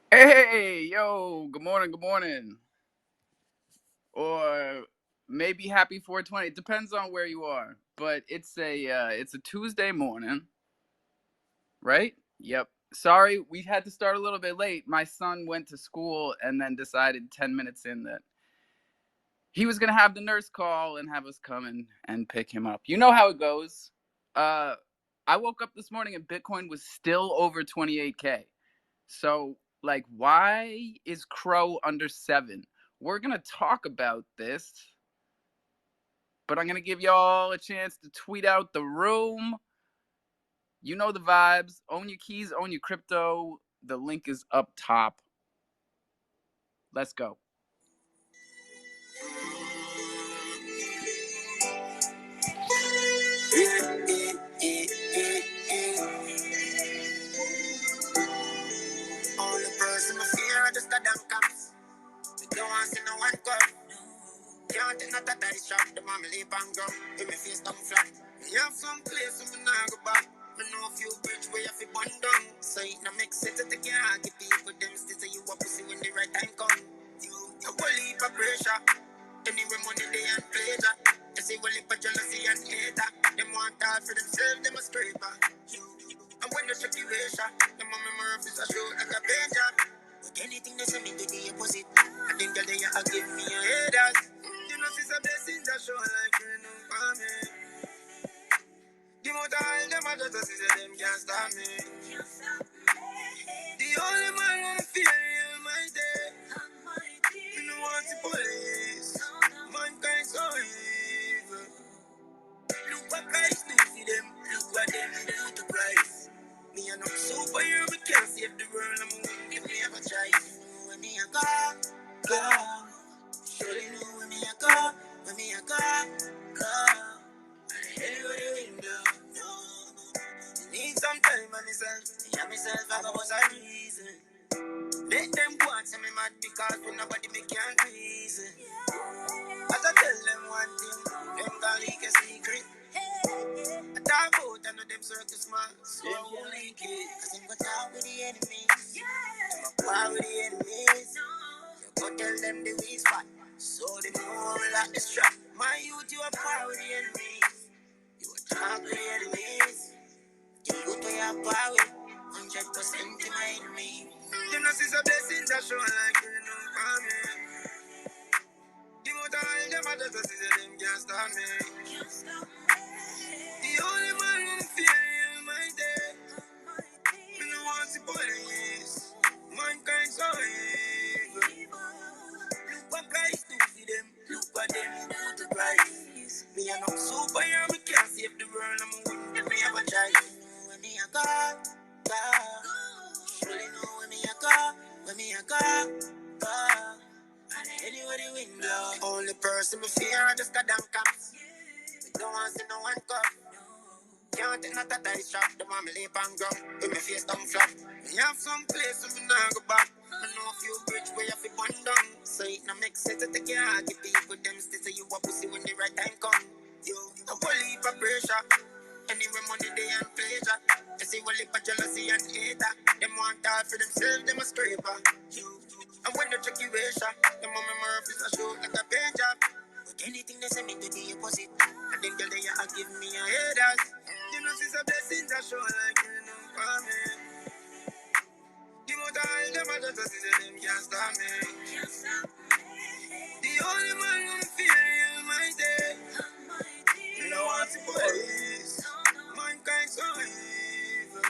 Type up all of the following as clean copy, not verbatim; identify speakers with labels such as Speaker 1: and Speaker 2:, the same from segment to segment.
Speaker 1: Hey, yo, good morning, good morning. Or maybe happy 420. It depends on where you are. But it's a Tuesday morning, right? Yep. Sorry, we had to start a little bit late. My son went to school and then decided 10 minutes in that he was going to have the nurse call and have us come and pick him up. You know how it goes. Uh I woke up this morning and Bitcoin was still over 28K. So, like, why is Crow under 7? We're going to talk about this, but I'm going to give y'all a chance to tweet out the room. You know the vibes. Own your keys, own your crypto. The link is up top. Let's go. Only person I fear just the damn cops. We don't want to see no one come. Can't take not a dice shop. The mommy leap and go. If me face down flat. Me have some place where me nah go back. Me know a few bridge where you fi bun down. So it no make sense to take your heart. Give people them still say you a pussy when the right time come. You will leave a pressure. Anyway money they and pleasure. You see will leave a jealousy and hater. Them want all for themselves, them a scraper. And when you check the ratio, them a memory is a show like a pager. But anything they say me do the opposite. And then girl they a give me a haters. You know it's a blessing that show like rain on me. The more time them a just see say them can't stop me. The only man who fear is my day. You know want the police. Mankind so evil. Look what Christ do for them. Look what them do to Christ. Me a no superhero, me can't save the world. I'm a win if me ever try. When me a go. Surely know when me a go. When me a go. Anyway, the window. No. Need some time on myself. Me and myself, I got what's a reason. Let them go and say me mad because when nobody me can't reason. As I tell them one thing, them gon' leak a secret. I talk about I know them circles smart, so I won't leak it. Cause I'm gonna talk with the enemies. I'm a war with the enemies. You go tell them the weak spot, so they know we like the strap. My youth, you a power with the enemies. You a talk with the enemies. The youth we a power with 100% to my enemy. You know see some blessings that show like you know for me. The more time them a just see them can't stop me. The only man who fear is my day. Me no want the police. Mankind so evil. Look what Christ do for them. Look what them do to Christ. Me a no superhero, me can't save the world. I'm a win if me ever try. When me a go. Surely know when me a go. When me a go. And anywhere the wind blow. Only person me fear just a damn cops. Me don't want to see no one come. Can't take not a dice shop, the mommy leap and go. With me face down flat. Me have some place where me nah go back. Me know a few bridge where you fi bun down. So it no make sense to take your heart. Give people them still say you a pussy when the right time come. You a whole heap of pressure. Anyway money they and pleasure. You see whole heap of jealousy and hater. Them want all for themselves, them a scraper. And when they check your ratio, them a memory is a show like a paint job. But anything they say me do the opposite. And then girl they a give me a haters. You know it's a blessing that show like you know for me. The more time them a just see them can't stop me. The only man who fear is my day. You know what's the police. Mankind so evil.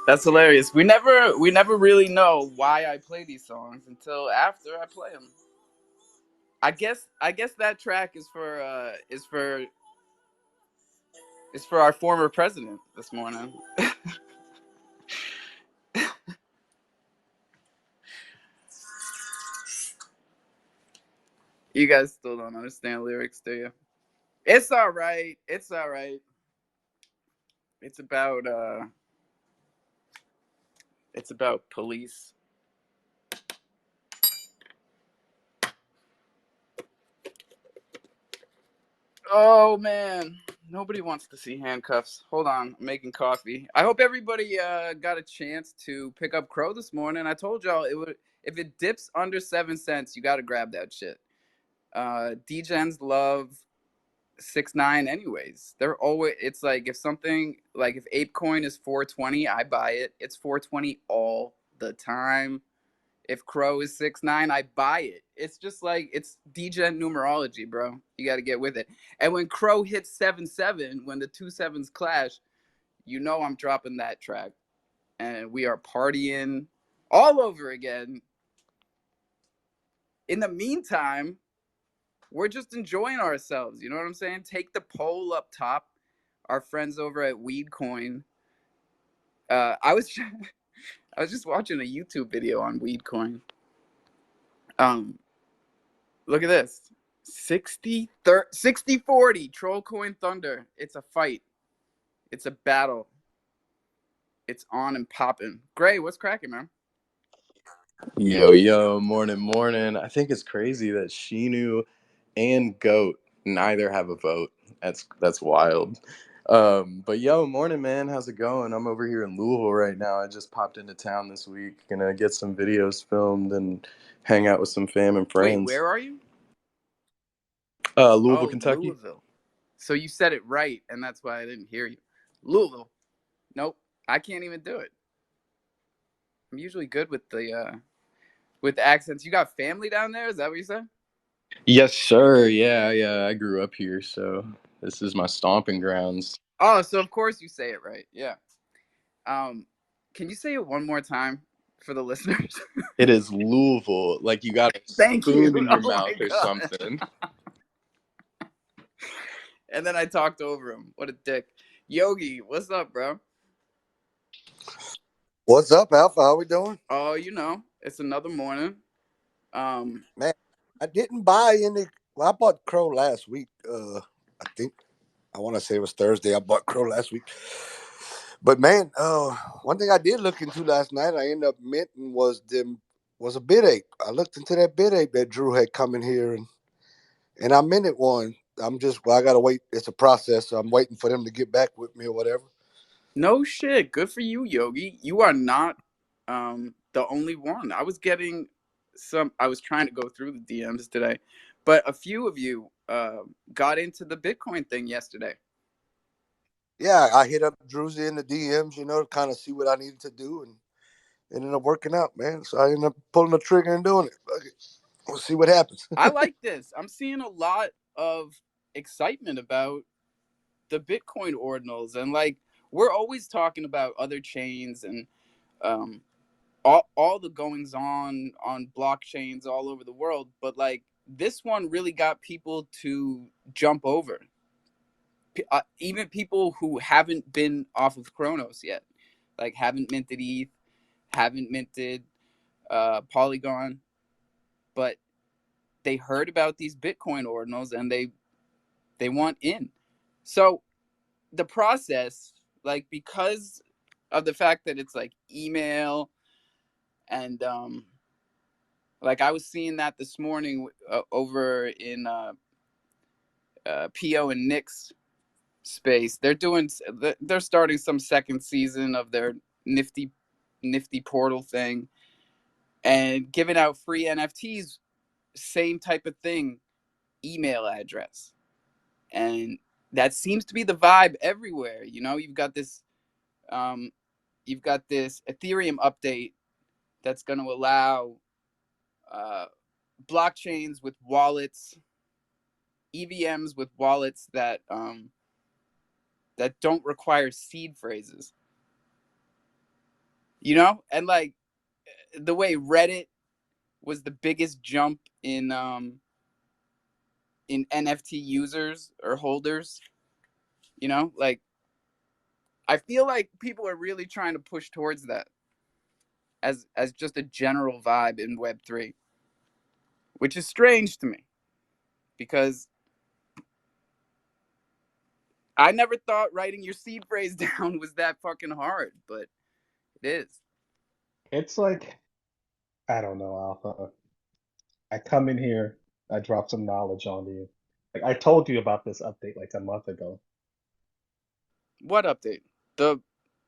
Speaker 1: That's hilarious. We never really know why I play these songs until after I play them. I guess that track is for our former president this morning. You guys still don't understand lyrics, do you? It's all right. It's all right. It's about police. Oh man. Nobody wants to see handcuffs. Hold on, I'm making coffee. I hope everybody got a chance to pick up Crow this morning. I told y'all it would if it dips under 7 cents, you got to grab that shit. Degens love 6 9 anyways. They're always it's like if something like if ApeCoin is 420, I buy it. It's 420 all the time. If Crow is 6 9, I buy it. It's just like it's degen numerology, bro. You got to get with it. And when Crow hits 7 7, when the two sevens clash, you know I'm dropping that track, and we are partying all over again. In the meantime, we're just enjoying ourselves. You know what I'm saying? Take the poll up top. Our friends over at Weedcoin. I was I was just watching a YouTube video on Weedcoin. Um, Look at this. 60 40 Troll Coin Thunder. It's a fight. It's a battle. It's on and popping. Gray, what's cracking, man?
Speaker 2: Yo, yo, morning, morning. I think it's crazy that Shinu and Goat neither have a vote. That's wild. But yo, morning, man. How's it going? I'm over here in Louisville right now. I just popped into town this week. Gonna get some videos filmed and hang out with some fam and
Speaker 1: Wait,
Speaker 2: friends.
Speaker 1: where are you?
Speaker 2: Louisville,
Speaker 1: Oh,
Speaker 2: Kentucky.
Speaker 1: Louisville. So you said it right, and that's why I didn't hear you. Louisville. Nope. I can't even do it. I'm usually good with the accents. You got family down there? Is that what you said?
Speaker 2: Yes, sir. Yeah, yeah. I grew up here, so this is my stomping grounds.
Speaker 1: Oh, so of course you say it right. Yeah. Um, can you say it one more time for the listeners?
Speaker 2: It is Louisville. Like you got a
Speaker 1: Thank you.
Speaker 2: spoon in your
Speaker 1: Oh my
Speaker 2: mouth or
Speaker 1: god.
Speaker 2: something.
Speaker 1: And then I talked over him. What a dick. Yogi, what's up, bro?
Speaker 3: What's up, Alpha? How we doing?
Speaker 1: Oh, it's another morning. Um,
Speaker 3: Man, I didn't buy any. Well, I bought Crow last week. I think I want to say it was Thursday. I bought Crow last week. But man, one thing I did look into last night, I ended up minting was a bid ape. I looked into that bid ape that Drew had come in here and I minted one. I gotta wait. It's a process, so I'm waiting for them to get back with me or whatever.
Speaker 1: no shit. Good for you, Yogi. You are not the only one. I was trying to go through the DMs today, but a few of you got into the Bitcoin thing yesterday.
Speaker 3: Yeah, I hit up Drewsy in the DMs, to kind of see what I needed to do, and it ended up working out, man. So I ended up pulling the trigger and doing it. Okay. We'll see what happens.
Speaker 1: I like this. I'm seeing a lot of excitement about the Bitcoin ordinals, and like we're always talking about other chains and um, all the goings on blockchains all over the world, but like this one really got people to jump over. Even people who haven't been off of Chronos yet, like haven't minted ETH, haven't minted Polygon, but they heard about these Bitcoin ordinals and they want in. So the process, like because of the fact that it's like email and like I was seeing that this morning over in Po and Nick's space. They're starting some second season of their nifty portal thing and giving out free NFTs. Same type of thing, email address, and that seems to be the vibe everywhere. Um, you've got this Ethereum update that's going to allow uh, blockchains with wallets, EVMs with wallets that don't require seed phrases. And like the way Reddit was the biggest jump in NFT users or holders. Like I feel like people are really trying to push towards that as just a general vibe in Web3, which is strange to me because I never thought writing your seed phrase down was that fucking hard, but it is.
Speaker 4: It's like, I don't know, Alpha. I come in here, I drop some knowledge on you. Like I told you about this update like a month ago.
Speaker 1: What update? The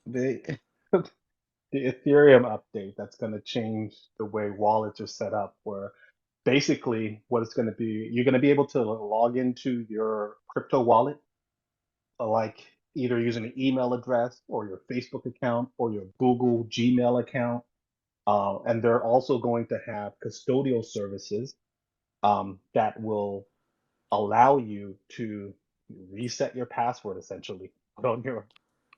Speaker 4: The the Ethereum update that's going to change the way wallets are set up, where basically what it's going to be, you're going to be able to log into your crypto wallet, like either using an email address or your Facebook account or your Google Gmail account. And they're also going to have custodial services that will allow you to reset your password essentially on your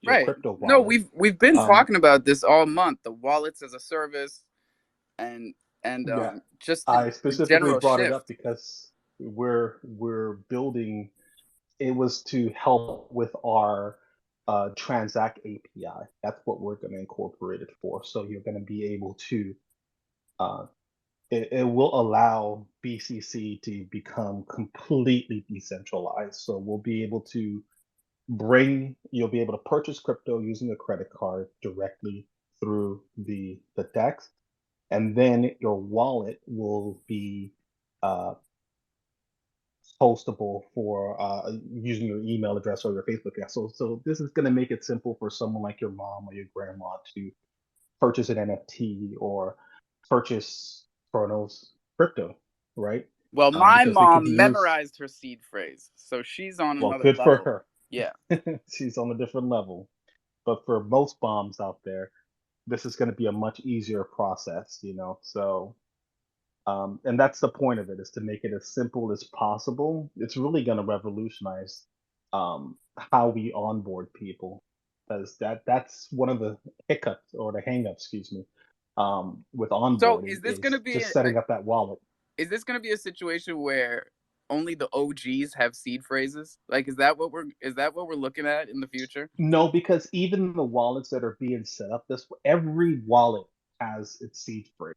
Speaker 1: right.
Speaker 4: crypto
Speaker 1: No,
Speaker 4: wallet.
Speaker 1: we've been
Speaker 4: Um,
Speaker 1: talking about this all month. The wallets as a service and
Speaker 4: yeah,
Speaker 1: just
Speaker 4: I
Speaker 1: the
Speaker 4: specifically
Speaker 1: general
Speaker 4: brought it
Speaker 1: shift.
Speaker 4: up because we're building. It was to help with our Transact API. That's what we're going to incorporate it for. So you're going to be able to. Uh, it will allow BCC to become completely decentralized. So we'll be able to you'll be able to purchase crypto using a credit card directly through the DEX, and then your wallet will be uh, hostable for using your email address or your Facebook account. So this is going to make it simple for someone like your mom or your grandma to purchase an NFT or purchase Chronos crypto, right?
Speaker 1: Well, my
Speaker 4: Because they could be
Speaker 1: mom
Speaker 4: used.
Speaker 1: memorized her seed phrase, so she's on
Speaker 4: Well,
Speaker 1: another
Speaker 4: good for
Speaker 1: level.
Speaker 4: her.
Speaker 1: Yeah.
Speaker 4: She's on a different level. But for most bombs out there, this is going to be a much easier process, you know. So, and that's the point of it, is to make it as simple as possible. It's really going to revolutionize how we onboard people, because that's one of the hiccups or the hangups, excuse me, with
Speaker 1: So
Speaker 4: onboarding is just setting up that wallet.
Speaker 1: is this going to be a situation where only the OGs have seed phrases? Like, is that what we're looking at in the future?
Speaker 4: No, because even the wallets that are being set up this way, every wallet has its seed phrase.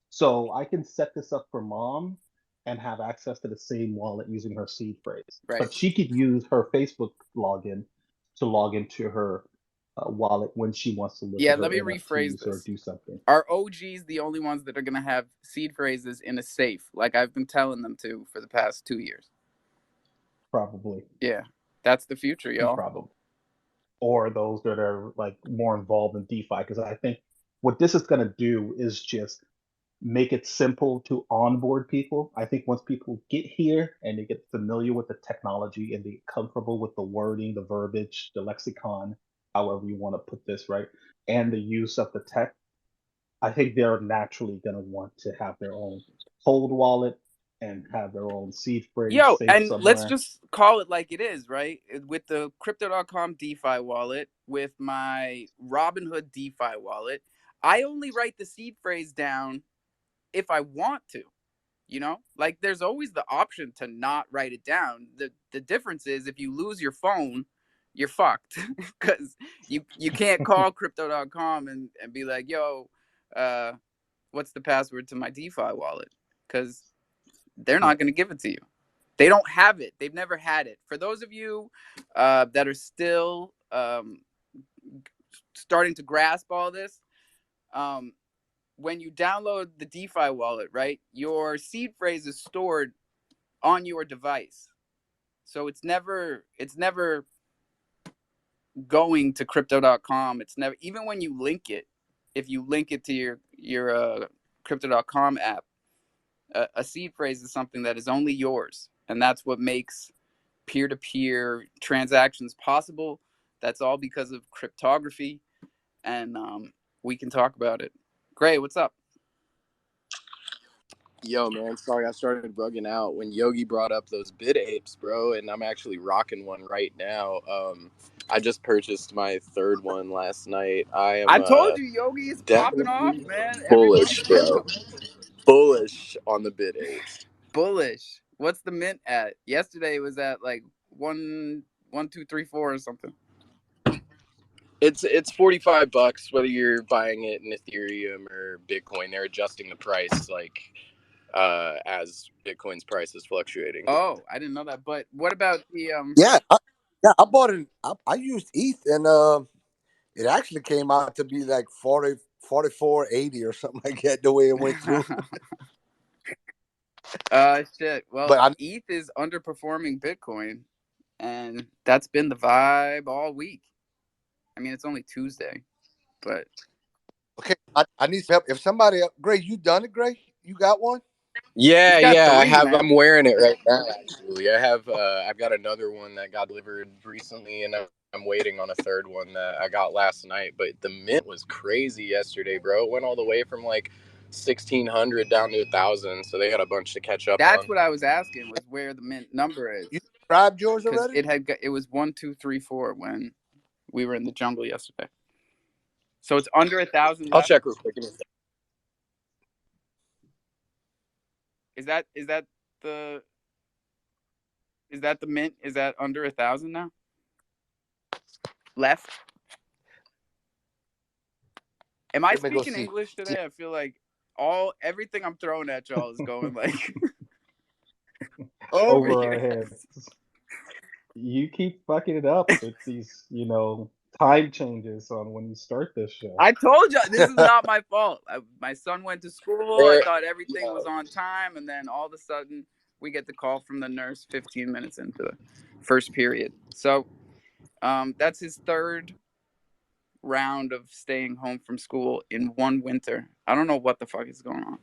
Speaker 4: So I can set this up for mom and have access to the same wallet using her seed phrase.
Speaker 1: Right.
Speaker 4: But she could use her Facebook login to log into her wallet when she wants to look
Speaker 1: Yeah,
Speaker 4: at
Speaker 1: let
Speaker 4: her
Speaker 1: me rephrase
Speaker 4: NFTs or
Speaker 1: this.
Speaker 4: do something.
Speaker 1: Are OGs the only ones that are going to have seed phrases in a safe, like I've been telling them to for the past 2 years?
Speaker 4: Probably,
Speaker 1: Yeah, that's the future, y'all.
Speaker 4: probably. Or those that are like more involved in DeFi. Because I think what this is going to do is just make it simple to onboard people. I think once people get here and they get familiar with the technology and they get comfortable with the wording, the verbiage, the lexicon, however you want to put this, right, and the use of the tech, I think they're naturally going to want to have their own cold wallet and have their own seed phrase
Speaker 1: Yo,
Speaker 4: safe
Speaker 1: and let's
Speaker 4: somewhere.
Speaker 1: just call it like it is, right? With the crypto.com DeFi wallet, with my Robinhood DeFi wallet, I only write the seed phrase down if I want to. Like there's always the option to not write it down. The difference is if you lose your phone, you're fucked because you can't call crypto.com and be like, yo, uh, what's the password to my DeFi wallet? Because they're
Speaker 4: Yeah.
Speaker 1: not going to give it to you. They don't have it. They've never had it. For those of you that are still starting to grasp all this, when you download the DeFi wallet, right, your seed phrase is stored on your device. So it's never going to crypto.com. It's never, even when you link it, if you link it to your crypto.com app, a seed phrase is something that is only yours, and that's what makes peer-to-peer transactions possible. That's all because of cryptography, and we can talk about it. Gray, what's up?
Speaker 2: Yo, man, sorry I started bugging out when Yogi brought up those bid apes, bro, and I'm actually rocking one right now. I just purchased my third one last night. I am
Speaker 1: I told you Yogi is popping off,
Speaker 2: definitely
Speaker 1: man. Everybody's
Speaker 2: bullish,
Speaker 1: getting
Speaker 2: bro.
Speaker 1: them.
Speaker 2: Bullish on the bid apes.
Speaker 1: Bullish. What's the mint at? Yesterday it was at like 1, 2, 3, 4 or something.
Speaker 2: It's $45 whether you're buying it in Ethereum or Bitcoin. They're adjusting the price like as Bitcoin's price is fluctuating.
Speaker 1: Oh, I didn't know that. But what about the
Speaker 3: Yeah, I bought it. I used ETH, and it actually came out to be like 44.80 or something like that. The way it went through,
Speaker 1: shit. Well,
Speaker 3: but I
Speaker 1: ETH is underperforming Bitcoin, And that's been the vibe all week. I mean, it's only Tuesday, but
Speaker 3: Okay, I need some help. If somebody, Gray, you done it, Gray? You got one?
Speaker 2: Yeah,
Speaker 1: he's got
Speaker 2: yeah, I
Speaker 1: three,
Speaker 2: have.
Speaker 1: man.
Speaker 2: I'm wearing it right now. Actually, I have. I've got another one that got delivered recently, and I'm waiting on a third one that I got last night. But the mint was crazy yesterday, bro. It went all the way from like 1,600 down to 1,000. So they got a bunch to catch up
Speaker 1: That's
Speaker 2: on.
Speaker 1: what I was asking, was where the mint number is,
Speaker 3: You subscribed yours
Speaker 1: because
Speaker 3: already?
Speaker 1: it was 1, 2, 3, 4 when we were in the jungle yesterday. So it's under 1,000
Speaker 2: I'll
Speaker 1: left.
Speaker 2: check real quick.
Speaker 1: Is that the mint? Is that under 1,000 now? Left? Am I
Speaker 3: Let me go
Speaker 1: speaking
Speaker 3: see.
Speaker 1: English
Speaker 3: See,
Speaker 1: today? I feel like everything I'm throwing at y'all is going like over
Speaker 4: Over our
Speaker 1: your
Speaker 4: heads.
Speaker 1: heads.
Speaker 4: You keep fucking it up with these, time changes on when you start this show.
Speaker 1: I told you this is not my fault. My son went to school. I
Speaker 2: There,
Speaker 1: thought everything was
Speaker 2: yeah.
Speaker 1: on time, and then all of a sudden we get the call from the nurse 15 minutes into the first period. So that's his third round of staying home from school in one winter. I don't know what the fuck is going on.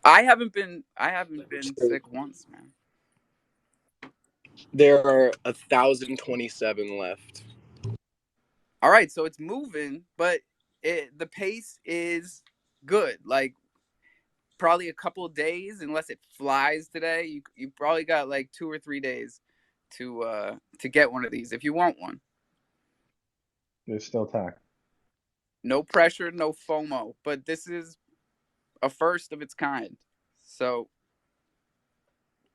Speaker 1: I haven't been sick once, man.
Speaker 2: There are 1,027 left.
Speaker 1: All right, so it's moving, but the pace is good. Like probably a couple of days, unless it flies today. You probably got like 2 or 3 days to get one of these if you want one.
Speaker 4: There's still time.
Speaker 1: No pressure, no FOMO, but this is a first of its kind. So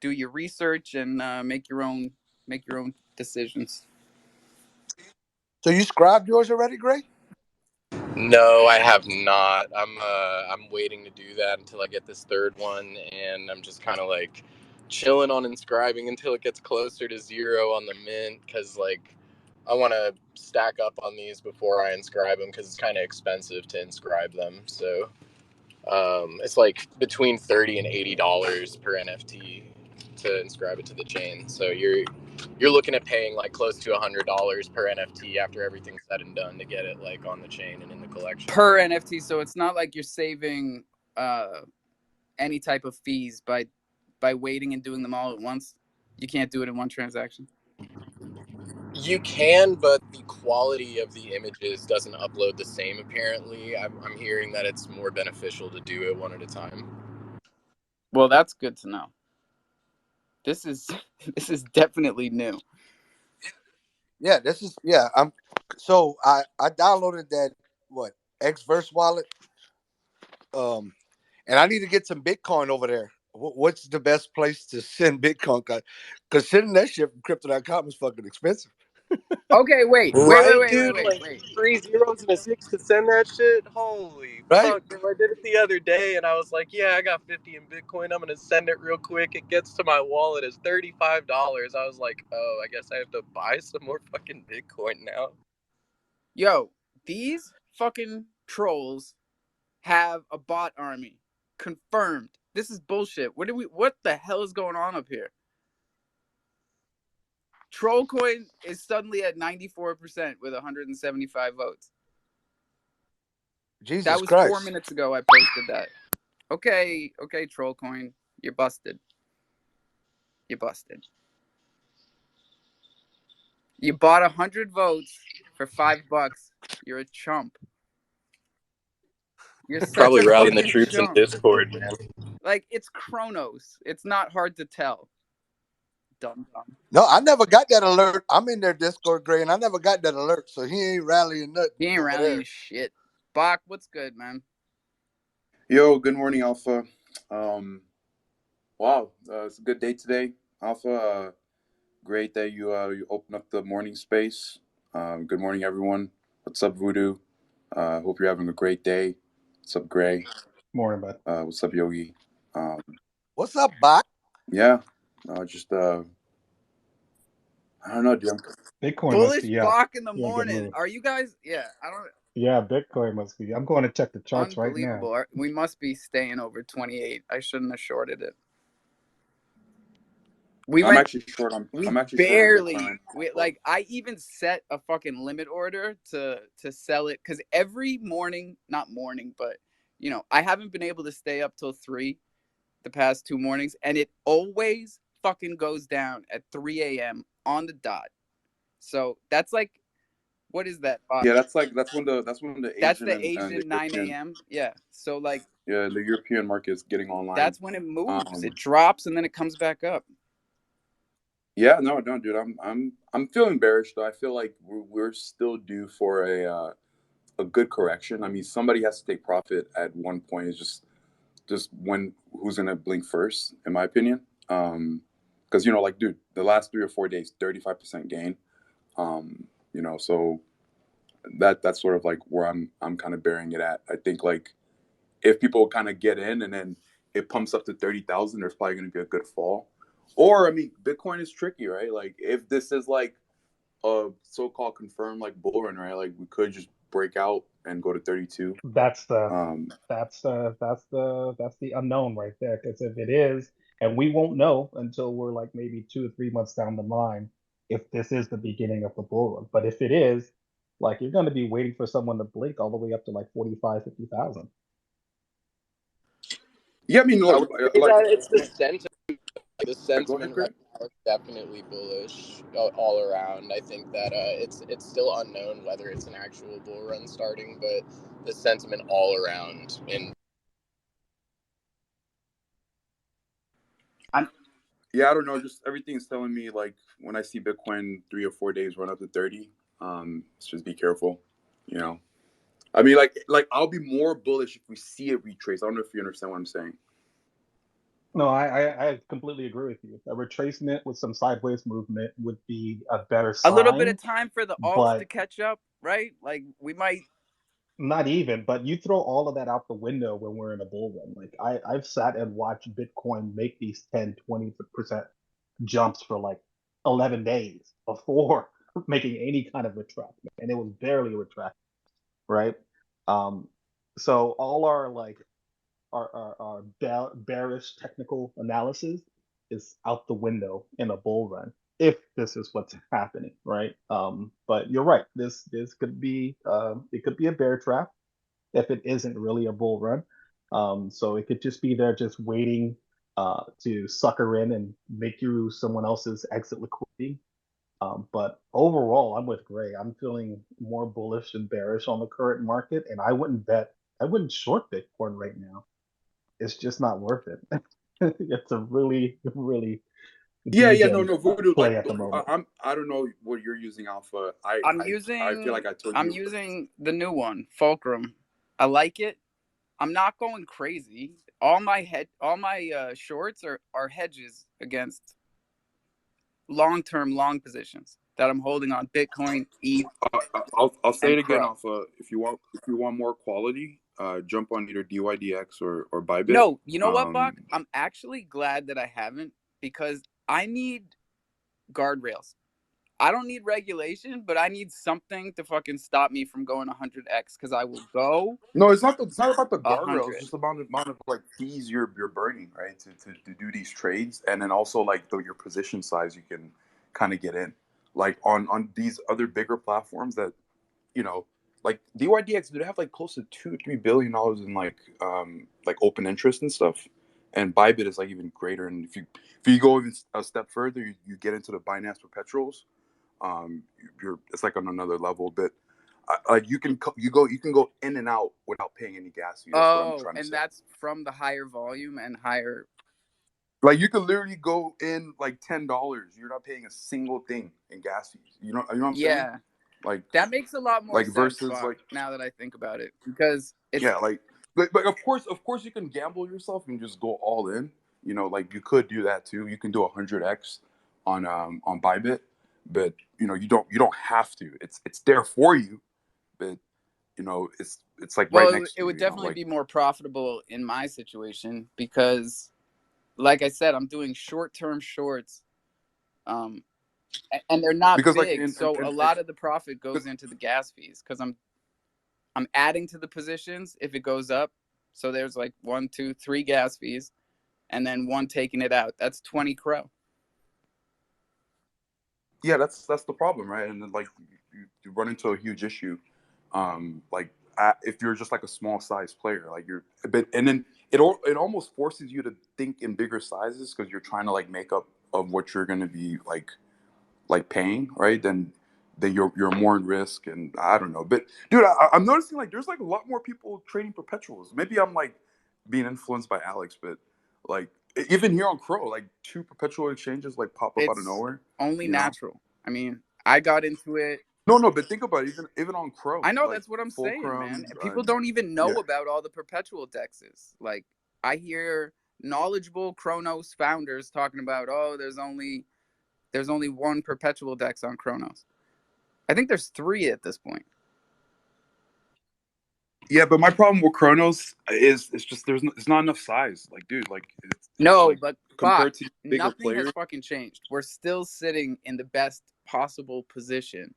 Speaker 1: do your research and make your own decisions.
Speaker 3: so you subscribed yours already, Gray?
Speaker 2: No, I have not. I'm waiting to do that until I get this third one, and I'm just kind of like chilling on inscribing until it gets closer to zero on the mint, because like I want to stack up on these before I inscribe them, because it's kind of expensive to inscribe them. So it's like between $30 and $80 per NFT to inscribe it to the chain. So you're looking at paying like close to $100 per NFT after everything's said and done to get it like on the chain and in the collection.
Speaker 1: Per NFT, so it's not like you're saving any type of fees by waiting and doing them all at once. You can't do it in one transaction.
Speaker 2: You can, but the quality of the images doesn't upload the same. Apparently, I'm hearing that it's more beneficial to do it one at a time.
Speaker 1: Well, that's good to know. This is definitely new.
Speaker 3: Yeah, this is I'm so I downloaded that Xverse wallet. And I need to get some Bitcoin over there. What's the best place to send Bitcoin? Because sending that shit from crypto.com is fucking expensive.
Speaker 1: Okay, wait.
Speaker 2: Right, dude? Like
Speaker 1: Wait.
Speaker 2: 3 zeros and a 6 to send that shit? Holy
Speaker 3: Right?
Speaker 2: fuck, bro. I did it the other day and I was like, yeah, I got 50 in Bitcoin. I'm going to send it real quick. It gets to my wallet as $35. I was like, oh, I guess I have to buy some more fucking Bitcoin now.
Speaker 1: Yo, these fucking trolls have a bot army. Confirmed. This is bullshit. What the hell is going on up here? Trollcoin is suddenly at 94% with 175 votes.
Speaker 3: Jesus
Speaker 1: That was
Speaker 3: Christ.
Speaker 1: 4 minutes ago I posted that. Okay, Trollcoin, you're busted. You busted. You bought 100 votes for $5. You're a chump. You're such
Speaker 2: Probably
Speaker 1: a
Speaker 2: rallying the
Speaker 1: fucking
Speaker 2: troops in
Speaker 1: chump.
Speaker 2: Discord, man.
Speaker 1: Like, it's Kronos. It's not hard to tell. Dumb.
Speaker 3: No, I never got that alert. I'm in their Discord, Gray, and I never got that alert. So he ain't rallying nothing.
Speaker 1: He ain't rallying shit. Bach, what's good, man?
Speaker 5: Yo, good morning, Alpha. Wow, it's a good day today, Alpha. Great that you open up the morning space. Good morning, everyone. What's up, Voodoo? Hope you're having a great day. What's up, Gray?
Speaker 4: Morning, bud.
Speaker 5: What's up, Yogi?
Speaker 3: What's up, Bach?
Speaker 5: Yeah, just I don't know, dude.
Speaker 4: Bitcoin must
Speaker 1: Bullish
Speaker 4: be up.
Speaker 1: Bach in the
Speaker 4: You're in a good
Speaker 1: morning.
Speaker 4: mood.
Speaker 1: Are you guys? Yeah, I don't.
Speaker 4: Yeah, Bitcoin must be. I'm going to check the charts right now.
Speaker 1: Unbelievable. We must be staying over 28. I shouldn't have shorted it. We
Speaker 5: I'm
Speaker 1: went
Speaker 5: actually short on.
Speaker 1: we
Speaker 5: I'm actually short on
Speaker 1: barely
Speaker 5: Bitcoin.
Speaker 1: like I even set a fucking limit order to sell it because every morning, not morning, but I haven't been able to stay up till 3 the past 2 mornings, and it always fucking goes down at 3 a.m. on the dot. So that's like, what is that?
Speaker 5: Yeah, that's when the
Speaker 1: That's
Speaker 5: Asian
Speaker 1: the
Speaker 5: and the
Speaker 1: Asian 9
Speaker 5: European,
Speaker 1: a.m. Yeah. So like
Speaker 5: yeah, the European market is getting online.
Speaker 1: that's when it moves.
Speaker 5: Um,
Speaker 1: It drops and then it comes back up.
Speaker 5: yeah, no, no, dude, I'm feeling bearish though. I feel like we're still due for a good correction. I mean, somebody has to take profit at one point. It's just when who's gonna blink first, in my opinion. Because like, dude, the last 3 or 4 days, 35% gain. So that's sort of like where I'm kind of bearing it at. I think like if people kind of get in and then it pumps up to 30,000, there's probably going to be a good fall. Or I mean, Bitcoin is tricky, right? Like if this is like a so-called confirmed like bull run, right? Like we could just break out and go to 32.
Speaker 4: That's the
Speaker 5: Um,
Speaker 4: that's the unknown right there. Because if it is, and we won't know until we're like maybe 2 or 3 months down the line if this is the beginning of the bull run. But if it is, like you're going to be waiting for someone to blink all the way up to like 45, 50,000.
Speaker 5: yeah, I mean,
Speaker 2: I
Speaker 5: look,
Speaker 2: would say
Speaker 5: like,
Speaker 2: that it's the sentiment. The
Speaker 5: go ahead,
Speaker 2: sentiment
Speaker 5: Chris.
Speaker 2: right now is definitely bullish all around. I think that it's still unknown whether it's an actual bull run starting, but the sentiment all around in
Speaker 1: I'm
Speaker 5: Yeah, I don't know. Just everything's telling me like when I see Bitcoin 3 or 4 days run up to 30, let's just be careful. You know, I mean, like I'll be more bullish if we see it retrace. I don't know if you understand what I'm saying.
Speaker 4: No, I completely agree with you. A retracement with some sideways movement would be a better
Speaker 1: a little bit of
Speaker 4: sign,
Speaker 1: time for the alts to
Speaker 4: but
Speaker 1: catch up, right? Like we might.
Speaker 4: not even. But you throw all of that out the window when we're in a bull run. Like I've sat and watched Bitcoin make these 10, 20% jumps for like 11 days before making any kind of retracement, and it was barely a retract, right? Um, so all our like our bearish technical analysis is out the window in a bull run if this is what's happening, right? But you're right. This could be it could be a bear trap if it isn't really a bull run. So it could just be there just waiting to sucker in and make you someone else's exit liquidity. But overall, I'm with Gray. I'm feeling more bullish than bearish on the current market, and I wouldn't short Bitcoin right now. It's just not worth it. It's a really, really
Speaker 5: Yeah, yeah, no,
Speaker 4: degen
Speaker 5: no, Voodoo. Like,
Speaker 4: play at the moment.
Speaker 5: I don't know what you're using Alpha.
Speaker 1: I'm
Speaker 5: I feel
Speaker 1: using
Speaker 5: like I told
Speaker 1: I'm
Speaker 5: you.
Speaker 1: using the new one, Fulcrum. I like it. I'm not going crazy. All my shorts are hedges against long-term long positions that I'm holding on Bitcoin, ETH,
Speaker 5: I'll say
Speaker 1: and
Speaker 5: it again,
Speaker 1: Cro.
Speaker 5: Alpha. If you want more quality, jump on either DYDX or Bybit.
Speaker 1: No, you know what,
Speaker 5: Um,
Speaker 1: Buck? I'm actually glad that I haven't because I need guardrails. I don't need regulation, but I need something to fucking stop me from going 100x because I will go
Speaker 5: no, it's not about the guardrails. It's
Speaker 1: 100.
Speaker 5: just about the amount of like fees you're burning, right? To do these trades, and then also like your position size you can kind of get in, like on these other bigger platforms that you know, like DYDX, do they have like close to $2-3 billion in like open interest and stuff, and Bybit is like even greater. And if you go even a step further, you get into the Binance perpetuals. You're it's like on another level, but like you can go in and out without paying any gas fee. That's what I'm
Speaker 1: Oh,
Speaker 5: trying to
Speaker 1: and
Speaker 5: say.
Speaker 1: that's from the higher volume and higher.
Speaker 5: Like you could literally go in like $10. You're not paying a single thing in gas fees. You know what I'm saying?
Speaker 1: Yeah,
Speaker 5: Like
Speaker 1: that makes a lot more
Speaker 5: like
Speaker 1: sense,
Speaker 5: versus
Speaker 1: Buck,
Speaker 5: like
Speaker 1: now that I think about it. Because it's.
Speaker 5: yeah, like but of course you can gamble yourself and just go all in. Like you could do that too. You can do 100x on Bybit, but you don't have to. It's there for you, but it's like right
Speaker 1: Well,
Speaker 5: next
Speaker 1: it
Speaker 5: to you.
Speaker 1: would definitely
Speaker 5: Like
Speaker 1: be more profitable in my situation because, like I said, I'm doing short-term shorts, um, and they're not
Speaker 5: because like
Speaker 1: big,
Speaker 5: in
Speaker 1: so a lot of the profit goes into the gas fees because I'm adding to the positions if it goes up. So there's like 1, 2, 3 gas fees, and then one taking it out. That's 20 Cro.
Speaker 5: Yeah, that's the problem, right? And then like you run into a huge issue, like if you're just like a small size player, like you're a bit, and then it almost forces you to think in bigger sizes because you're trying to like make up of what you're going to be like paying, right? Then you're more in risk, and I don't know, but dude, I'm noticing like there's like a lot more people trading perpetuals. Maybe I'm like being influenced by Alex, but like even here on Crow, like two perpetual exchanges like pop up out of
Speaker 1: It's
Speaker 5: nowhere,
Speaker 1: only
Speaker 5: you know?
Speaker 1: natural. I mean, I got into it.
Speaker 5: No, but think about it. Even on
Speaker 1: I
Speaker 5: Crow,
Speaker 1: know,
Speaker 5: like
Speaker 1: that's what I'm saying, man.
Speaker 5: Fulcrum,
Speaker 1: People don't even
Speaker 5: yeah,
Speaker 1: know about all the perpetual dexes. Like, I hear knowledgeable Chronos founders talking about, oh, there's only one perpetual dex on Chronos. I think there's three at this point.
Speaker 5: yeah. But my problem with Chronos is it's just it's not enough size. Like, dude, like it's
Speaker 1: No,
Speaker 5: like
Speaker 1: but
Speaker 5: compared to bigger
Speaker 1: nothing has
Speaker 5: players.
Speaker 1: fucking changed. We're still sitting in the best possible position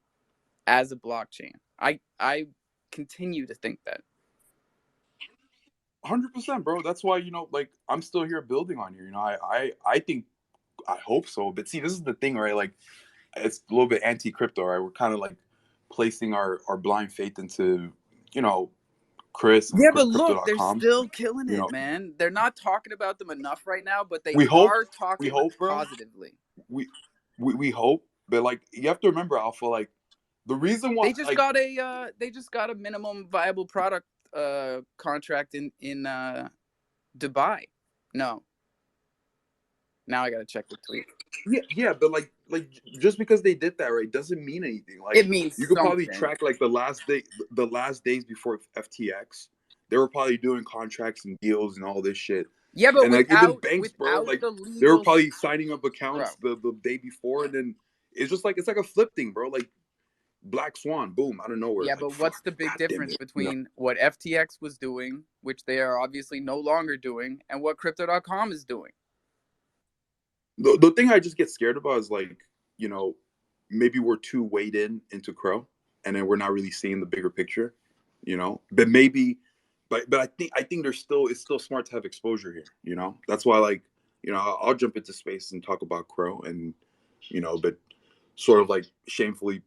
Speaker 1: as a blockchain. I continue to think that.
Speaker 5: 100%, bro. That's why like I'm still here building on you. I think I hope so. But see, this is the thing, right? Like, it's a little bit anti-crypto, right? We're kind of like placing our blind faith into you know Chris and
Speaker 1: Yeah, but look, they're
Speaker 5: crypto.com.
Speaker 1: still killing
Speaker 5: You
Speaker 1: it,
Speaker 5: know,
Speaker 1: man. They're not talking about them enough right now, but they
Speaker 5: we hope,
Speaker 1: are
Speaker 5: we
Speaker 1: talking
Speaker 5: hope, bro.
Speaker 1: positively.
Speaker 5: We we hope, but like you have to remember, Alpha. Like the reason why, like
Speaker 1: They just got a minimum viable product contract in Dubai. No. Now I got to check the tweet.
Speaker 5: yeah, but like just because they did that, right, doesn't mean anything. Like
Speaker 1: It means
Speaker 5: you could probably
Speaker 1: something.
Speaker 5: track like the last days before FTX, they were probably doing contracts and deals and all this shit.
Speaker 1: Yeah, but
Speaker 5: And like even
Speaker 1: without
Speaker 5: banks, bro,
Speaker 1: without
Speaker 5: like
Speaker 1: the
Speaker 5: they were
Speaker 1: legal
Speaker 5: probably signing up
Speaker 1: bro.
Speaker 5: accounts the day before, and then it's just like it's like a flip thing, bro. Like Black Swan, boom, out of nowhere,
Speaker 1: Yeah,
Speaker 5: like
Speaker 1: but what's
Speaker 5: fuck,
Speaker 1: the big
Speaker 5: god damn
Speaker 1: difference
Speaker 5: it,
Speaker 1: between what FTX was doing, which they are obviously no longer doing, and what crypto.com is doing?
Speaker 5: The thing I just get scared about is like, you know, maybe we're too weighed into Crow, and then we're not really seeing the bigger picture, you know. But maybe, but I think there's still it's still smart to have exposure here, you know. That's why like, I'll jump into space and talk about Crow, and but sort of like shamefully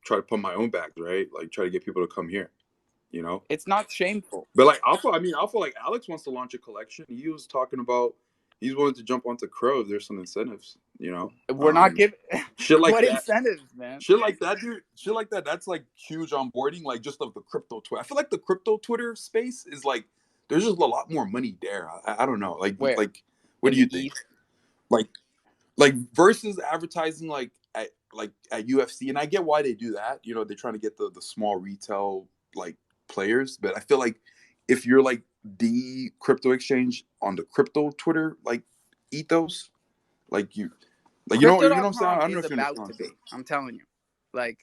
Speaker 5: try to pump my own back, right? Like try to get people to come here, you know.
Speaker 1: It's not shameful.
Speaker 5: But like Alpha, like Alex wants to launch a collection. He was talking about he's willing to jump onto Crow if there's some incentives,
Speaker 1: We're not giving
Speaker 5: shit like
Speaker 1: what
Speaker 5: that.
Speaker 1: incentives, man.
Speaker 5: Shit like that, dude. Shit like that. That's like huge onboarding, like just of the crypto Twitter. I feel like the crypto Twitter space is like there's just a lot more money there. I don't know.
Speaker 1: Where?
Speaker 5: What
Speaker 1: In
Speaker 5: do
Speaker 1: the
Speaker 5: you think?
Speaker 1: East?
Speaker 5: Like like versus advertising at UFC, and I get why they do that. They're trying to get the small retail like players, but I feel like if you're like the crypto exchange on the crypto Twitter like ethos, like you know what I'm saying. I
Speaker 1: Crypto.com
Speaker 5: don't know
Speaker 1: is
Speaker 5: if you
Speaker 1: about
Speaker 5: understand
Speaker 1: to
Speaker 5: what I'm saying.
Speaker 1: be. I'm telling you. Like,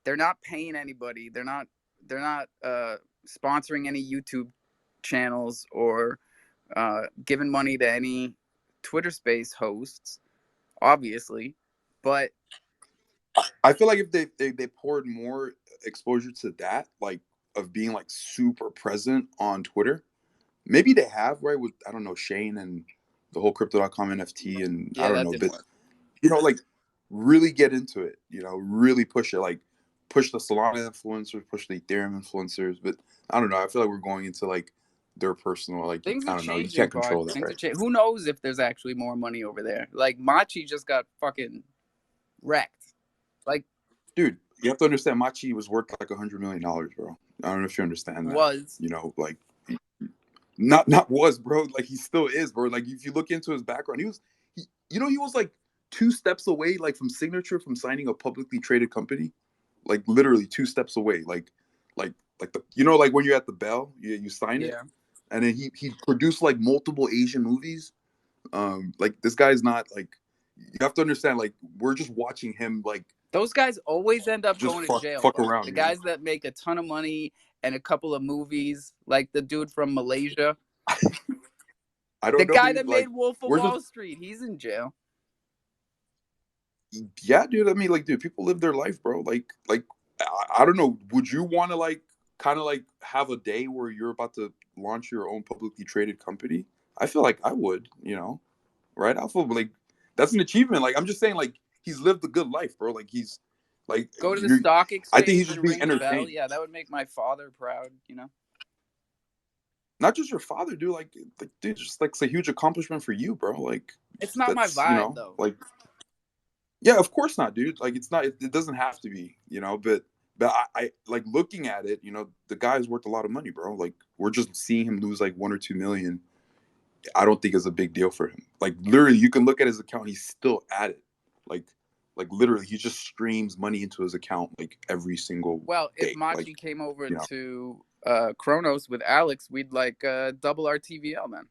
Speaker 1: they're not paying anybody. They're not sponsoring any YouTube channels or giving money to any Twitter Space hosts, obviously. But
Speaker 5: I feel like if they poured more exposure to that, like of being like super present on Twitter, maybe they have, right, with I don't know, Shane and the whole crypto.com NFT, and I
Speaker 1: yeah,
Speaker 5: don't
Speaker 1: that
Speaker 5: know,
Speaker 1: didn't
Speaker 5: but
Speaker 1: work.
Speaker 5: like really get into it, really push it, like push the Solana influencers, push the Ethereum influencers. But I don't know, I feel like we're going into like their personal, like,
Speaker 1: Things
Speaker 5: I
Speaker 1: are
Speaker 5: don't know, you
Speaker 1: changing,
Speaker 5: can't
Speaker 1: Bart.
Speaker 5: control that,
Speaker 1: Things are
Speaker 5: right?
Speaker 1: changing. Who knows if there's actually more money over there? Like, Machi just got fucking wrecked. Like,
Speaker 5: Dude, you have to understand, Machi was worth like $100 million, bro. I don't know if you understand that.
Speaker 1: was.
Speaker 5: Like not was, bro. Like he still is, bro. Like if you look into his background, he was like two steps away, like from signature, from signing a publicly traded company, like literally two steps away. Like like the like when you're at the Bell, you sign it,
Speaker 1: Yeah.
Speaker 5: and then he produced like multiple Asian movies. Like this guy's not like you have to understand. Like we're just watching him like
Speaker 1: Those guys always end up
Speaker 5: just
Speaker 1: going to jail,
Speaker 5: fuck
Speaker 1: Bart.
Speaker 5: around,
Speaker 1: The guys that make a ton of money and a couple of movies, like the dude from Malaysia,
Speaker 5: I
Speaker 1: the
Speaker 5: don't know,
Speaker 1: guy
Speaker 5: dude.
Speaker 1: that made
Speaker 5: Like
Speaker 1: Wolf of
Speaker 5: we're just
Speaker 1: Wall Street, he's in jail.
Speaker 5: yeah, dude. I mean, like, dude, people live their life, bro. Like I don't know. Would you want to like kind of like have a day where you're about to launch your own publicly traded company? I feel like I would, right? I feel like that's an achievement. Like I'm just saying, like he's lived a good life, bro. Like he's like
Speaker 1: Go to the stock exchange.
Speaker 5: I think he's just
Speaker 1: and
Speaker 5: being
Speaker 1: ring the bell.
Speaker 5: entertained.
Speaker 1: Yeah, that would make my father proud.
Speaker 5: Not just your father, dude. Like dude, just like it's a huge accomplishment for you, bro. Like
Speaker 1: It's not my vibe, though.
Speaker 5: Like, yeah, of course not, dude. Like it's not. It doesn't have to be, But I like looking at it. The guy's worth a lot of money, bro. Like we're just seeing him lose like 1 or 2 million. I don't think it's a big deal for him. Like literally, you can look at his account; he's still at it. Like literally, he just streams money into his account like every single.
Speaker 1: Well,
Speaker 5: day.
Speaker 1: if Machi came over to Kronos with Alex, we'd like double our TVL then.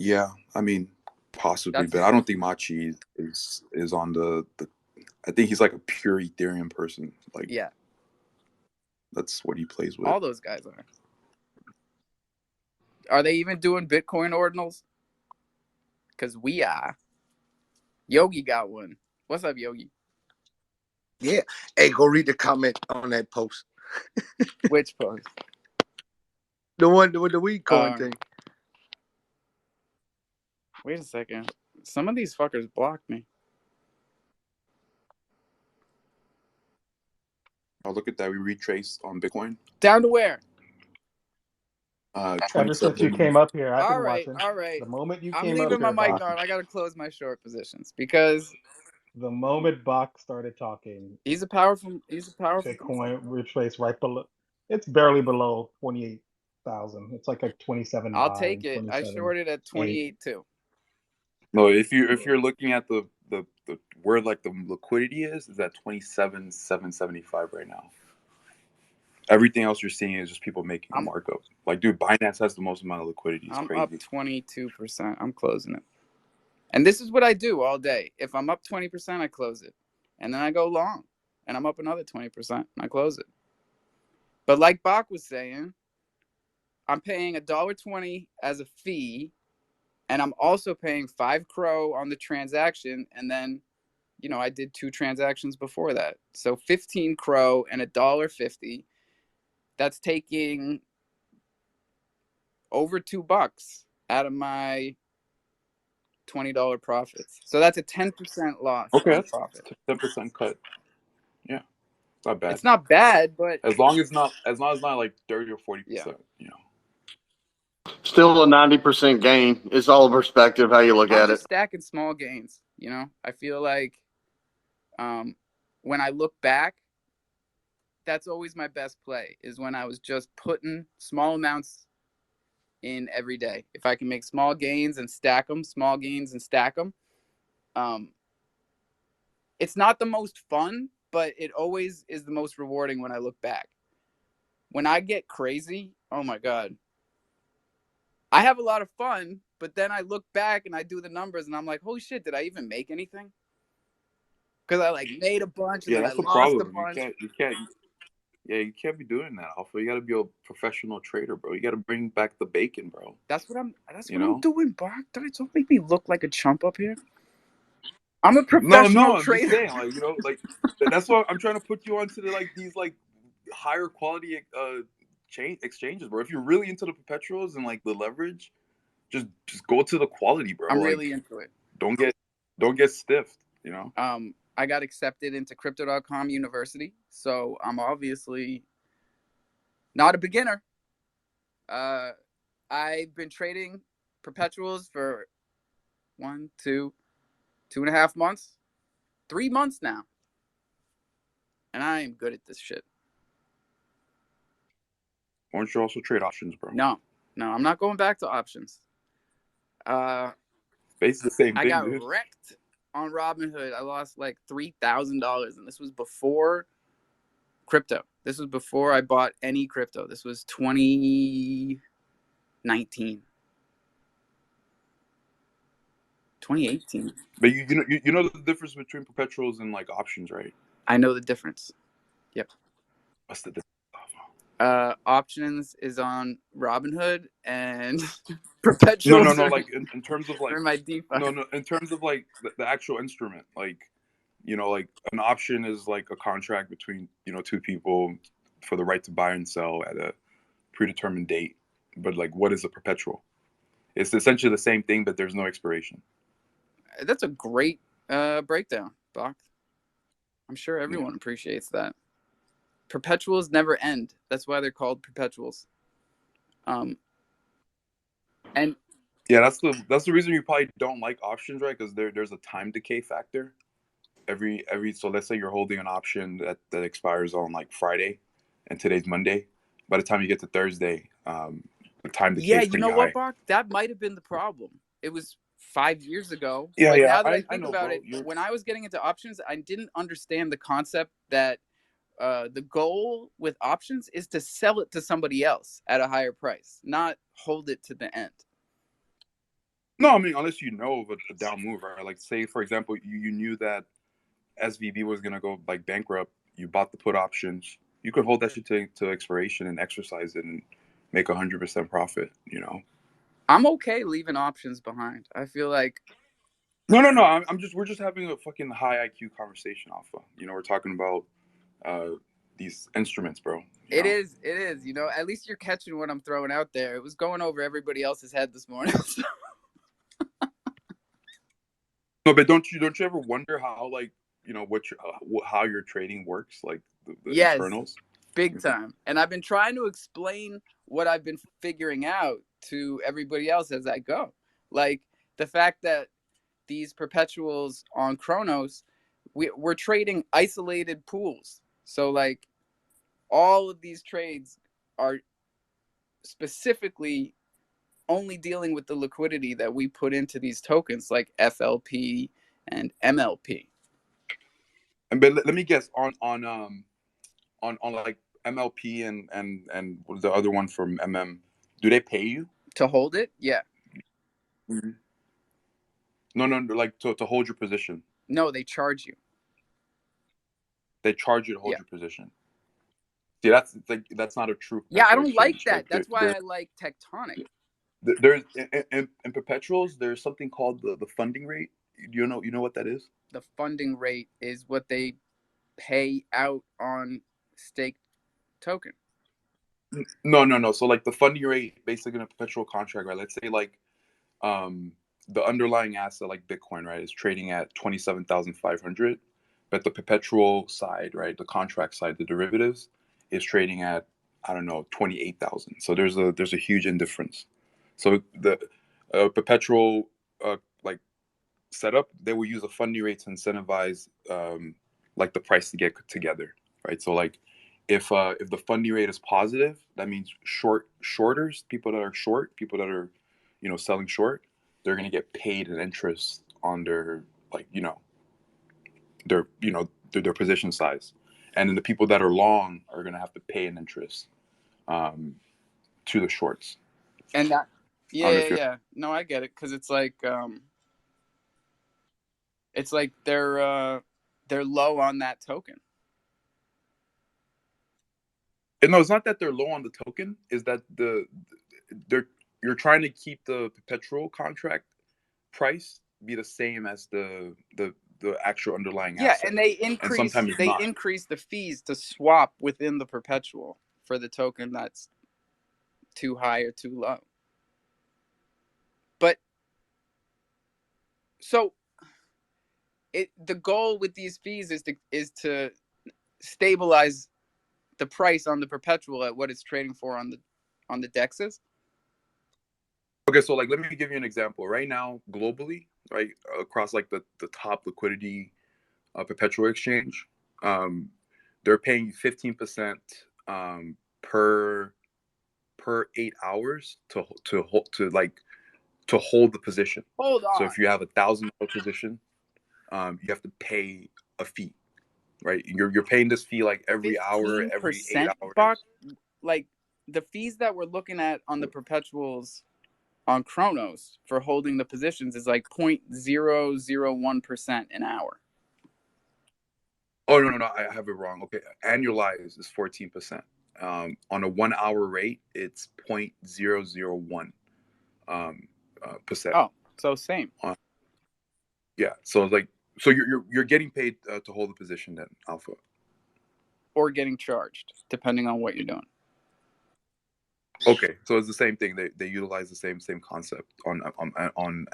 Speaker 5: Yeah, I mean, possibly, but I don't think Machi is on the. I think he's like a pure Ethereum person. Like,
Speaker 1: yeah,
Speaker 5: that's what he plays with.
Speaker 1: All those guys are. Are they even doing Bitcoin ordinals? Because we are. Yogi got one. What's up, Yogi?
Speaker 3: Yeah. Hey, go read the comment on that post.
Speaker 1: Which post?
Speaker 3: The one with the weed coin thing.
Speaker 1: Wait a second. Some of these fuckers blocked me.
Speaker 5: Oh, look at that. We retraced on Bitcoin.
Speaker 1: Down to where?
Speaker 4: Ever since you came up here, I've been watching.
Speaker 1: All right.
Speaker 4: The moment you
Speaker 1: I'm
Speaker 4: came up
Speaker 1: leaving
Speaker 4: here,
Speaker 1: my mic
Speaker 4: Bach,
Speaker 1: on. I gotta close my short positions because
Speaker 4: the moment Bach started talking,
Speaker 1: he's a powerful.
Speaker 4: Bitcoin retraced right below. It's barely below 28,000. It's like a 27.9.
Speaker 1: I'll take it. I shorted at 28 too.
Speaker 5: No, if you're looking at the where like the liquidity is at 27,775 right now. Everything else you're seeing is just people making a markup. Like, dude, Binance has the most amount of liquidity. It's crazy.
Speaker 1: I'm up 22%. I'm closing it. And this is what I do all day. If I'm up 20%, I close it. And then I go long. And I'm up another 20%, and I close it. But like Bach was saying, I'm paying $1.20 as a fee, and I'm also paying 5 Cro on the transaction, and then, I did 2 transactions before that. So 15 Cro and $1.50. That's taking over $2 out of my $20 profits. So that's a 10% loss.
Speaker 5: Okay,
Speaker 1: on profit.
Speaker 5: 10% cut. Yeah, it's not bad.
Speaker 1: It's not bad, but
Speaker 5: as long as not like 30 or 40%.
Speaker 6: Still a 90% gain. It's all perspective how you look at
Speaker 1: I'm
Speaker 6: it.
Speaker 1: just stacking small gains. I feel like when I look back, that's always my best play, is when I was just putting small amounts in every day. If I can make small gains and stack them, it's not the most fun, but it always is the most rewarding when I look back. When I get crazy, oh my God, I have a lot of fun, but then I look back and I do the numbers and I'm like, holy shit, did I even make anything? Because I made a bunch and then I lost a bunch.
Speaker 5: You can't be doing that, Alpha. You got to be a professional trader, bro. You got to bring back the bacon, bro.
Speaker 1: That's what I'm doing, Bach. Don't make me look like a chump up here. I'm a professional trader.
Speaker 5: I'm just saying, that's why I'm trying to put you onto these higher quality exchanges, bro. If you're really into the perpetuals and the leverage, just go to the quality, bro.
Speaker 1: I'm really into it.
Speaker 5: Don't get stiffed,
Speaker 1: I got accepted into crypto.com University, so I'm obviously not a beginner. I've been trading perpetuals for 2.5 months, 3 months now, and I am good at this shit.
Speaker 5: Why don't you also trade options, bro?
Speaker 1: No, I'm not going back to options.
Speaker 5: Basically the same thing,
Speaker 1: I got
Speaker 5: dude.
Speaker 1: wrecked on Robinhood. I lost $3,000, and this was before crypto. This was before I bought any crypto. This was 2019. 2018.
Speaker 5: But you know the difference between perpetuals and options, right?
Speaker 1: I know the difference. Yep.
Speaker 5: What's the difference?
Speaker 1: Options is on Robinhood, and perpetuals.
Speaker 5: No. In terms of
Speaker 1: my DeFi.
Speaker 5: No. In terms of the actual instrument, an option is a contract between two people for the right to buy and sell at a predetermined date. But what is a perpetual? It's essentially the same thing, but there's no expiration.
Speaker 1: That's a great breakdown, Bach. I'm sure everyone appreciates that. Perpetuals never end. That's why they're called perpetuals. And
Speaker 5: yeah, that's the reason you probably don't like options, right? Because there's a time decay factor. So let's say you're holding an option that expires on like Friday, and today's Monday. By the time you get to Thursday, the time decay
Speaker 1: yeah,
Speaker 5: is
Speaker 1: you
Speaker 5: pretty
Speaker 1: know what,
Speaker 5: high.
Speaker 1: Bach? That might have been the problem. It was 5 years ago.
Speaker 5: Yeah,
Speaker 1: But
Speaker 5: yeah,
Speaker 1: now that I
Speaker 5: I
Speaker 1: think
Speaker 5: know,
Speaker 1: about
Speaker 5: bro.
Speaker 1: it, when I was getting into options, I didn't understand the concept that the goal with options is to sell it to somebody else at a higher price, not hold it to the end.
Speaker 5: No, I mean, unless you know of a down move, right? Like, say, for example, you knew that SVB was going to go like bankrupt. You bought the put options. You could hold that shit to expiration and exercise it and make 100% profit, you know?
Speaker 1: I'm okay leaving options behind. I feel like
Speaker 5: No. We're just having a fucking high IQ conversation, Alpha. You know, we're talking about these instruments, bro.
Speaker 1: it is. You know, at least you're catching what I'm throwing out there. It was going over everybody else's head this morning. So.
Speaker 5: No, but don't you ever wonder how, like, you know, how your trading works, like the
Speaker 1: Yes,
Speaker 5: internals?
Speaker 1: big time. And I've been trying to explain what I've been figuring out to everybody else as I go. Like the fact that these perpetuals on Chronos, we're trading isolated pools. So like all of these trades are specifically only dealing with the liquidity that we put into these tokens like FLP and MLP.
Speaker 5: And but let me guess on like MLP and the other one from MM. Do they pay you
Speaker 1: to hold it? Yeah.
Speaker 5: Mm-hmm. No, like to hold your position.
Speaker 1: No, they charge you.
Speaker 5: They charge you to hold your position. See, that's not a true.
Speaker 1: Yeah, I don't
Speaker 5: exchange.
Speaker 1: like that. That's why I like Tectonic.
Speaker 5: There's in perpetuals. There's something called the funding rate. You know what that is?
Speaker 1: The funding rate is what they pay out on staked token.
Speaker 5: No. So like the funding rate, basically in a perpetual contract, right? Let's say like the underlying asset like Bitcoin, right, is trading at 27,500, but the perpetual side, right, the contract side, the derivatives, is trading at, I don't know, 28,000. So there's a huge indifference. So the perpetual like setup, they will use a funding rate to incentivize like the price to get together, right? So like if the funding rate is positive, that means shorters, people that are short, people that are, you know, selling short, they're going to get paid an interest on their, like, you know, their position size, and then the people that are long are going to have to pay an interest to the shorts.
Speaker 1: And that yeah. No, I get it, because it's like they're low on that token.
Speaker 5: And no, it's not that they're low on the token, is that you're trying to keep the perpetual contract price be the same as the actual underlying asset.
Speaker 1: And they
Speaker 5: increase
Speaker 1: increase the fees to swap within the perpetual for the token that's too high or too low. But so the goal with these fees is to stabilize the price on the perpetual at what it's trading for on the dexes.
Speaker 5: Okay, so like let me give you an example. Right now, globally, right, across like the top liquidity perpetual exchange, they're paying 15% per 8 hours to hold the position.
Speaker 1: Hold on.
Speaker 5: So if you have $1,000 position, you have to pay a fee, right? You're paying this fee like every hour, every 8 hours.
Speaker 1: Buck, like the fees that we're looking at on the perpetuals on Chronos for holding the positions is like 0.001% an hour.
Speaker 5: Oh no, I have it wrong. Okay, annualized is 14%. On a 1 hour rate, it's 0.001 percent.
Speaker 1: Oh, so same.
Speaker 5: Yeah, so like, so you're getting paid to hold the position then, Alpha,
Speaker 1: or getting charged depending on what you're doing.
Speaker 5: Okay, so it's the same thing. They utilize the same concept on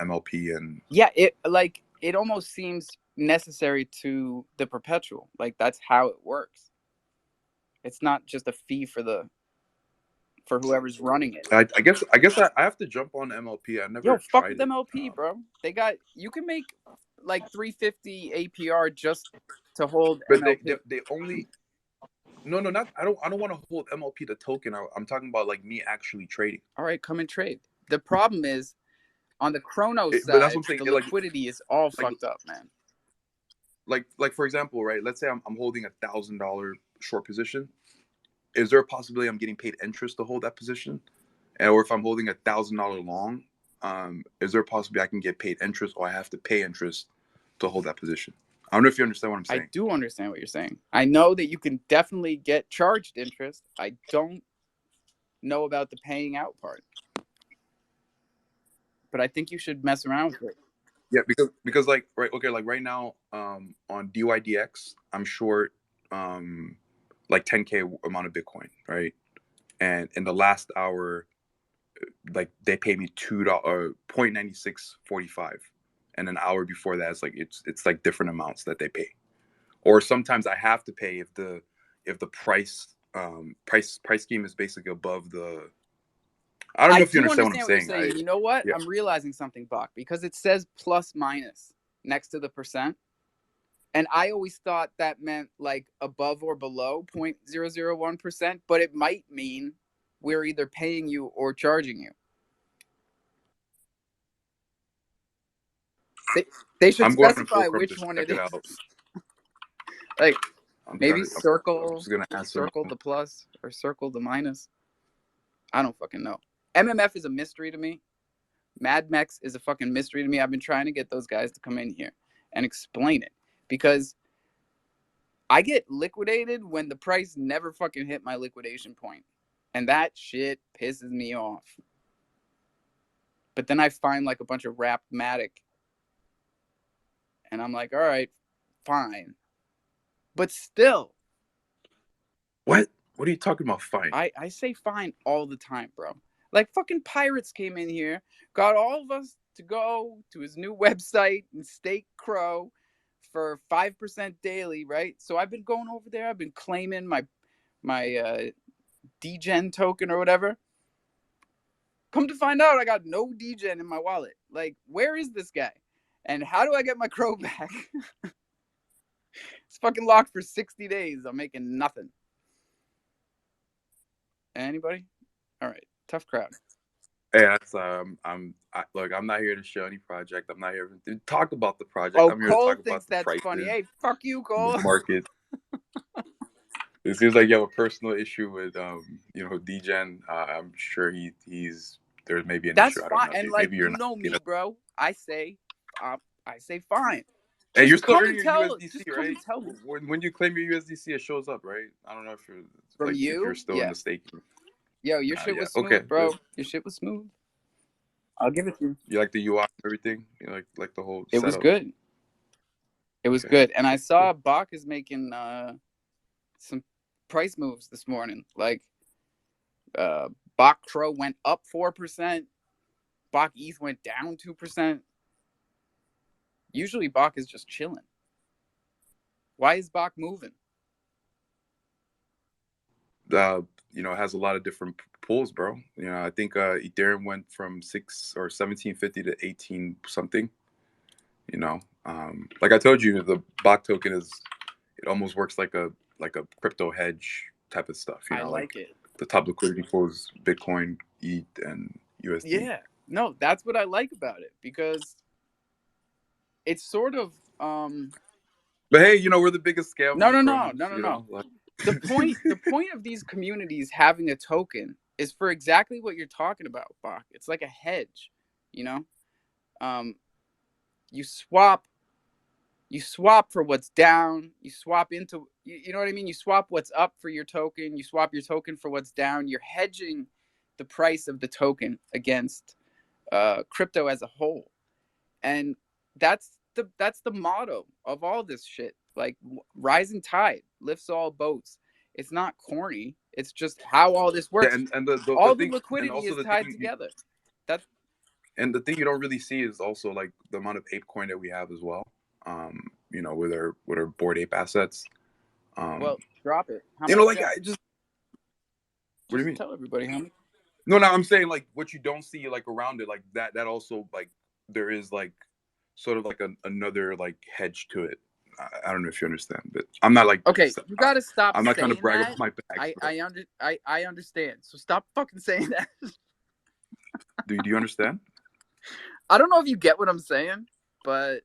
Speaker 5: MLP and
Speaker 1: yeah. It like it almost seems necessary to the perpetual. Like that's how it works. It's not just a fee for whoever's running it.
Speaker 5: I have to jump on MLP. I
Speaker 1: Yo,
Speaker 5: never
Speaker 1: fuck
Speaker 5: tried
Speaker 1: with
Speaker 5: it.
Speaker 1: MLP, bro. You can make like 350 APR just to hold
Speaker 5: But
Speaker 1: MLP.
Speaker 5: they only no, not I don't want to hold MLP the token. I'm talking about like me actually trading.
Speaker 1: All right, come and trade. The problem is on the chrono
Speaker 5: But that's what
Speaker 1: side,
Speaker 5: I'm saying.
Speaker 1: the liquidity is all
Speaker 5: like
Speaker 1: fucked up, man.
Speaker 5: like for example, right? Let's say I'm holding $1,000 short position. Is there a possibility I'm getting paid interest to hold that position? Or if I'm holding $1,000 long, is there a possibility I can get paid interest, or I have to pay interest to hold that position? I don't know if you understand what I'm
Speaker 1: I
Speaker 5: saying.
Speaker 1: do understand what you're saying. I know that you can definitely get charged interest. I don't know about the paying out part. But I think you should mess around with it.
Speaker 5: Yeah, because like like right now on DYDX I'm short like 10K amount of Bitcoin, right? And in the last hour, like they paid me $2 0.9645, and an hour before that it's like different amounts that they pay. Or sometimes I have to pay if the price scheme is basically above the. I don't know if you
Speaker 1: do
Speaker 5: understand what I'm
Speaker 1: understand what you're
Speaker 5: saying.
Speaker 1: saying. You know what?
Speaker 5: Yeah.
Speaker 1: I'm realizing something, Bach, because it says plus minus next to the percent. And I always thought that meant like above or below 0.001%, but it might mean we're either paying you or charging you. They should
Speaker 5: I'm going to
Speaker 1: specify
Speaker 5: Fulcrum to
Speaker 1: which one
Speaker 5: check
Speaker 1: it
Speaker 5: it
Speaker 1: is.
Speaker 5: out.
Speaker 1: Like
Speaker 5: I'm
Speaker 1: maybe
Speaker 5: just gonna answer.
Speaker 1: circle the plus or circle the minus. I don't fucking know. MMF is a mystery to me. Mad Mex is a fucking mystery to me. I've been trying to get those guys to come in here and explain it because I get liquidated when the price never fucking hit my liquidation point. And that shit pisses me off. But then I find like a bunch of wrapped Matic. And I'm like, all right, fine. But still.
Speaker 5: What? What are you talking about? Fine.
Speaker 1: I say fine all the time, bro. Like fucking pirates came in here, got all of us to go to his new website and stake Crow for 5% daily, right? So I've been going over there. I've been claiming my degen token or whatever. Come to find out, I got no degen in my wallet. Like, where is this guy? And how do I get my Crow back? It's fucking locked for 60 days. I'm making nothing. Anybody? All right. Tough crowd.
Speaker 5: Hey, that's look. I'm not here to show any project. I'm not here to talk about the project.
Speaker 1: Oh,
Speaker 5: I'm here to
Speaker 1: Cole
Speaker 5: talk
Speaker 1: thinks
Speaker 5: about the
Speaker 1: that's
Speaker 5: prices,
Speaker 1: funny. Hey, fuck you, Cole.
Speaker 5: the market. It seems like you have a personal issue with Degen. I'm sure he's there's maybe an
Speaker 1: That's
Speaker 5: issue. I don't
Speaker 1: fine.
Speaker 5: know.
Speaker 1: And like
Speaker 5: Maybe you're
Speaker 1: you
Speaker 5: not.
Speaker 1: know me, bro. I say fine.
Speaker 5: Hey, you're
Speaker 1: Just
Speaker 5: still
Speaker 1: come
Speaker 5: earning
Speaker 1: and
Speaker 5: your
Speaker 1: tell.
Speaker 5: USDC,
Speaker 1: Just come
Speaker 5: right?
Speaker 1: and tell me.
Speaker 5: When you claim your USDC, it shows up, right? I don't know if
Speaker 1: From
Speaker 5: if you're
Speaker 1: you,
Speaker 5: still in the
Speaker 1: yes.
Speaker 5: staking.
Speaker 1: Yo, your shit
Speaker 5: Yeah.
Speaker 1: was
Speaker 5: Okay.
Speaker 1: smooth, bro.
Speaker 5: Good.
Speaker 1: Your shit was smooth. I'll give it to you.
Speaker 5: You like the UI and everything? You like the whole
Speaker 1: It was
Speaker 5: setup?
Speaker 1: good. It was
Speaker 5: Okay.
Speaker 1: good. And I saw Bach is making some price moves this morning. Like Bach Crow went up 4%. Bach ETH went down 2%. Usually Bach is just chilling. Why is Bach moving?
Speaker 5: It has a lot of different pools, bro. I think Ethereum went from 1750 to 18 something. Like I told you, the Bach token it almost works like a crypto hedge type of stuff.
Speaker 1: I like it.
Speaker 5: The top liquidity pools: Bitcoin, ETH, and USD.
Speaker 1: Yeah, no, that's what I like about it because it's sort of.
Speaker 5: But hey, we're the biggest scam
Speaker 1: No.
Speaker 5: on Chronos.
Speaker 1: The point of these communities having a token is for exactly what you're talking about, Bach. It's like a hedge, You swap for what's down. You swap into, you know what I mean? You swap what's up for your token. You swap your token for what's down. You're hedging the price of the token against crypto as a whole, and that's the motto of all this shit. Like rising tide lifts all boats. It's not corny. It's just how all this works.
Speaker 5: Yeah, and the
Speaker 1: All the
Speaker 5: thing, and
Speaker 1: liquidity
Speaker 5: also
Speaker 1: is
Speaker 5: the
Speaker 1: tied
Speaker 5: thing.
Speaker 1: together. That's
Speaker 5: And the thing you don't really see is also like the amount of ape coin that we have as well. You know, with our Bored Ape assets.
Speaker 1: Well, drop it. How
Speaker 5: You know,
Speaker 1: much?
Speaker 5: like I just what do you
Speaker 1: Just
Speaker 5: mean?
Speaker 1: tell everybody how much.
Speaker 5: No, no, I'm saying like what you don't see like around it, like that also like there is like sort of like another like hedge to it. I don't know if you understand, but I'm not like
Speaker 1: Okay, you gotta stop
Speaker 5: I'm not trying to
Speaker 1: saying
Speaker 5: brag
Speaker 1: that.
Speaker 5: about my bags, but
Speaker 1: I understand. So stop fucking saying that.
Speaker 5: do you understand?
Speaker 1: I don't know if you get what I'm saying, but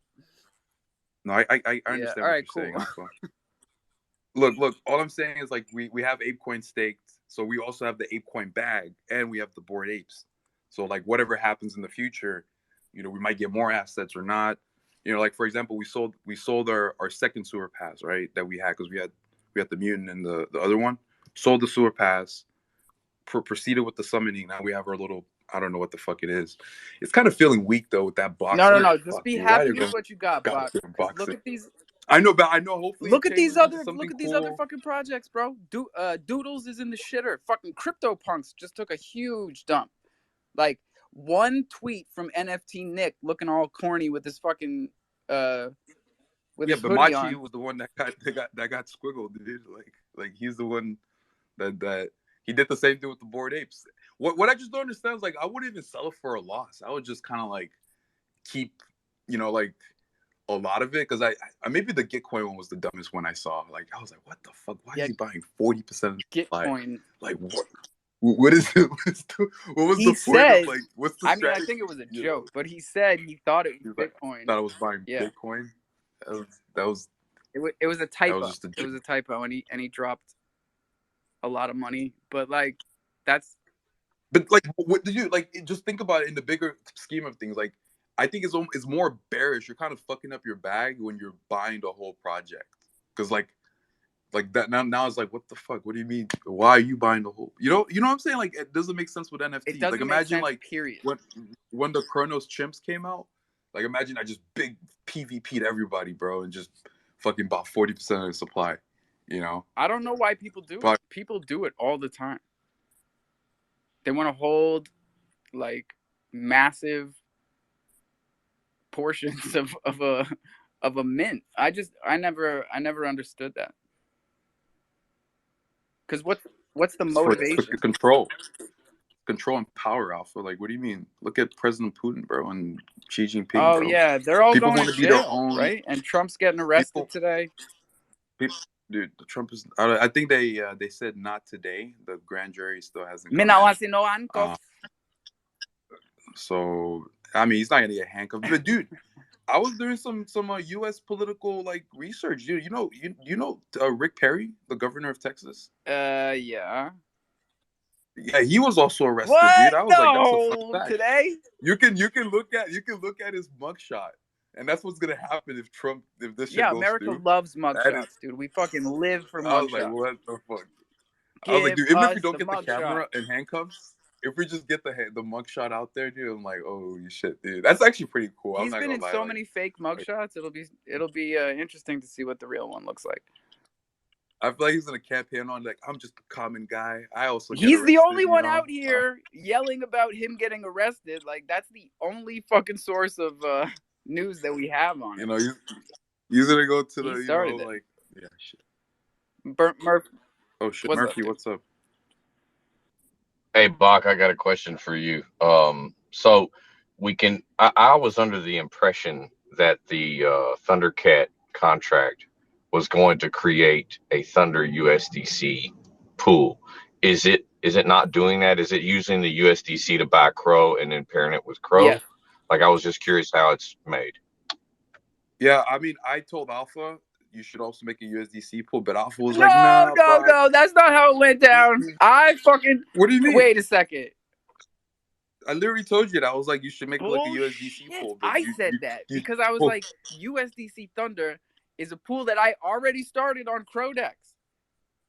Speaker 5: No, I
Speaker 1: yeah.
Speaker 5: understand
Speaker 1: All
Speaker 5: what
Speaker 1: right,
Speaker 5: you're saying,
Speaker 1: cool.
Speaker 5: Alpha. Look. All I'm saying is like we have ApeCoin staked, so we also have the ApeCoin bag, and we have the Bored Apes. So like whatever happens in the future, you know, we might get more assets or not. You know, like for example, we sold our second sewer pass, right? That we had because we had the mutant and the other one. Sold the sewer pass, proceeded with the summoning. Now we have our little. I don't know what the fuck it is. It's kind of feeling weak though with that box.
Speaker 1: No. Just
Speaker 5: Fuck,
Speaker 1: be
Speaker 5: dude. Why
Speaker 1: happy
Speaker 5: did they
Speaker 1: with
Speaker 5: go
Speaker 1: what you got,
Speaker 5: got
Speaker 1: Buck.
Speaker 5: different
Speaker 1: Because
Speaker 5: boxes?
Speaker 1: I
Speaker 5: know. Hopefully, it changes into something
Speaker 1: look at these
Speaker 5: cool.
Speaker 1: other fucking projects, bro. Doodles is in the shitter. Fucking CryptoPunks just took a huge dump. Like one tweet from NFT Nick looking all corny with his fucking with his
Speaker 5: But
Speaker 1: hoodie
Speaker 5: Machi
Speaker 1: on.
Speaker 5: was the one that got squiggled, dude. Like he's the one that he did the same thing with the Bored Apes. What I just don't understand is like I wouldn't even sell it for a loss. I would just kind of like keep, you know, like a lot of it because I maybe the Gitcoin one was the dumbest one I saw. Like I was like, what the fuck? Why is he buying 40% of the supply?
Speaker 1: Gitcoin.
Speaker 5: Like what? What is it? What was
Speaker 1: He
Speaker 5: the point of
Speaker 1: said,
Speaker 5: like? What's the
Speaker 1: I mean, I
Speaker 5: strategy?
Speaker 1: think it was a
Speaker 5: You know?
Speaker 1: joke, but he said he thought it
Speaker 5: He
Speaker 1: was
Speaker 5: was like,
Speaker 1: Bitcoin.
Speaker 5: thought I was buying
Speaker 1: Yeah.
Speaker 5: Bitcoin. That was
Speaker 1: It was a typo.
Speaker 5: just a
Speaker 1: It
Speaker 5: joke.
Speaker 1: was a typo, and he dropped a lot of money. But like, that's.
Speaker 5: But like, what did you like? Just think about it in the bigger scheme of things. Like, I think it's more bearish. You're kind of fucking up your bag when you're buying the whole project because like that now it's like what the fuck? What do you mean? Why are you buying the whole? You know what I'm saying? Like it doesn't make sense with NFTs.
Speaker 1: It doesn't
Speaker 5: like
Speaker 1: make
Speaker 5: imagine
Speaker 1: sense,
Speaker 5: like
Speaker 1: period.
Speaker 5: when the Chronos chimps came out. Like imagine I just big PvP'd everybody, bro, and just fucking bought 40% of the supply. You know?
Speaker 1: I don't know why people do it. People do it all the time. They want to hold like massive portions of a mint. I never understood that. Because what's the motivation?
Speaker 5: For control and power, Alpha. Like, what do you mean? Look at President Putin, bro, and Xi Jinping,
Speaker 1: Oh
Speaker 5: bro.
Speaker 1: yeah, they're all
Speaker 5: People
Speaker 1: going
Speaker 5: want
Speaker 1: to
Speaker 5: to be their
Speaker 1: jail,
Speaker 5: own,
Speaker 1: right? And Trump's getting arrested today.
Speaker 5: Dude, Trump is. I think they said not today. The grand jury still hasn't
Speaker 1: Me
Speaker 5: come
Speaker 1: not
Speaker 5: in.
Speaker 1: want to see no handcuffs.
Speaker 5: So I mean, he's not gonna get handcuffed. But dude, I was doing some U.S. political like research. Dude, you know Rick Perry, the governor of Texas.
Speaker 1: Yeah.
Speaker 5: Yeah, he was also arrested,
Speaker 1: What?
Speaker 5: dude. I was like, that's a fun
Speaker 1: No,
Speaker 5: fact.
Speaker 1: today?
Speaker 5: You can look at his mugshot, and that's what's gonna happen if this shit goes
Speaker 1: America
Speaker 5: through.
Speaker 1: loves mugshots, dude. We fucking live for
Speaker 5: I was like,
Speaker 1: mugshots.
Speaker 5: what the fuck? I was like,
Speaker 1: Give
Speaker 5: dude, even if we
Speaker 1: us
Speaker 5: don't
Speaker 1: the
Speaker 5: get the camera
Speaker 1: mugshot.
Speaker 5: and handcuffs, if we just get the mugshot out there, dude, I'm like, oh shit, dude, that's actually pretty cool. I'm
Speaker 1: He's
Speaker 5: not
Speaker 1: been
Speaker 5: gonna
Speaker 1: in
Speaker 5: lie.
Speaker 1: so many fake mugshots. It'll be interesting to see what the real one looks like.
Speaker 5: I feel like he's in a campaign on like I'm just a common guy. I also
Speaker 1: He's the only one
Speaker 5: know?
Speaker 1: out here yelling about him getting arrested. Like that's the only fucking source of news that we have on it.
Speaker 5: You know, he's gonna go to the
Speaker 1: started it.
Speaker 5: like yeah shit.
Speaker 1: Murphy.
Speaker 5: Oh shit,
Speaker 1: What's
Speaker 5: Murphy,
Speaker 1: up,
Speaker 5: what's up?
Speaker 6: Hey, Bach, I got a question for you. So I was under the impression that the Thundercat contract was going to create a Thunder USDC pool. Is it not doing that? Is it using the USDC to buy Cro and then pairing it with Cro?
Speaker 1: Yes.
Speaker 6: Like, I was just curious how it's made.
Speaker 5: Yeah, I mean, I told Alpha you should also make a USDC pool, but Alpha was
Speaker 1: No,
Speaker 5: like, nah,
Speaker 1: no, that's not how it went down. I fucking.
Speaker 5: What do you mean?
Speaker 1: Wait a second.
Speaker 5: I literally told you that. I was like, you should make like a
Speaker 1: Bullshit.
Speaker 5: USDC pool. But
Speaker 1: I said that because I was like, USDC Thunder is a pool that I already started on Crodex.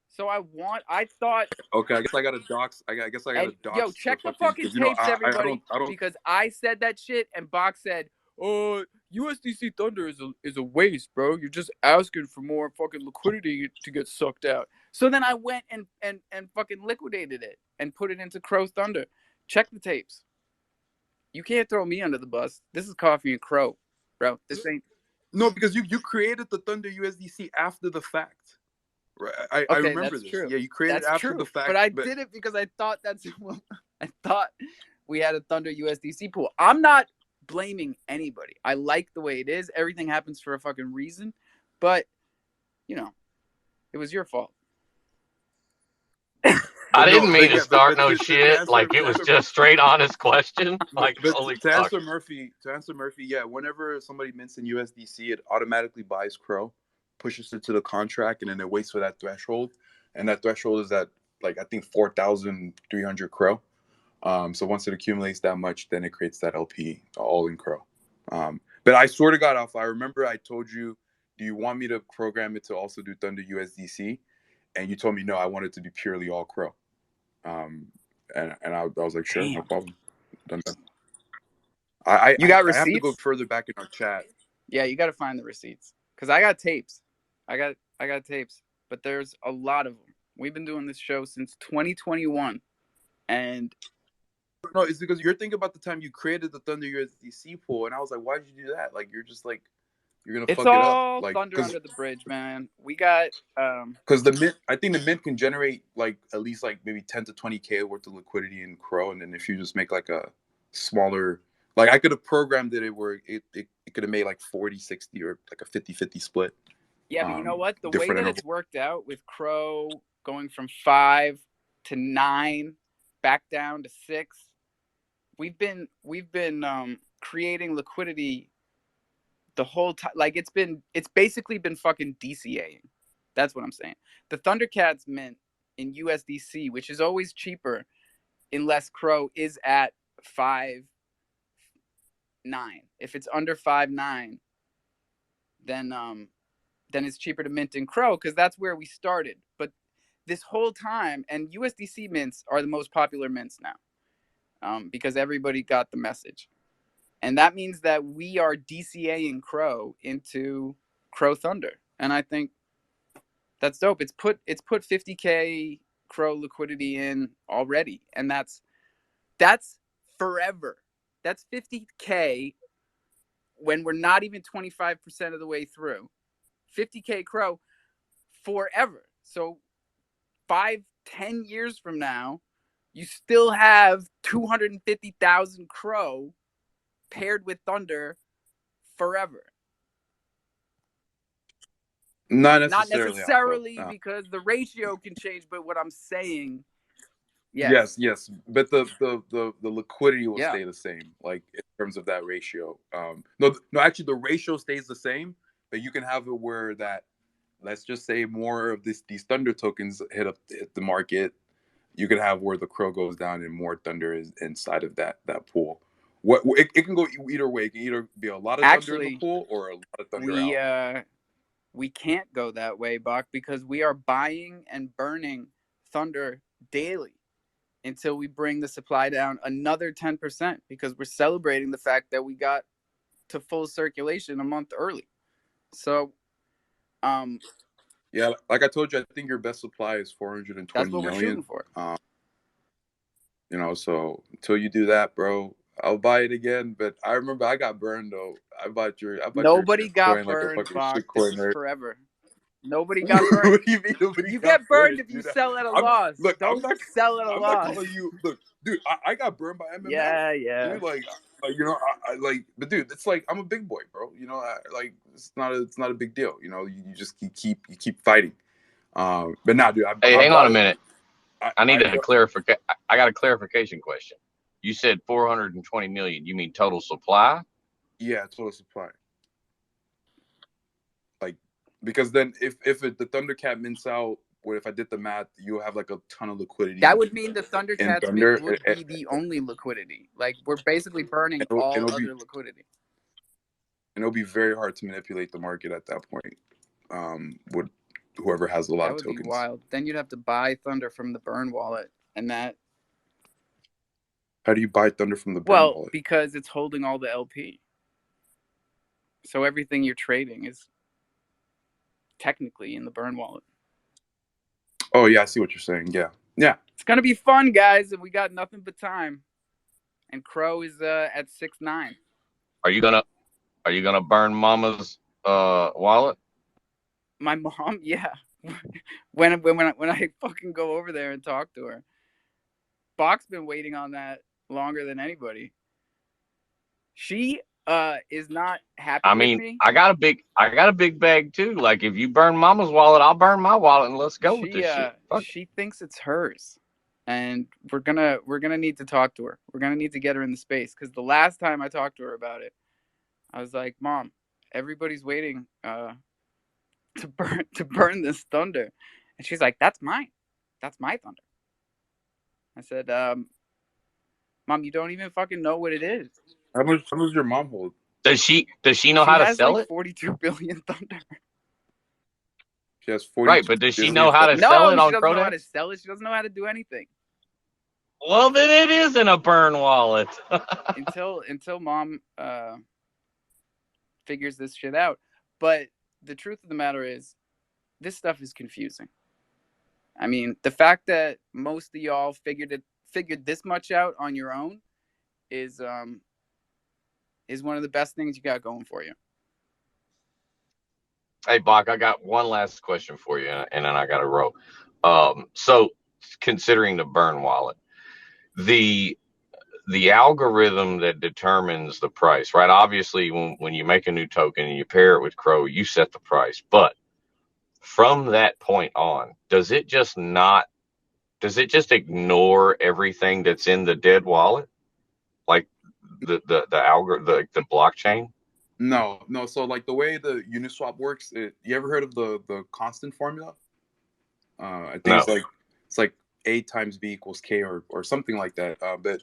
Speaker 1: So I thought.
Speaker 5: Okay, I guess I got a dox. I guess I got a dox.
Speaker 1: Yo, check the fucking tapes, everybody.
Speaker 5: I don't.
Speaker 1: Because I said that shit and Box said, "Oh, USDC Thunder is a waste, bro. You're just asking for more fucking liquidity to get sucked out." So then I went and fucking liquidated it and put it into Cro Thunder. Check the tapes. You can't throw me under the bus. This is Coffee and Cro, bro. This ain't.
Speaker 5: No, because you created the Thunder USDC after the fact. Right. I
Speaker 1: Okay,
Speaker 5: remember
Speaker 1: that's
Speaker 5: this.
Speaker 1: true.
Speaker 5: Yeah, you created
Speaker 1: That's
Speaker 5: after the
Speaker 1: true.
Speaker 5: fact.
Speaker 1: But I did it because I thought I thought we had a Thunder USDC pool. I'm not blaming anybody. I like the way it is. Everything happens for a fucking reason. But, you know, it was your fault.
Speaker 6: I
Speaker 5: But no,
Speaker 6: didn't
Speaker 5: but
Speaker 6: mean to
Speaker 5: yeah,
Speaker 6: start
Speaker 5: but
Speaker 6: no
Speaker 5: to
Speaker 6: shit.
Speaker 5: answer
Speaker 6: Like it was just straight honest question. Like
Speaker 5: but
Speaker 6: holy
Speaker 5: to
Speaker 6: fuck.
Speaker 5: answer Murphy, yeah, whenever somebody mints in USDC, it automatically buys Crow, pushes it to the contract, and then it waits for that threshold, and that threshold is at like I think 4,300 Crow. So once it accumulates that much, then it creates that LP all in Crow. But I sort of got off. I remember I told you, do you want me to program it to also do Thunder USDC? And you told me no, I want it to be purely all Crow. And I was like, sure, no problem. Done.
Speaker 1: You got
Speaker 5: I have to go
Speaker 1: receipts?
Speaker 5: further back in our chat.
Speaker 1: Yeah, you got to find the receipts. Because I got tapes. I got tapes. But there's a lot of them. We've been doing this show since 2021. And
Speaker 5: No, it's because you're thinking about the time you created the Thunder USDC pool, and I was like, why'd you do that? Like, you're just like, you're gonna
Speaker 1: it's
Speaker 5: fuck it up,
Speaker 1: all
Speaker 5: like,
Speaker 1: thunder under the bridge, man. We got
Speaker 5: because the mint, I think the mint can generate like at least like maybe 10 to 20K worth of liquidity in Crow, and then if you just make like a smaller, like I could have programmed it where it could have made like 40-60 or like a 50-50 split.
Speaker 1: Yeah, but you know what? The way
Speaker 5: different
Speaker 1: that
Speaker 5: interval.
Speaker 1: it's worked out with Crow going from 5 to 9, back down to 6, we've been creating liquidity the whole time. Like it's basically been fucking DCAing. That's what I'm saying. The Thundercats mint in USDC, which is always cheaper unless Crow is at 5.9. If it's under 5.9, then it's cheaper to mint in Crow because that's where we started. But this whole time, and USDC mints are the most popular mints now, because everybody got the message, and that means that we are DCAing Crow into Crow Thunder, and I think that's dope. It's put 50K Crow liquidity in already, and that's forever. That's 50K when we're not even 25% of the way through. 50K Crow forever. So 5-10 years from now, you still have 250,000 Crow paired with Thunder forever.
Speaker 5: Not
Speaker 1: Not
Speaker 5: necessarily,
Speaker 1: necessarily because the ratio can change, but what I'm saying,
Speaker 5: yes, but the liquidity will
Speaker 1: yeah,
Speaker 5: stay the same, like in terms of that ratio. No, actually, the ratio stays the same, but you can have it where that, let's just say, more of these Thunder tokens hit the market. You can have where the Crow goes down and more Thunder is inside of that pool. It can go either way. It can either be a lot of Thunder in the pool or a lot of Thunder out.
Speaker 1: We can't go that way, Bach, because we are buying and burning Thunder daily until we bring the supply down another 10%, because we're celebrating the fact that we got to full circulation a month early. So,
Speaker 5: yeah, like I told you, I think your best supply is 420
Speaker 1: that's what
Speaker 5: million.
Speaker 1: we're shooting for.
Speaker 5: So until you do that, bro, I'll buy it again. But I remember I got burned though.
Speaker 1: Nobody
Speaker 5: your
Speaker 1: got
Speaker 5: coin
Speaker 1: burned,
Speaker 5: like a
Speaker 1: Bach.
Speaker 5: fucking
Speaker 1: This
Speaker 5: shit
Speaker 1: is
Speaker 5: coin.
Speaker 1: forever. Nobody got burned.
Speaker 5: What do you mean nobody
Speaker 1: You
Speaker 5: got
Speaker 1: get burned
Speaker 5: burned,
Speaker 1: if you
Speaker 5: dude?
Speaker 1: sell at a loss. Don't sell at a
Speaker 5: I'm
Speaker 1: loss.
Speaker 5: not calling you. Look, dude, I got burned by MMF.
Speaker 1: Yeah.
Speaker 5: Dude, like you know, but dude, it's like I'm a big boy, bro. You know, it's not a big deal. You know, you just keep fighting. But nah, dude,
Speaker 6: Hey, hang on a minute. I got a clarification question. You said 420 million. You mean total supply?
Speaker 5: Yeah, total supply. Like, because then if the Thundercat mints out, what if I did the math, you have like a ton of liquidity.
Speaker 1: That would mean the Thundercats
Speaker 5: Thunder,
Speaker 1: mint would be the only liquidity. Like, we're basically burning all other liquidity.
Speaker 5: And it'll be very hard to manipulate the market at that point. With whoever has a lot of tokens.
Speaker 1: That would be wild. Then you'd have to buy Thunder from the burn wallet, and that.
Speaker 5: How do you buy Thunder from the burn wallet?
Speaker 1: Well, because it's holding all the LP. So everything you're trading is technically in the burn wallet.
Speaker 5: Oh yeah, I see what you're saying. Yeah.
Speaker 1: It's gonna be fun, guys, and we got nothing but time. and Cro is at 6'9".
Speaker 6: Are you gonna burn Mama's wallet?
Speaker 1: My mom, yeah. when I fucking go over there and talk to her, Bach's been waiting on that longer than anybody. She is not happy
Speaker 6: I
Speaker 1: with
Speaker 6: mean,
Speaker 1: me.
Speaker 6: I got a big bag too. Like if you burn Mama's wallet, I'll burn my wallet and let's go with
Speaker 1: She
Speaker 6: this shit. Fuck it.
Speaker 1: she thinks it's hers, and we're gonna need to talk to her. We're gonna need to get her in the space because the last time I talked to her about it, I was like, "Mom, everybody's waiting to burn this thunder," and she's like, "That's mine. That's my thunder." I said, "Mom, you don't even fucking know what it is."
Speaker 5: How much does your mom hold?
Speaker 6: Does she know
Speaker 1: She
Speaker 6: how to
Speaker 1: has
Speaker 6: sell
Speaker 1: like
Speaker 6: it?
Speaker 1: 42 billion thunder.
Speaker 5: She has
Speaker 6: Right,
Speaker 5: 42
Speaker 6: but does she know
Speaker 5: billion
Speaker 6: how to
Speaker 5: thunder.
Speaker 6: sell
Speaker 1: No,
Speaker 6: it
Speaker 1: she
Speaker 6: on
Speaker 1: doesn't know how to
Speaker 6: Crodex?
Speaker 1: sell it. She doesn't know how to do anything
Speaker 6: Well, then it isn't a burn wallet.
Speaker 1: until mom figures this shit out. But the truth of the matter is, this stuff is confusing. I mean, the fact that most of y'all figured this much out on your own is one of the best things you got going for you.
Speaker 6: Hey, Bach, I got one last question for you, and then I got to roll. So, considering the burn wallet, the the algorithm that determines the price, right? Obviously, when you make a new token and you pair it with Crow, you set the price. But from that point on, does it just ignore everything that's in the dead wallet, like the blockchain?
Speaker 5: No, no. So like the way the Uniswap works, you ever heard of the constant formula? I think
Speaker 6: No.
Speaker 5: it's like A times B equals K or something like that. But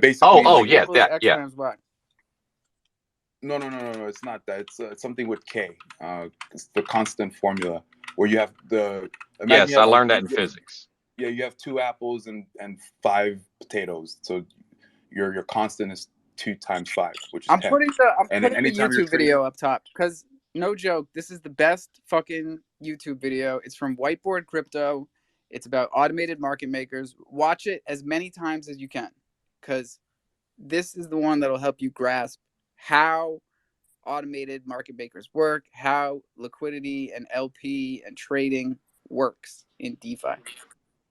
Speaker 5: basically
Speaker 6: Oh,
Speaker 1: C
Speaker 5: like
Speaker 6: yeah,
Speaker 1: equals
Speaker 6: that,
Speaker 1: X
Speaker 6: yeah.
Speaker 1: times Y.
Speaker 5: no. It's not that. It's something with K. It's the constant formula where you have imagine you
Speaker 6: Yes, I
Speaker 5: have like
Speaker 6: learned that in physics.
Speaker 5: yeah, you have 2 apples and 5 potatoes. So your constant is 2 times 5, which is
Speaker 1: I'm
Speaker 5: 10.
Speaker 1: putting the I'm
Speaker 5: And then
Speaker 1: putting the
Speaker 5: anytime you're
Speaker 1: YouTube
Speaker 5: trading,
Speaker 1: video up top because no joke, this is the best fucking YouTube video. It's from Whiteboard Crypto. It's about automated market makers. Watch it as many times as you can because this is the one that'll help you grasp how automated market makers work, how liquidity and LP and trading works in DeFi.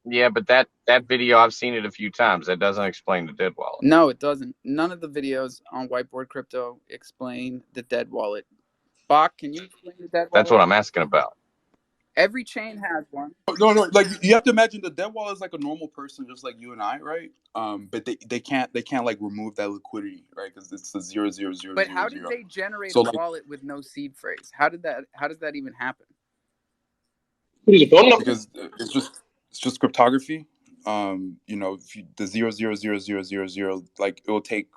Speaker 6: Yeah, but that video, I've seen it a few times. That doesn't explain the dead wallet.
Speaker 1: No, it doesn't. None of the videos on Whiteboard Crypto explain the dead wallet. Bach, can you explain the dead
Speaker 6: That's
Speaker 1: wallet?
Speaker 6: what I'm asking about.
Speaker 1: Every chain has one.
Speaker 5: no, like you have to imagine the dead wall is like a normal person, just like you and I, right? But they can't like remove that liquidity, right? Because it's the 0, 0, 0,
Speaker 1: But
Speaker 5: 0,
Speaker 1: how did
Speaker 5: 0.
Speaker 1: they generate
Speaker 5: So
Speaker 1: a
Speaker 5: like
Speaker 1: wallet with no seed phrase? How does that even happen?
Speaker 5: because it's just cryptography. If the 0, 0, 0, 0, 0, 0, like it will take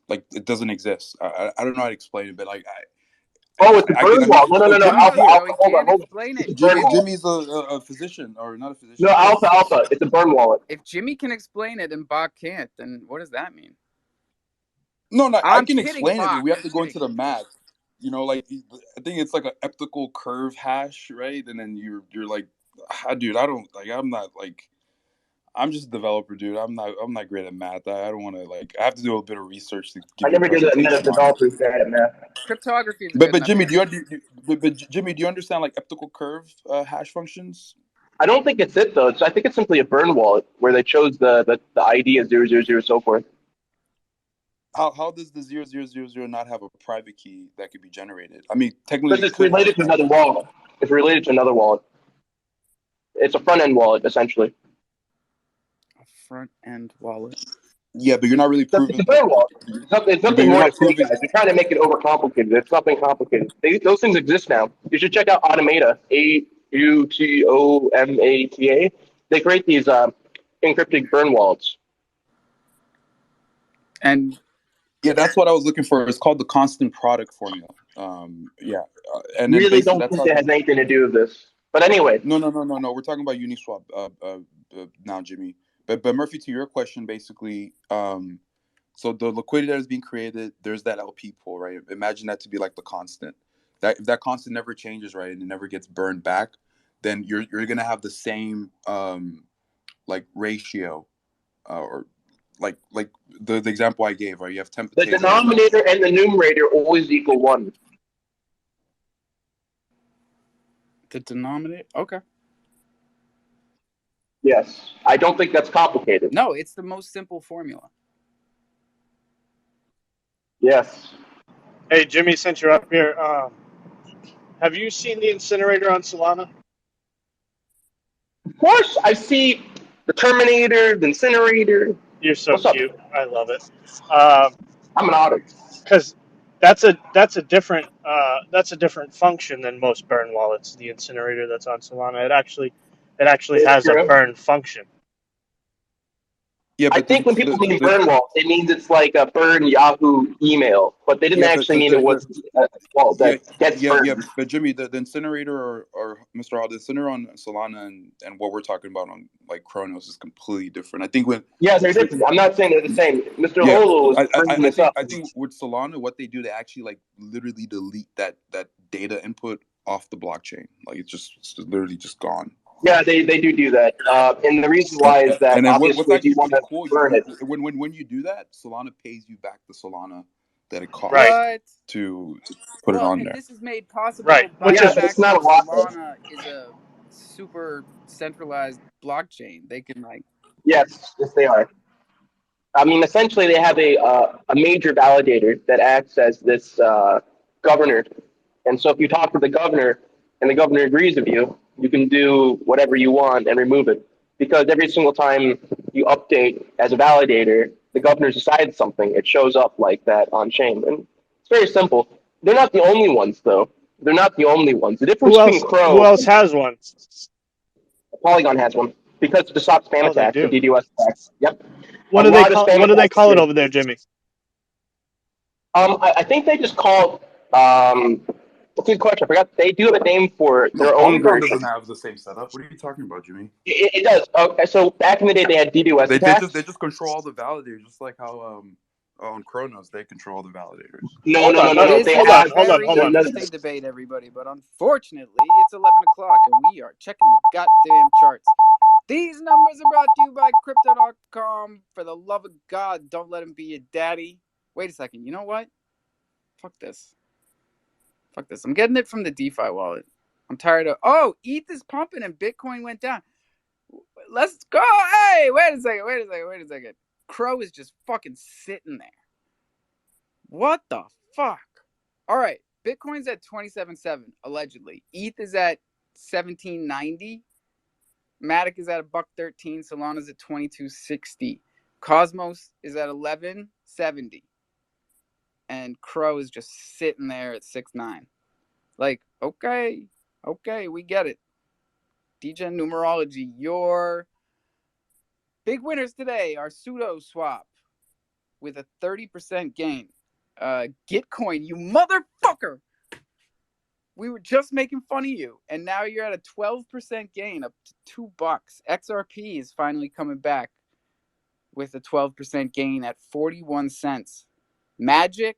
Speaker 5: like it doesn't exist. I don't know how to explain it, but like
Speaker 7: Oh, it's a burn
Speaker 5: I mean,
Speaker 7: wall. No, no,
Speaker 5: oh,
Speaker 7: no, no.
Speaker 5: Jimmy's
Speaker 7: Alpha,
Speaker 5: here.
Speaker 1: So he
Speaker 7: alpha. Hold on,
Speaker 1: can't
Speaker 7: hold on.
Speaker 1: explain
Speaker 7: It's
Speaker 1: it.
Speaker 7: a burn wall.
Speaker 5: Jimmy's a physician, or not a
Speaker 7: No,
Speaker 5: physician, but
Speaker 7: alpha, alpha. It's a burn wallet.
Speaker 1: If Jimmy can explain it and Bach can't, then what does that mean?
Speaker 5: no, I
Speaker 1: I'm
Speaker 5: can
Speaker 1: kidding,
Speaker 5: explain it, but
Speaker 1: Bach.
Speaker 5: we have
Speaker 1: I'm
Speaker 5: to go into
Speaker 1: kidding.
Speaker 5: the math. Like I think it's like an elliptical curve hash, right? And then you're like, dude, I don't like. I'm not like. I'm just a developer, dude. I'm not great at math. I don't want to like. I have to do a bit of research to
Speaker 7: I
Speaker 5: give you a
Speaker 7: never did that. Met a
Speaker 5: presentation on it.
Speaker 7: developer who's bad at math.
Speaker 1: Cryptography is a
Speaker 5: But
Speaker 1: good
Speaker 5: but
Speaker 1: enough
Speaker 5: Jimmy,
Speaker 1: answer.
Speaker 5: Jimmy, do you understand like elliptical curve hash functions?
Speaker 7: I don't think it's it though. I think it's simply a burn wallet where they chose the ID as 000 so forth.
Speaker 5: How does the 0, 0, 0, 0 not have a private key that could be generated? I mean, technically
Speaker 7: Because
Speaker 5: it
Speaker 7: it's
Speaker 5: could have a
Speaker 7: related to
Speaker 5: private
Speaker 7: another
Speaker 5: key.
Speaker 7: wallet. It's related to another wallet. It's a front end wallet essentially.
Speaker 1: A front end wallet.
Speaker 5: Yeah, but you're not really
Speaker 7: It's
Speaker 5: proving
Speaker 7: a
Speaker 5: like.
Speaker 7: burn wallet. It's
Speaker 5: But
Speaker 7: nothing
Speaker 5: you're
Speaker 7: more to
Speaker 5: not
Speaker 7: see,
Speaker 5: proving.
Speaker 7: guys. You're trying to make it overcomplicated. It's nothing complicated. Those things exist now. You should check out Automata. AUTOMATA. They create these encrypted burn wallets.
Speaker 1: And
Speaker 5: Yeah, that's what I was looking for. It's called the constant product formula. Yeah, and then
Speaker 7: Really
Speaker 5: basically
Speaker 7: don't
Speaker 5: that's
Speaker 7: think
Speaker 5: how.
Speaker 7: it has anything to do with this. But anyway,
Speaker 5: No. We're talking about Uniswap now, Jimmy. But Murphy, to your question, basically, so the liquidity that is being created, there's that LP pool, right? Imagine that to be like the constant. That if that constant never changes, right, and it never gets burned back, then you're gonna have the same like ratio, or like the example I gave, right? You have 10
Speaker 7: The
Speaker 5: potatoes.
Speaker 7: denominator and the numerator always equal 1.
Speaker 5: The denominator? Okay.
Speaker 7: Yes. I don't think that's complicated.
Speaker 5: No, it's the most simple formula.
Speaker 7: Yes.
Speaker 8: Hey, Jimmy, since you're up here, have you seen the incinerator on Solana?
Speaker 7: Of course, I see the Terminator, the Incinerator.
Speaker 8: You're so
Speaker 7: What's up?
Speaker 8: cute. I love it.
Speaker 7: I'm an artist.
Speaker 8: Because that's a different function than most burn wallets. The incinerator that's on Solana, it actually
Speaker 7: It's
Speaker 8: has a
Speaker 7: true.
Speaker 8: burn function.
Speaker 5: Yeah,
Speaker 7: I
Speaker 5: but
Speaker 7: think when people mean burn wall, it means it's like a burn Yahoo email, but they didn't actually mean it was a wall that gets burned.
Speaker 5: but Jimmy, the incinerator or Mr. Hall, the incinerator on Solana and what we're talking about on like Kronos is completely different. I think when
Speaker 7: Yeah, they're different. I'm not saying they're the same. Mr.
Speaker 5: yeah,
Speaker 7: Holo was bringing this up.
Speaker 5: I think with Solana, what they do, they actually like literally delete that data input off the blockchain. Like it's literally just gone.
Speaker 7: Yeah, they do that. And the reason why is that
Speaker 5: And then what's
Speaker 7: obviously if you
Speaker 5: actually
Speaker 7: want
Speaker 5: pretty
Speaker 7: to
Speaker 5: cool,
Speaker 7: burn it.
Speaker 5: when you do that, Solana pays you back the Solana that it costs
Speaker 8: Right.
Speaker 5: to put it on there.
Speaker 6: This is made possible
Speaker 8: Right.
Speaker 6: by
Speaker 8: Which
Speaker 6: the
Speaker 8: is
Speaker 7: but it's
Speaker 6: fact
Speaker 7: not
Speaker 6: that
Speaker 7: a lot though.
Speaker 6: Solana is a super centralized blockchain. They can like
Speaker 7: Yes, they are. I mean, essentially, they have a major validator that acts as this governor. And so, if you talk to the governor and the governor agrees with you, you can do whatever you want and remove it. Because every single time you update as a validator, the governor decides something. It shows up like that on chain, and it's very simple. They're not the only ones, though. They're not the only ones. The difference between
Speaker 8: Who
Speaker 7: Crow
Speaker 8: else has one?
Speaker 7: and Polygon has one because to stop spam
Speaker 8: Oh, they
Speaker 7: attacks, the
Speaker 8: do.
Speaker 7: DDoS attacks. Yep,
Speaker 8: What
Speaker 7: a
Speaker 8: do they
Speaker 7: lot of
Speaker 8: call
Speaker 7: spam attacks.
Speaker 8: it over there, Jimmy?
Speaker 7: I think they just call that's a good question. I forgot. They do have a name for
Speaker 5: No,
Speaker 7: their own
Speaker 5: Polygon
Speaker 7: version.
Speaker 5: doesn't have the same setup. What are you talking about, Jimmy?
Speaker 7: It does. Okay, so back in the day, they had DDoS attacks.
Speaker 5: They just control all the validators, just like how on Kronos they control all the validators.
Speaker 7: No.
Speaker 8: Hold on.
Speaker 6: this
Speaker 7: They
Speaker 6: is
Speaker 7: have
Speaker 6: a very
Speaker 8: Hold on.
Speaker 6: interesting debate, everybody. But unfortunately, it's 11 o'clock and we are checking the goddamn charts. These numbers are brought to you by Crypto.com. For the love of God, don't let him be your daddy. Wait a second. You know what? Fuck this. I'm getting it from the DeFi wallet. I'm tired of. Oh, ETH is pumping and Bitcoin went down. Let's go. Hey, wait a second. Crow is just fucking sitting there. What the fuck? All right. Bitcoin's at 27.7 allegedly. ETH is at 1790. Matic is at $1.13. Solana's at 22.60. Cosmos is at 11.70. And Crow is just sitting there at 6.9. Like, okay, we get it. DGen numerology, your big winners today are Pseudo Swap with a 30% gain. Gitcoin, you motherfucker! We were just making fun of you, and now you're at a 12% gain, up to $2. XRP is finally coming back with a 12% gain at 41 cents. Magic,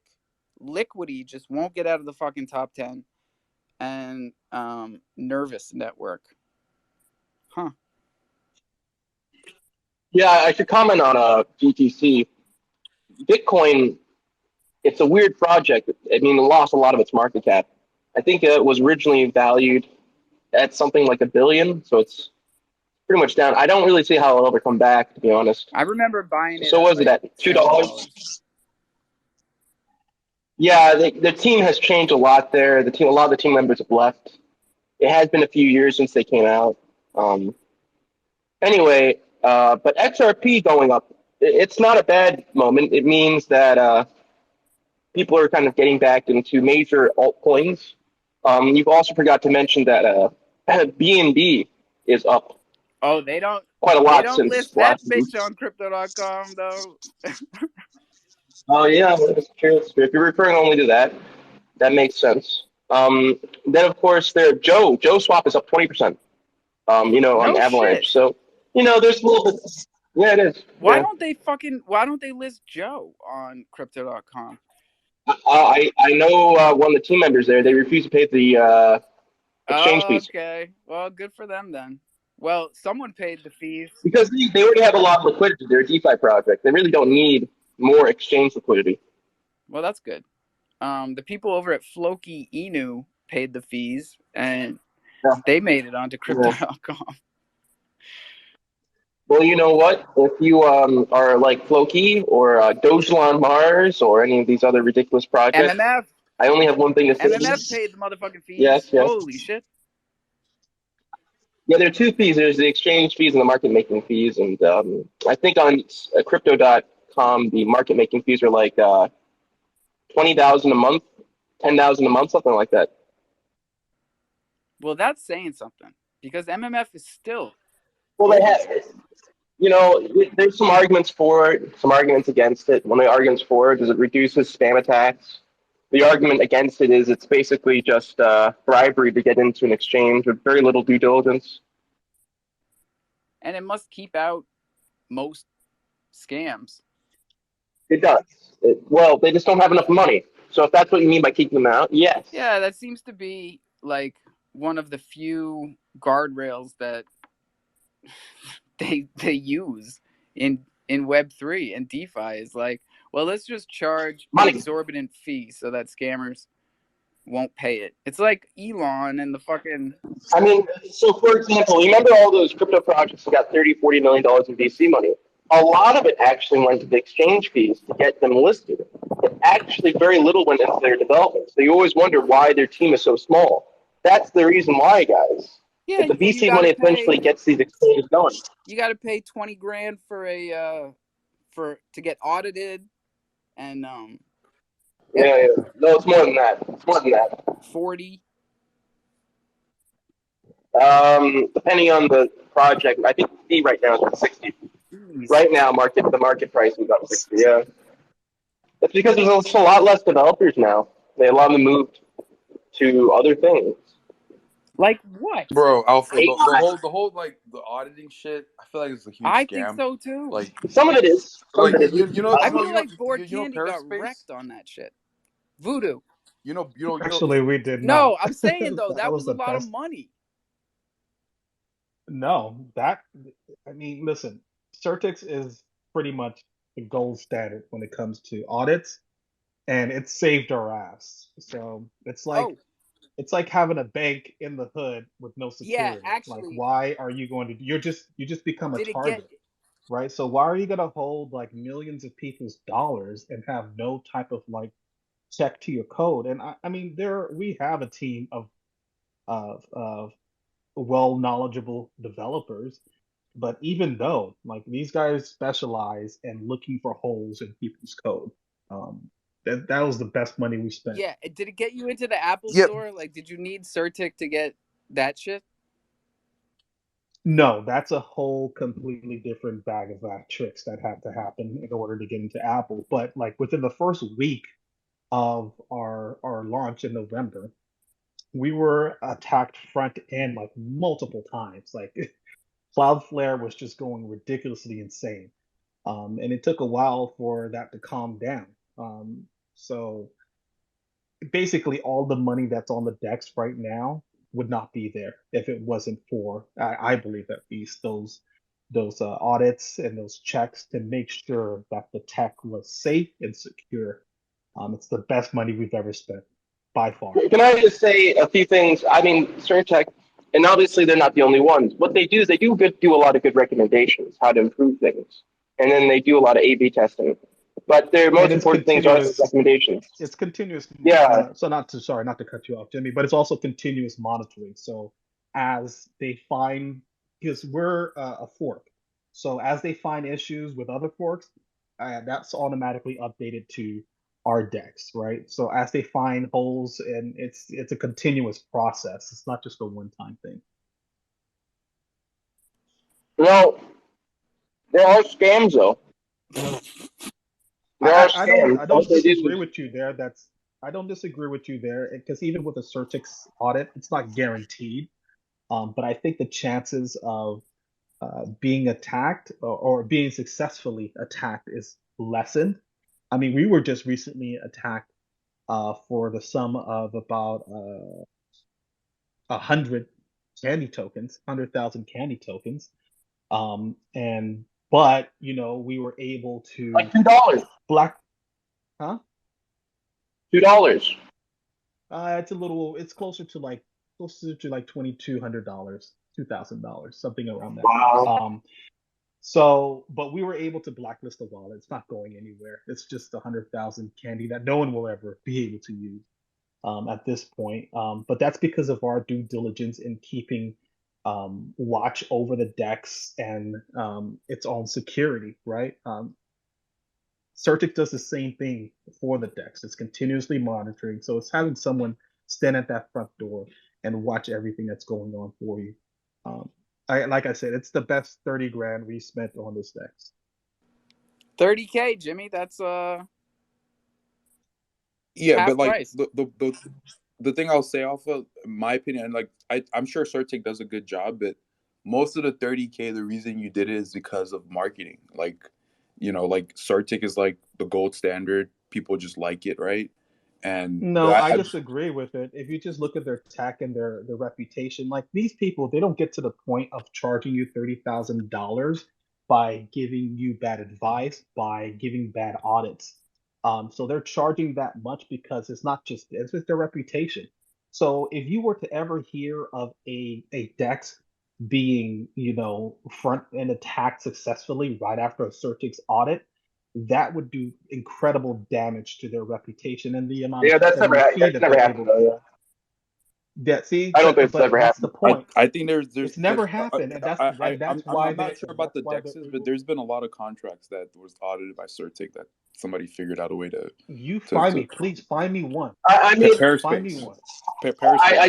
Speaker 6: Liquidity just won't get out of the fucking top 10. And Nervous Network. Huh.
Speaker 7: Yeah, I should comment on GTC. Bitcoin, it's a weird project. I mean, it lost a lot of its market cap. I think it was originally valued at something like $1 billion, so it's pretty much down. I don't really see how it'll ever come back, to be honest.
Speaker 6: I remember buying it.
Speaker 7: So
Speaker 6: at
Speaker 7: was
Speaker 6: like
Speaker 7: it at $2? Yeah, the team has changed a lot there. A lot of the team members have left. It has been a few years since they came out. Anyway, but XRP going up, it's not a bad moment. It means that people are kind of getting back into major altcoins. You've also forgot to mention that BNB is up.
Speaker 6: Oh, they don't
Speaker 7: quite a lot
Speaker 6: list
Speaker 7: since
Speaker 6: that
Speaker 7: last
Speaker 6: bitch
Speaker 7: week.
Speaker 6: on Crypto.com though.
Speaker 7: Oh yeah, that's true. If you're referring only to that, that makes sense. Then of course Joe Swap is up 20%. On
Speaker 6: No
Speaker 7: Avalanche.
Speaker 6: shit.
Speaker 7: So there's a little bit. Yeah, it is.
Speaker 6: Why
Speaker 7: Yeah.
Speaker 6: don't they list Joe on Crypto.com?
Speaker 7: I know one of the team members there. They refuse to pay the exchange fees.
Speaker 6: Okay. Well, good for them then.
Speaker 1: Well, someone paid the fees.
Speaker 7: because they already have a lot of liquidity. They're a DeFi project. They really don't need more exchange liquidity.
Speaker 1: Well, that's good. The people over at Floki Inu paid the fees, and
Speaker 7: Yeah.
Speaker 1: they made it onto
Speaker 7: Yeah.
Speaker 1: Crypto.com.
Speaker 7: Well, you know what? If you are like Floki or Dogelon Mars or any of these other ridiculous projects,
Speaker 1: MMF,
Speaker 7: I only have one thing to say.
Speaker 1: MMF paid the motherfucking fees.
Speaker 7: Yes, yes.
Speaker 1: Holy shit!
Speaker 7: Yeah, there are two fees. There's the exchange fees and the market making fees. And I think on crypto.com, the market making fees are like 20,000 a month, 10,000 a month, something like that.
Speaker 1: Well, that's saying something because MMF is still
Speaker 7: Well, they have, there's some arguments for it, some arguments against it. One of the arguments for it is it reduces spam attacks. The argument against it is it's basically just bribery to get into an exchange with very little due diligence.
Speaker 1: and it must keep out most scams.
Speaker 7: It does. Well, they just don't have enough money. So if that's what you mean by keeping them out, yes.
Speaker 1: Yeah, that seems to be like one of the few guardrails that they use in Web3 and DeFi is like, well, let's just charge an
Speaker 7: Money.
Speaker 1: exorbitant fee so that scammers won't pay it. It's like Elon and the fucking.
Speaker 7: I mean, so for example, remember all those crypto projects that got $30, $40 million in VC money? A lot of it actually went to the exchange fees to get them listed. It actually very little went into their development. So you always wonder why their team is so small. That's the reason why, guys.
Speaker 1: Yeah,
Speaker 7: If the
Speaker 1: well, you
Speaker 7: VC money eventually gets these exchanges going.
Speaker 1: You got to pay 20 grand for to get audited, and
Speaker 7: Yeah. No, it's more than that. It's more than that.
Speaker 1: 40.
Speaker 7: Depending on the project, I think the fee right now is at 60. Right now, the market price is about 60. Yeah, that's because there's also a lot less developers now. They allow them to move to other things.
Speaker 1: Like what?
Speaker 5: Bro, Alpha,
Speaker 7: Hey,
Speaker 5: the whole like the auditing shit, I feel like it's a huge
Speaker 1: I
Speaker 5: scam.
Speaker 1: think so too.
Speaker 5: Like,
Speaker 7: some of it is. Some
Speaker 5: like
Speaker 7: of it is.
Speaker 1: I feel like Board Candy got
Speaker 5: Paraspace?
Speaker 1: wrecked on that shit. Voodoo.
Speaker 4: Actually, we did
Speaker 1: No,
Speaker 4: not.
Speaker 1: I'm saying though that was a
Speaker 4: the
Speaker 1: lot of
Speaker 4: best.
Speaker 1: money.
Speaker 4: No, I mean, listen, Certix is pretty much the gold standard when it comes to audits, and it saved our ass. So it's
Speaker 1: Oh,
Speaker 4: like having a bank in the hood with no
Speaker 1: yeah,
Speaker 4: security. Like,
Speaker 1: actually,
Speaker 4: why are you going to? You just become a
Speaker 1: did it get?
Speaker 4: target, right? So why are you gonna hold like millions of people's dollars and have no type of like check to your code? And I mean, we have a team of well knowledgeable developers, but even though like these guys specialize in looking for holes in people's code, um, that was the best money we spent.
Speaker 1: Yeah, did it get you into the Apple
Speaker 5: Yep.
Speaker 1: store? Like, did you need Certic to get that shit?
Speaker 4: No, that's a whole completely different bag of tricks that had to happen in order to get into Apple. But like within the first week of our launch in November, we were attacked front end like multiple times. Like Cloudflare was just going ridiculously insane. And it took a while for that to calm down. So basically, all the money that's on the decks right now would not be there if it wasn't for, I believe at least, those audits and those checks to make sure that the tech was safe and secure. It's the best money we've ever spent by far.
Speaker 7: Can I just say a few things? I mean, Certec, and obviously they're not the only ones. What they do is they do a lot of good recommendations, how to improve things, and then they do a lot of A/B testing. But their most
Speaker 4: And it's
Speaker 7: important things are the
Speaker 4: continuous.
Speaker 7: recommendations.
Speaker 4: It's continuous.
Speaker 7: Yeah,
Speaker 4: So sorry, not to cut you off, Jimmy, but it's also continuous monitoring. So as they find, because we're a fork, so as they find issues with other forks, that's automatically updated to our decks, right? So as they find holes, and it's a continuous process. It's not just a one-time thing.
Speaker 7: well, there are scams though. There are scams.
Speaker 4: I
Speaker 7: All
Speaker 4: don't
Speaker 7: they do
Speaker 4: disagree
Speaker 7: is
Speaker 4: with you there. I don't disagree with you there, because even with a Certix audit, it's not guaranteed. But I think the chances of being attacked, or being successfully attacked is lessened. I mean, we were just recently attacked for the sum of about 100 candy tokens, 100,000 candy tokens. But we were able
Speaker 7: Like
Speaker 4: to
Speaker 7: $2.
Speaker 4: black, huh?
Speaker 7: $2.
Speaker 4: It's closer to like $2,200, $2,000, something around that.
Speaker 7: Wow.
Speaker 4: But we were able to blacklist the wallet. It's not going anywhere. It's just 100,000 candy that no one will ever be able to use at this point. But that's because of our due diligence in keeping watch over the DEX and its own security, right? Certic does the same thing for the DEX. It's continuously monitoring. So it's having someone stand at that front door and watch everything that's going on for you. Like I said, it's the best 30 grand we spent on this DEX.
Speaker 1: 30K, Jimmy. That's
Speaker 5: Yeah,
Speaker 1: half
Speaker 5: but like
Speaker 1: price.
Speaker 5: the thing I'll say off of my opinion, and like I'm sure Certic does a good job, but most of the 30K, the reason you did it is because of marketing. Like, like Certic is like the gold standard. People just like it, right? And
Speaker 4: No, I disagree with it. If you just look at their tech and their reputation, like these people, they don't get to the point of charging you $30,000 by giving you bad advice, by giving bad audits. So they're charging that much because it's with their reputation. So if you were to ever hear of a DEX being, front and attacked successfully right after a Certix audit, that would do incredible damage to their reputation and the amount of
Speaker 7: Yeah,
Speaker 4: and the fee
Speaker 7: that's
Speaker 4: that
Speaker 7: never
Speaker 4: they're
Speaker 7: happened
Speaker 4: able.
Speaker 7: though. Yeah.
Speaker 4: Yeah, see,
Speaker 7: I don't think it's
Speaker 4: but
Speaker 7: ever
Speaker 4: that's the
Speaker 7: happened.
Speaker 4: point.
Speaker 5: I think
Speaker 4: It's
Speaker 5: there's
Speaker 4: never happened, and that's
Speaker 5: I
Speaker 4: and that's
Speaker 5: I'm
Speaker 4: why
Speaker 5: not
Speaker 4: they
Speaker 5: sure
Speaker 4: and
Speaker 5: about
Speaker 4: that's
Speaker 5: the
Speaker 4: why they're
Speaker 5: Dexes, but
Speaker 4: able.
Speaker 5: there's been a lot of contracts that was audited by Certic that somebody figured out a way to
Speaker 4: You
Speaker 5: to,
Speaker 4: find
Speaker 5: to
Speaker 4: me, please find me one.
Speaker 7: I mean,
Speaker 4: Find me
Speaker 5: Perispace.
Speaker 4: one.
Speaker 7: I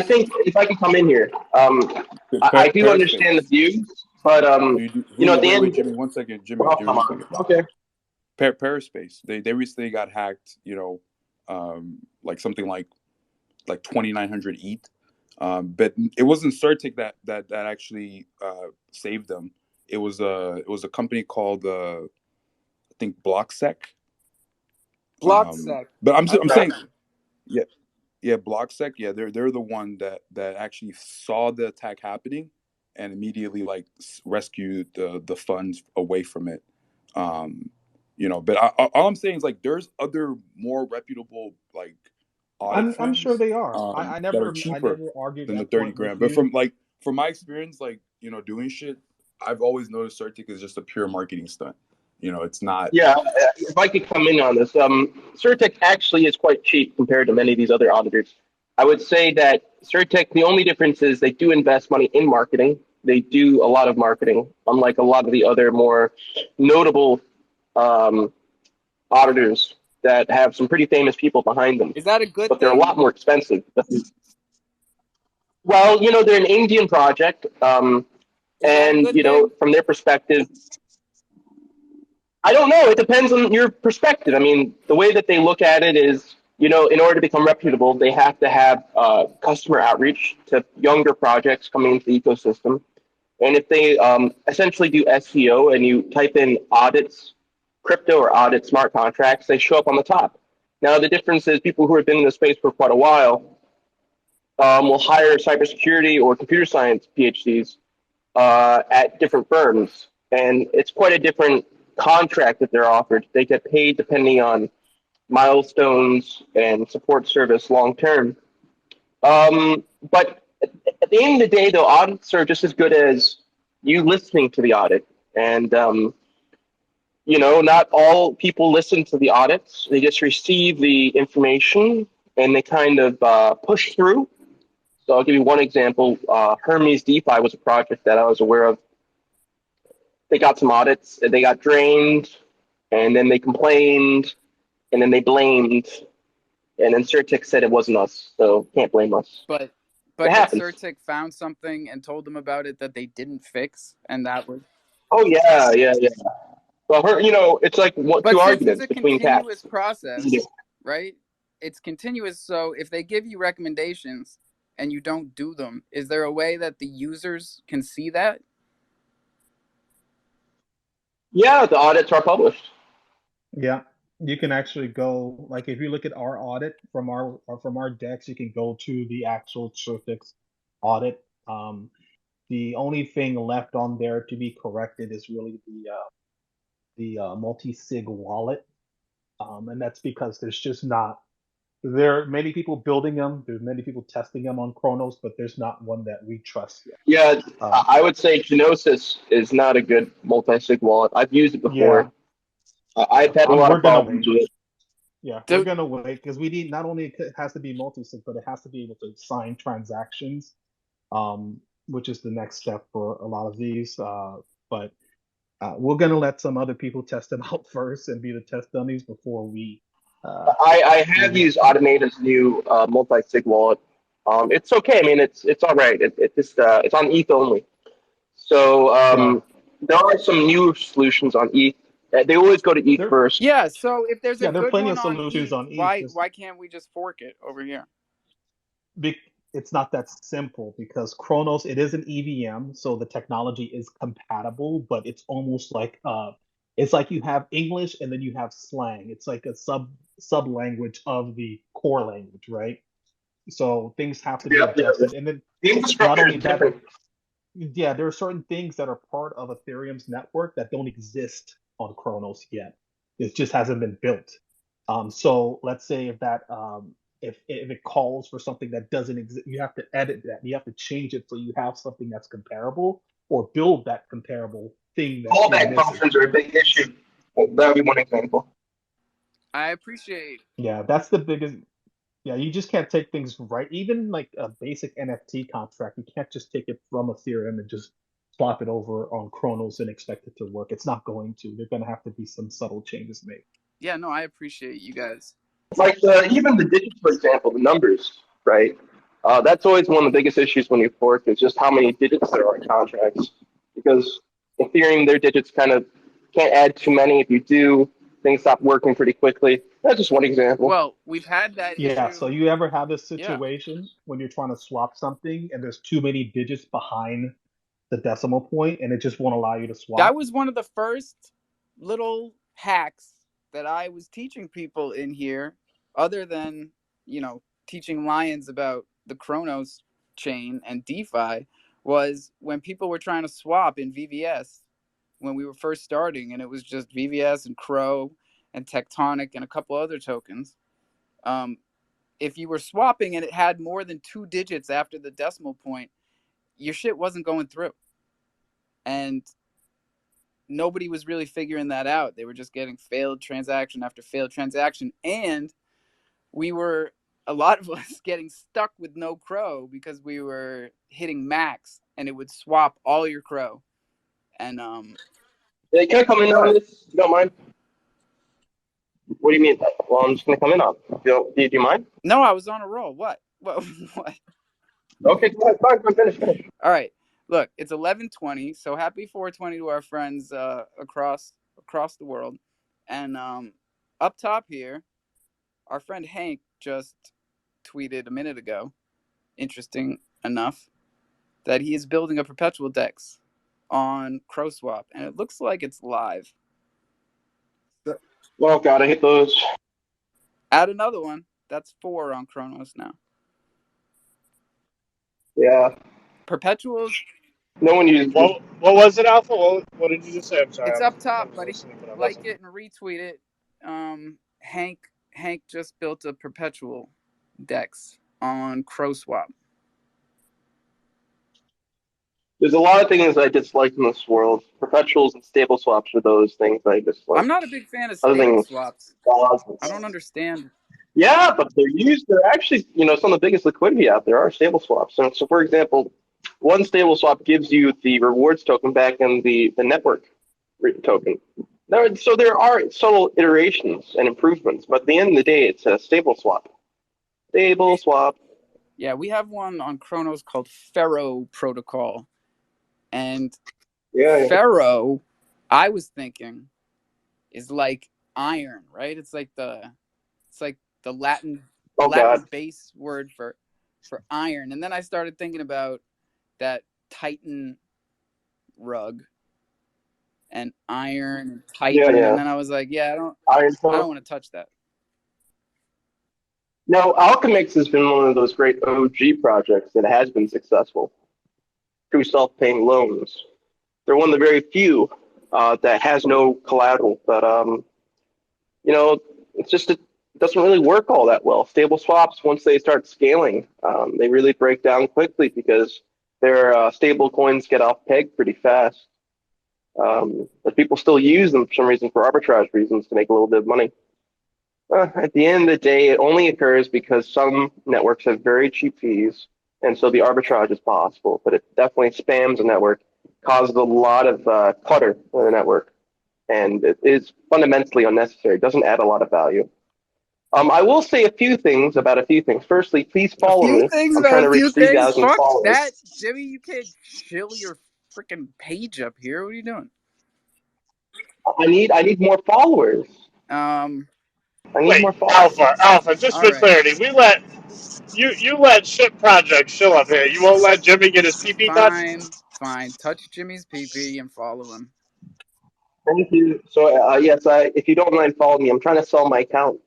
Speaker 5: Perispace.
Speaker 7: think if I could come in here, I do understand the
Speaker 5: Perispace.
Speaker 7: views, but
Speaker 5: Voodoo,
Speaker 7: at the
Speaker 5: wait,
Speaker 7: end,
Speaker 5: Jimmy, one second.
Speaker 7: well,
Speaker 5: Jimmy,
Speaker 7: come
Speaker 5: one
Speaker 7: on.
Speaker 5: second.
Speaker 7: Okay.
Speaker 5: Perispace. They recently got hacked, like something like 2,900 ETH. But it wasn't Certic that actually saved them. It was a company called I think Blocksec.
Speaker 1: Blocksec.
Speaker 5: But I'm
Speaker 1: Okay.
Speaker 5: saying, yeah, yeah, Blocksec, yeah, they're the one that actually saw the attack happening and immediately like rescued the funds away from it. Um, but all I'm saying is like there's other more reputable like audit
Speaker 4: I'm sure
Speaker 5: firms
Speaker 4: they are.
Speaker 5: that are
Speaker 4: I
Speaker 5: cheaper
Speaker 4: never argued
Speaker 5: than the
Speaker 4: that
Speaker 5: 30
Speaker 4: point with
Speaker 5: grand. But
Speaker 4: you.
Speaker 5: from my experience, like doing shit, I've always noticed Certic is just a pure marketing stunt. It's not.
Speaker 7: Yeah, if I could come in on this, Certec actually is quite cheap compared to many of these other auditors. I would say that Certec, the only difference is they do invest money in marketing. They do a lot of marketing, unlike a lot of the other more notable um, auditors that have some pretty famous people behind them.
Speaker 1: Is that a good
Speaker 7: But they're a
Speaker 1: thing?
Speaker 7: lot more expensive. Well, they're an Indian project,
Speaker 1: Is that a
Speaker 7: and
Speaker 1: good thing?
Speaker 7: from their perspective, I don't know. It depends on your perspective. I mean, the way that they look at it is, in order to become reputable, they have to have customer outreach to younger projects coming into the ecosystem. And if they essentially do SEO and you type in audits, crypto or audit smart contracts, they show up on the top. Now, the difference is people who have been in the space for quite a while will hire cybersecurity or computer science PhDs at different firms, and it's quite a different contract that they're offered. They get paid depending on milestones and support service long term. But at the end of the day, though, audits are just as good as you listening to the audit. And not all people listen to the audits. They just receive the information and they kind of push through. So I'll give you one example. Hermes DeFi was a project that I was aware of. They got some audits, they got drained, and then they complained, and then they blamed, and then Certic said it wasn't us, so can't blame us.
Speaker 1: But
Speaker 7: It
Speaker 1: had
Speaker 7: happens.
Speaker 1: Certic found something and told them about it that they didn't fix, and that was.
Speaker 7: Oh yeah, yeah, yeah. Well, it's like
Speaker 1: But
Speaker 7: two
Speaker 1: since it's
Speaker 7: arguments
Speaker 1: a
Speaker 7: between
Speaker 1: continuous
Speaker 7: cats.
Speaker 1: process, right? It's continuous. So if they give you recommendations and you don't do them, is there a way that the users can see that?
Speaker 7: Yeah, the audits are published.
Speaker 4: Yeah, you can actually go like if you look at our audit from our DEX, you can go to the actual Certix audit. The only thing left on there to be corrected is really the multi-sig wallet, and that's because there's just not there are many people building them. There's many people testing them on Chronos, but there's not one that we trust yet.
Speaker 7: Yeah,
Speaker 4: Um,
Speaker 7: I would say Gnosis is not a good multi-sig wallet. I've used it
Speaker 4: yeah,
Speaker 7: before. I've had a lot
Speaker 4: we're
Speaker 7: of
Speaker 4: gonna
Speaker 7: problems
Speaker 4: wait.
Speaker 7: with it.
Speaker 4: Yeah, we're
Speaker 1: So
Speaker 4: gonna wait because we need not only it has to be multi-sig, but it has to be able to sign transactions, which is the next step for a lot of these. But we're gonna let some other people test them out first and be the test dummies before uh,
Speaker 7: I have
Speaker 4: we
Speaker 7: used Automator's new multi-sig wallet. It's okay. I mean, it's all right. It just it's on ETH only. So
Speaker 4: yeah,
Speaker 7: there are some new solutions on ETH. They always go to ETH
Speaker 4: there
Speaker 7: first.
Speaker 1: yeah, so if there's a
Speaker 4: there are
Speaker 1: good
Speaker 4: plenty
Speaker 1: one
Speaker 4: of
Speaker 1: on
Speaker 4: solutions
Speaker 1: ETH,
Speaker 4: on ETH.
Speaker 1: why can't we just fork it over here?
Speaker 4: It's not that simple because Chronos, it is an EVM, so the technology is compatible, but it's almost like it's like you have English and then you have slang. It's like a sub language of the core language, right? So things have to be
Speaker 7: Yep, yeah.
Speaker 4: adjusted. And then
Speaker 7: The
Speaker 4: not
Speaker 7: infrastructure is
Speaker 4: only that,
Speaker 7: different.
Speaker 4: yeah, there are certain things that are part of Ethereum's network that don't exist on Chronos yet. It just hasn't been built. So let's say if that if it calls for something that doesn't exist, you have to edit that. You have to change it so you have something that's comparable, or build that comparable thing that you're
Speaker 7: Callback
Speaker 4: missing.
Speaker 7: functions are a big issue. Well, that would be one example.
Speaker 1: I appreciate.
Speaker 4: Yeah, that's the biggest. Yeah, you just can't take things right. Even like a basic NFT contract, you can't just take it from Ethereum and just swap it over on Chronos and expect it to work. It's not going to. There're going to have to be some subtle changes made.
Speaker 1: Yeah, no, I appreciate you guys.
Speaker 7: Like even the digits, for example, the numbers, right? That's always one of the biggest issues when you fork is just how many digits there are in contracts. Because Ethereum, their digits kind of can't add too many. If you do, things stop working pretty quickly. That's just one example.
Speaker 1: Well, we've had that
Speaker 4: Yeah, so
Speaker 1: issue.
Speaker 4: you ever have this
Speaker 1: Yeah,
Speaker 4: situation when you're trying to swap something and there's too many digits behind the decimal point and it just won't allow you to
Speaker 1: that
Speaker 4: swap?
Speaker 1: was one of the first little hacks that I was teaching people in here, other than, teaching lions about the Chronos chain and DeFi, was when people were trying to swap in VVS when we were first starting, and it was just VVS and Cro and Tectonic and a couple other tokens. Um, if you were swapping and it had more than 2 digits after the decimal point, your shit wasn't going through. And nobody was really figuring that out. They were just getting failed transaction after failed transaction. And we were, a lot of us, getting stuck with no Cro because we were hitting max and it would swap all your Cro. And
Speaker 7: Yeah, can I come in on
Speaker 1: Sure.
Speaker 7: this? You don't mind? What do you mean? Well, I'm just going to come in on it. Do you mind?
Speaker 1: No, I was on a roll. What? What?
Speaker 7: Okay, go ahead. Fine, finish.
Speaker 1: All right. Look, it's 11:20, so happy 420 to our friends across the world. And up top here, our friend Hank just tweeted a minute ago, interesting enough, that he is building a perpetual DEX on CrowSwap, and it looks like it's live.
Speaker 7: Oh, God, I hate those.
Speaker 1: Add another one. That's 4 on Chronos now.
Speaker 7: Yeah,
Speaker 1: Perpetuals,
Speaker 7: no one uses them.
Speaker 8: What was it, Alpha? What did you just say? I'm sorry,
Speaker 1: it's up
Speaker 8: I
Speaker 1: top,
Speaker 8: was
Speaker 1: buddy.
Speaker 8: listening, but I
Speaker 1: Like
Speaker 8: wasn't.
Speaker 1: it and retweet it. Hank just built a perpetual DEX on CrowSwap.
Speaker 7: There's a lot of things I dislike in this world. Perpetuals and stable swaps are those things I dislike.
Speaker 1: I'm not a big fan of
Speaker 7: Other
Speaker 1: stable
Speaker 7: things,
Speaker 1: swaps. I don't understand.
Speaker 7: yeah, but they're actually, some of the biggest liquidity out there are stable swaps. So for example, one stable swap gives you the rewards token back in the network token. So there are subtle iterations and improvements, but at the end of the day, it's a stable swap. Stable swap.
Speaker 1: Yeah, we have one on Chronos called Pharaoh Protocol. And
Speaker 7: Yeah.
Speaker 1: Pharaoh, I was thinking, is like iron, right? It's like the Latin
Speaker 7: Oh God.
Speaker 1: base word for iron. And then I started thinking about that Titan rug and iron and
Speaker 7: Yeah,
Speaker 1: Titan,
Speaker 7: yeah.
Speaker 1: and then I was like, yeah,
Speaker 7: Iron
Speaker 1: I don't
Speaker 7: Toe.
Speaker 1: want to touch that.
Speaker 7: Now, Alchemix has been one of those great OG projects that has been successful. through self-paying loans. They're one of the very few that has no collateral. But it's just it doesn't really work all that well. Stable swaps, once they start scaling, they really break down quickly because their stable coins get off peg pretty fast. But people still use them for some reason, for arbitrage reasons, to make a little bit of money. At the end of the day, it only occurs because some networks have very cheap fees, and so the arbitrage is possible. But it definitely spams the network, causes a lot of clutter in the network, and it is fundamentally unnecessary. It doesn't add a lot of value. I will say a few things about a few things. Firstly, please
Speaker 1: A
Speaker 7: follow
Speaker 1: few
Speaker 7: me.
Speaker 1: things
Speaker 7: I'm
Speaker 1: about
Speaker 7: trying
Speaker 1: a
Speaker 7: to
Speaker 1: few
Speaker 7: reach
Speaker 1: things.
Speaker 7: 3,000
Speaker 1: Fuck
Speaker 7: followers.
Speaker 1: that, Jimmy. You can't chill your freaking page up here. What are you doing?
Speaker 7: I need more followers. I need
Speaker 8: Wait,
Speaker 7: more followers.
Speaker 8: Alpha. Just
Speaker 1: All
Speaker 8: for
Speaker 1: right.
Speaker 8: clarity, we let you let shit projects show up here. You won't let Jimmy get his PP touched.
Speaker 1: Fine. Touch Jimmy's PP and follow him.
Speaker 7: Thank you. So yes, if you don't mind following me, I'm trying to sell my account,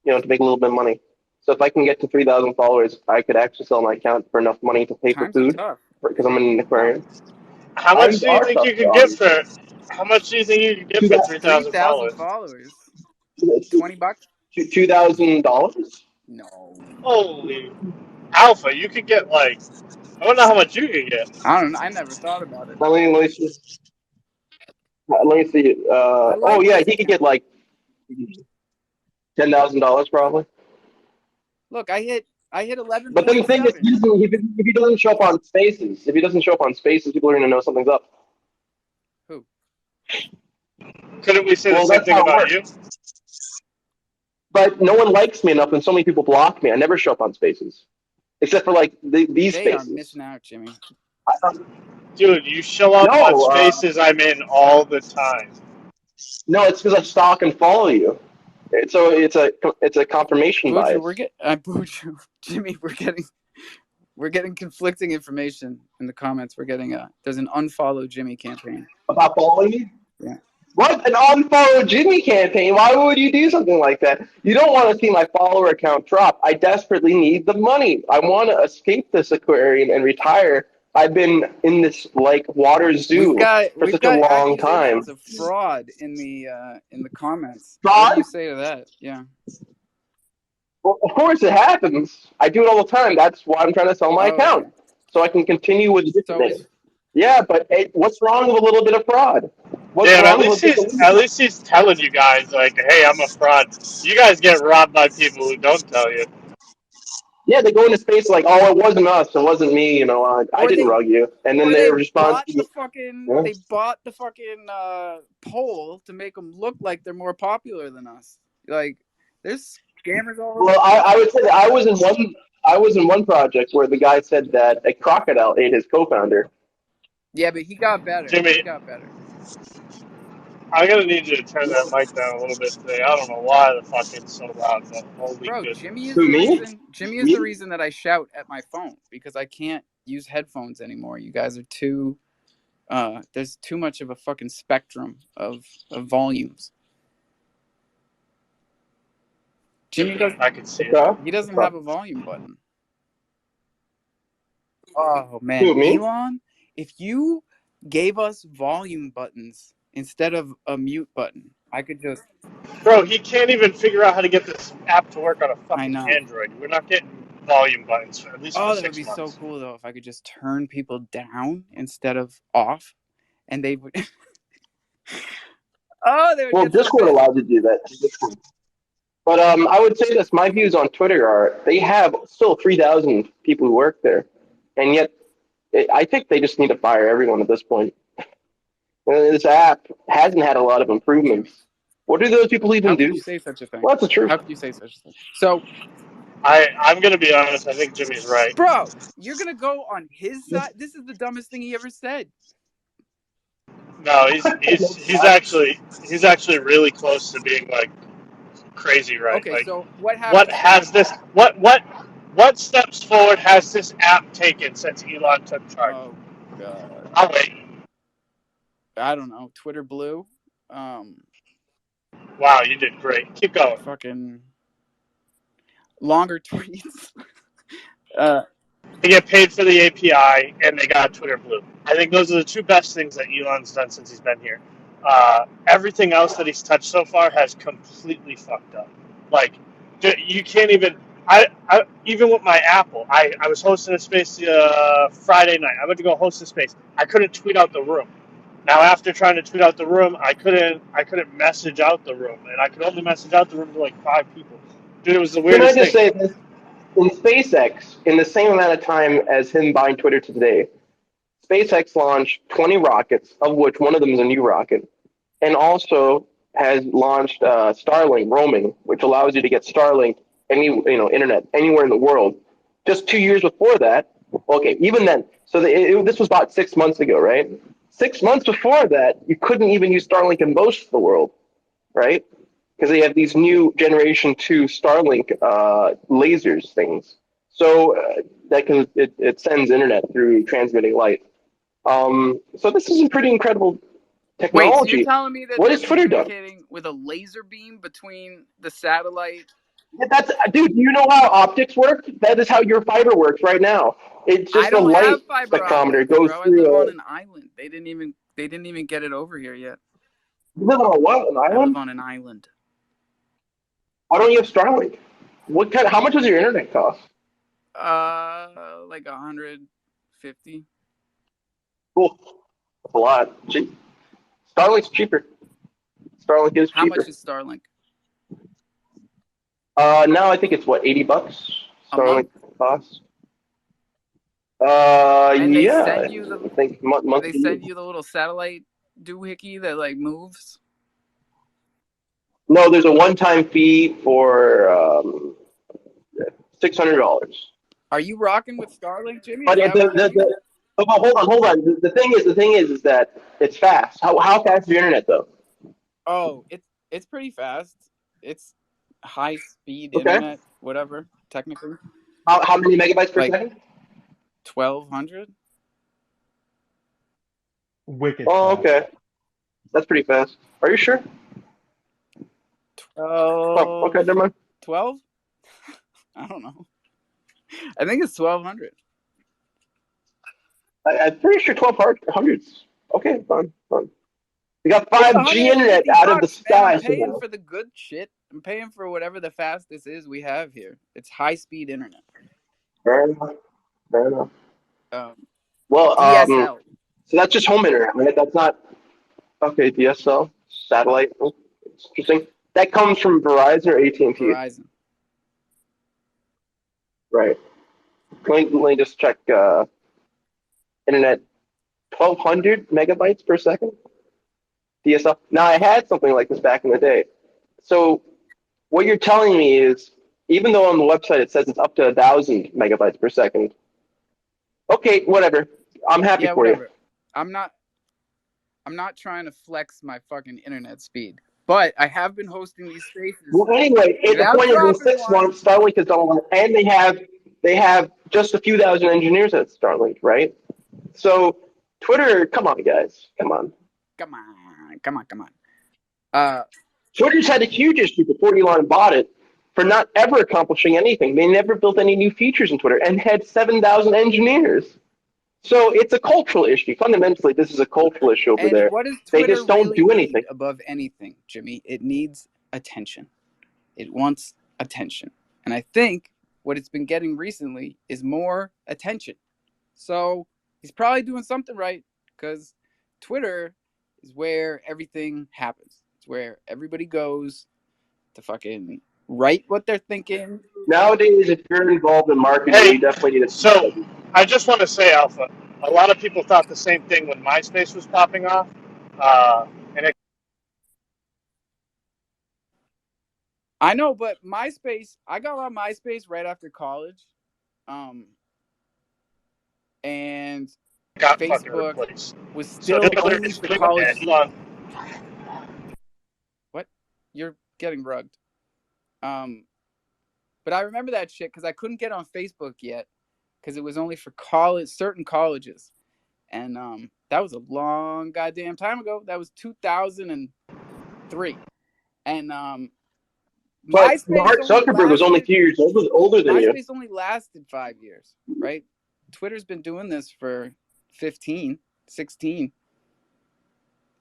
Speaker 7: to make a little bit of money. So if I can get to 3,000 followers, I could actually sell my account for enough money to pay for
Speaker 1: Times are
Speaker 7: food,
Speaker 1: tough.
Speaker 7: because I'm in an aquarium.
Speaker 8: How much
Speaker 7: Times
Speaker 8: do you
Speaker 7: are
Speaker 8: think
Speaker 7: tough,
Speaker 8: you could get
Speaker 7: obviously.
Speaker 8: for? How much do you think you could get
Speaker 7: Two
Speaker 8: for 3,000
Speaker 1: 3,000
Speaker 8: followers?
Speaker 1: followers. $20?
Speaker 7: $2,000.
Speaker 1: No.
Speaker 8: Holy Alpha! You could get like I don't know how much you could get.
Speaker 1: I don't know. I never thought about it.
Speaker 7: Let me see. Let me see.
Speaker 1: I
Speaker 7: Oh
Speaker 1: like
Speaker 7: yeah,
Speaker 1: this
Speaker 7: he could
Speaker 1: account.
Speaker 7: get like $10,000 probably.
Speaker 1: Look, I hit
Speaker 7: But then the thing is,
Speaker 1: 11.7.
Speaker 7: if he doesn't show up on Spaces, people are going to know something's up.
Speaker 1: Who?
Speaker 8: Couldn't we say the
Speaker 7: Well,
Speaker 8: same
Speaker 7: that's
Speaker 8: thing
Speaker 7: how it
Speaker 8: about
Speaker 7: works.
Speaker 8: you?
Speaker 7: But no one likes me enough, and so many people block me. I never show up on Spaces, except for like these
Speaker 1: They are
Speaker 7: Spaces.
Speaker 1: missing out, Jimmy.
Speaker 8: Dude, you show up on spaces I'm in all the time.
Speaker 7: No, it's because I stalk and follow you. It's a confirmation bias.
Speaker 1: I booed you, Jimmy. We're getting conflicting information in the comments. We're getting there's an unfollow Jimmy campaign.
Speaker 7: About following me?
Speaker 1: Yeah.
Speaker 7: What? An unfollow Jimmy campaign? Why would you do something like that? You don't want to see my follower count drop. I desperately need the money. I want to escape this aquarium and retire. I've been in this water zoo for
Speaker 1: We've
Speaker 7: such a
Speaker 1: got
Speaker 7: long time.
Speaker 1: accusations of fraud in the comments. What
Speaker 7: Fraud?
Speaker 1: do you say to that? Yeah.
Speaker 7: Well, of course it happens. I do it all the time. That's why I'm trying to sell my
Speaker 1: Oh,
Speaker 7: account,
Speaker 1: okay.
Speaker 7: so I can continue with a different
Speaker 1: So
Speaker 7: name. Yeah, but hey, what's wrong with a little bit of fraud? What's
Speaker 8: Damn,
Speaker 7: wrong with just a little bit?
Speaker 8: he's telling you guys like, hey, I'm a fraud. You guys get robbed by people who don't tell you.
Speaker 7: Yeah, they go into space like, oh, it wasn't us, it wasn't me, I
Speaker 1: or
Speaker 7: didn't
Speaker 1: they
Speaker 7: rug you, and then
Speaker 1: or
Speaker 7: they
Speaker 1: they
Speaker 7: respond
Speaker 1: bought
Speaker 7: to
Speaker 1: the
Speaker 7: you.
Speaker 1: fucking
Speaker 7: Yeah.
Speaker 1: they bought the fucking poll to make them look like they're more popular than us. Like there's scammers all over.
Speaker 7: Well, I would say that I was in one project where the guy said that a crocodile ate his co-founder.
Speaker 1: Yeah, but he got better.
Speaker 8: Jimmy, I'm gonna need you to turn that mic down a little bit today. I don't know why the fuck it's so loud, but holy
Speaker 1: Bro,
Speaker 8: goodness.
Speaker 1: Jimmy is
Speaker 7: Who,
Speaker 1: the
Speaker 7: me?
Speaker 1: reason. Jimmy is the
Speaker 7: Me?
Speaker 1: reason that I shout at my phone because I can't use headphones anymore. You guys are too. There's too much of a fucking spectrum of volumes. Jimmy doesn't.
Speaker 8: I can see it.
Speaker 7: Okay.
Speaker 1: He doesn't have a volume button. Oh man,
Speaker 7: Who, me?
Speaker 1: Elon, if you gave us volume buttons instead of a mute button, I could just.
Speaker 8: Bro, he can't even figure out how to get this app to work on a
Speaker 1: I
Speaker 8: fucking
Speaker 1: know.
Speaker 8: Android. We're not getting volume buttons for at least for
Speaker 1: Oh, that would
Speaker 8: 6
Speaker 1: be so
Speaker 8: months.
Speaker 1: cool though if I could just turn people down instead of off, and they would. Oh, they would
Speaker 7: Well,
Speaker 1: get so
Speaker 7: Discord
Speaker 1: pissed.
Speaker 7: allows you to do that. Discord. But I would say this: my views on Twitter are they have still 3,000 people who work there, and yet I think they just need to fire everyone at this point. This app hasn't had a lot of improvements. What do those people even
Speaker 1: How could
Speaker 7: do?
Speaker 1: you say such a thing?
Speaker 7: Well, that's the truth.
Speaker 1: How could you say such a thing? So,
Speaker 8: I'm gonna be honest, I think Jimmy's right.
Speaker 1: bro, you're gonna go on his side. This is the dumbest thing he ever said.
Speaker 8: No, he's actually really close to being like crazy right.
Speaker 1: Okay,
Speaker 8: Like
Speaker 1: so what
Speaker 8: what
Speaker 1: happens when?
Speaker 8: has this what steps forward has this app taken since Elon took charge?
Speaker 1: Oh God,
Speaker 8: I'll wait.
Speaker 1: I don't know. Twitter blue.
Speaker 8: Wow, you did great. Keep going.
Speaker 1: Fucking longer tweets.
Speaker 8: They get paid for the API, and they got Twitter Blue. I think those are the two best things that Elon's done since he's been here. Everything else that he's touched so far has completely fucked up. Like, you can't even. Even with my Apple, I was hosting a space Friday night. I went to go host a space. I couldn't tweet out the room. Now, after trying to tweet out the room, I couldn't message out the room, and I could only message out the room to like 5 people. Dude, it was the
Speaker 7: Can I
Speaker 8: weirdest
Speaker 7: just
Speaker 8: thing.
Speaker 7: say this? In SpaceX, in the same amount of time as him buying Twitter today, SpaceX launched 20 rockets, of which one of them is a new rocket, and also has launched Starlink roaming, which allows you to get Starlink internet anywhere in the world. Just 2 years before that, okay, even then, so this was about 6 months ago, right? 6 months before that, you couldn't even use Starlink in most of the world, right? Because they have these new Generation 2 Starlink lasers things. So it sends internet through transmitting light. So this is a pretty incredible
Speaker 1: Wait, so you're
Speaker 7: technology.
Speaker 1: telling me that
Speaker 7: What
Speaker 1: they're
Speaker 7: has Twitter done?
Speaker 1: communicating with a laser beam between the satellite?
Speaker 7: That's dude. Do you know how optics work? That is how your fiber works right now. It's
Speaker 1: I
Speaker 7: just a
Speaker 1: don't
Speaker 7: light
Speaker 1: have fiber
Speaker 7: spectrometer. It
Speaker 1: optics,
Speaker 7: goes
Speaker 1: bro. I live on
Speaker 7: through.
Speaker 1: an island. They didn't even get it over here yet.
Speaker 7: You live on a what? An
Speaker 1: I live
Speaker 7: island?
Speaker 1: on an island.
Speaker 7: Why don't you have Starlink? What kind? How much does your internet cost?
Speaker 1: Like 150.
Speaker 7: Cool. That's a lot. Cheap. Starlink's cheaper. Starlink is
Speaker 1: How much
Speaker 7: cheaper.
Speaker 1: is Starlink?
Speaker 7: Now I think it's what, $80
Speaker 1: A month?
Speaker 7: Starlink costs.
Speaker 1: And they
Speaker 7: Yeah,
Speaker 1: send you
Speaker 7: I think
Speaker 1: they
Speaker 7: monthly.
Speaker 1: send you the little satellite doohickey that like moves.
Speaker 7: No, there's a one-time fee for $600.
Speaker 1: Are you rocking with Starlink, Jimmy?
Speaker 7: But
Speaker 1: Is that what you use?
Speaker 7: oh, hold on. The thing is that it's fast. How fast is your internet though?
Speaker 1: Oh, it's pretty fast. It's high speed
Speaker 7: Okay.
Speaker 1: internet, whatever, technically.
Speaker 7: How many megabytes per
Speaker 1: Like
Speaker 7: second?
Speaker 1: 1200.
Speaker 4: Wicked
Speaker 7: Oh,
Speaker 4: fast.
Speaker 7: okay. That's pretty fast. Are you sure? Oh,
Speaker 1: 12
Speaker 7: okay, never mind.
Speaker 1: 12? I don't know. I think it's 1200.
Speaker 7: I'm pretty sure 1200s. Okay, fine. We got
Speaker 1: It's
Speaker 7: 5G internet
Speaker 1: 150
Speaker 7: out of the
Speaker 1: bucks, man. I'm
Speaker 7: sky.
Speaker 1: paying for the good shit. I'm paying for whatever the fastest is we have here. It's high speed internet.
Speaker 7: Fair enough. Fair enough. Well,
Speaker 1: DSL.
Speaker 7: so that's just home internet, right? That's not okay. DSL, satellite. Oh, it's interesting. That comes from Verizon or AT&T,
Speaker 1: Verizon.
Speaker 7: right? Let me just check. Internet, 1,200 megabytes per second. DSL. Now I had something like this back in the day. So what you're telling me is, even though on the website it says it's up to 1,000 megabytes per second. Okay, whatever. I'm happy
Speaker 1: Yeah,
Speaker 7: for
Speaker 1: whatever.
Speaker 7: you.
Speaker 1: I'm not trying to flex my fucking internet speed, but I have been hosting these spaces
Speaker 7: Well, anyway, the
Speaker 1: without
Speaker 7: point is, in
Speaker 1: dropping
Speaker 7: 6 months,
Speaker 1: one.
Speaker 7: Starlink has done a lot, and they have just a few thousand engineers at Starlink, right? So Twitter, come on, guys, come on.
Speaker 1: Come on.
Speaker 7: Twitter's had a huge issue before Elon bought it for not ever accomplishing anything. They never built any new features in Twitter and had 7,000 engineers. So it's a cultural issue. Fundamentally, this is a cultural issue over
Speaker 1: And
Speaker 7: there.
Speaker 1: what does
Speaker 7: They
Speaker 1: Twitter
Speaker 7: just don't
Speaker 1: really
Speaker 7: do
Speaker 1: need
Speaker 7: anything.
Speaker 1: above anything, Jimmy? It needs attention. It wants attention. And I think what it's been getting recently is more attention. So he's probably doing something right, because Twitter is where everything happens. It's where everybody goes to fucking write what they're thinking.
Speaker 7: Nowadays, if you're involved in marketing,
Speaker 8: Hey,
Speaker 7: you definitely need
Speaker 8: so
Speaker 7: to.
Speaker 8: I just want to say, Alpha, a lot of people thought the same thing when MySpace was popping off. And
Speaker 1: I know, but MySpace, I got on MySpace right after college. And
Speaker 8: got fucking
Speaker 1: Facebook
Speaker 8: replaced.
Speaker 1: was
Speaker 8: So
Speaker 1: still only for college.
Speaker 8: Elon.
Speaker 1: What? You're getting rugged. But I remember that shit because I couldn't get on Facebook yet because it was only for certain colleges. And that was a long goddamn time ago. That was 2003. And
Speaker 7: But
Speaker 1: MySpace
Speaker 7: Mark
Speaker 1: only
Speaker 7: Zuckerberg was only a
Speaker 1: lasted
Speaker 7: few years older than you.
Speaker 1: MySpace only lasted 5 years, right?
Speaker 9: Twitter's been doing this for 15, 16,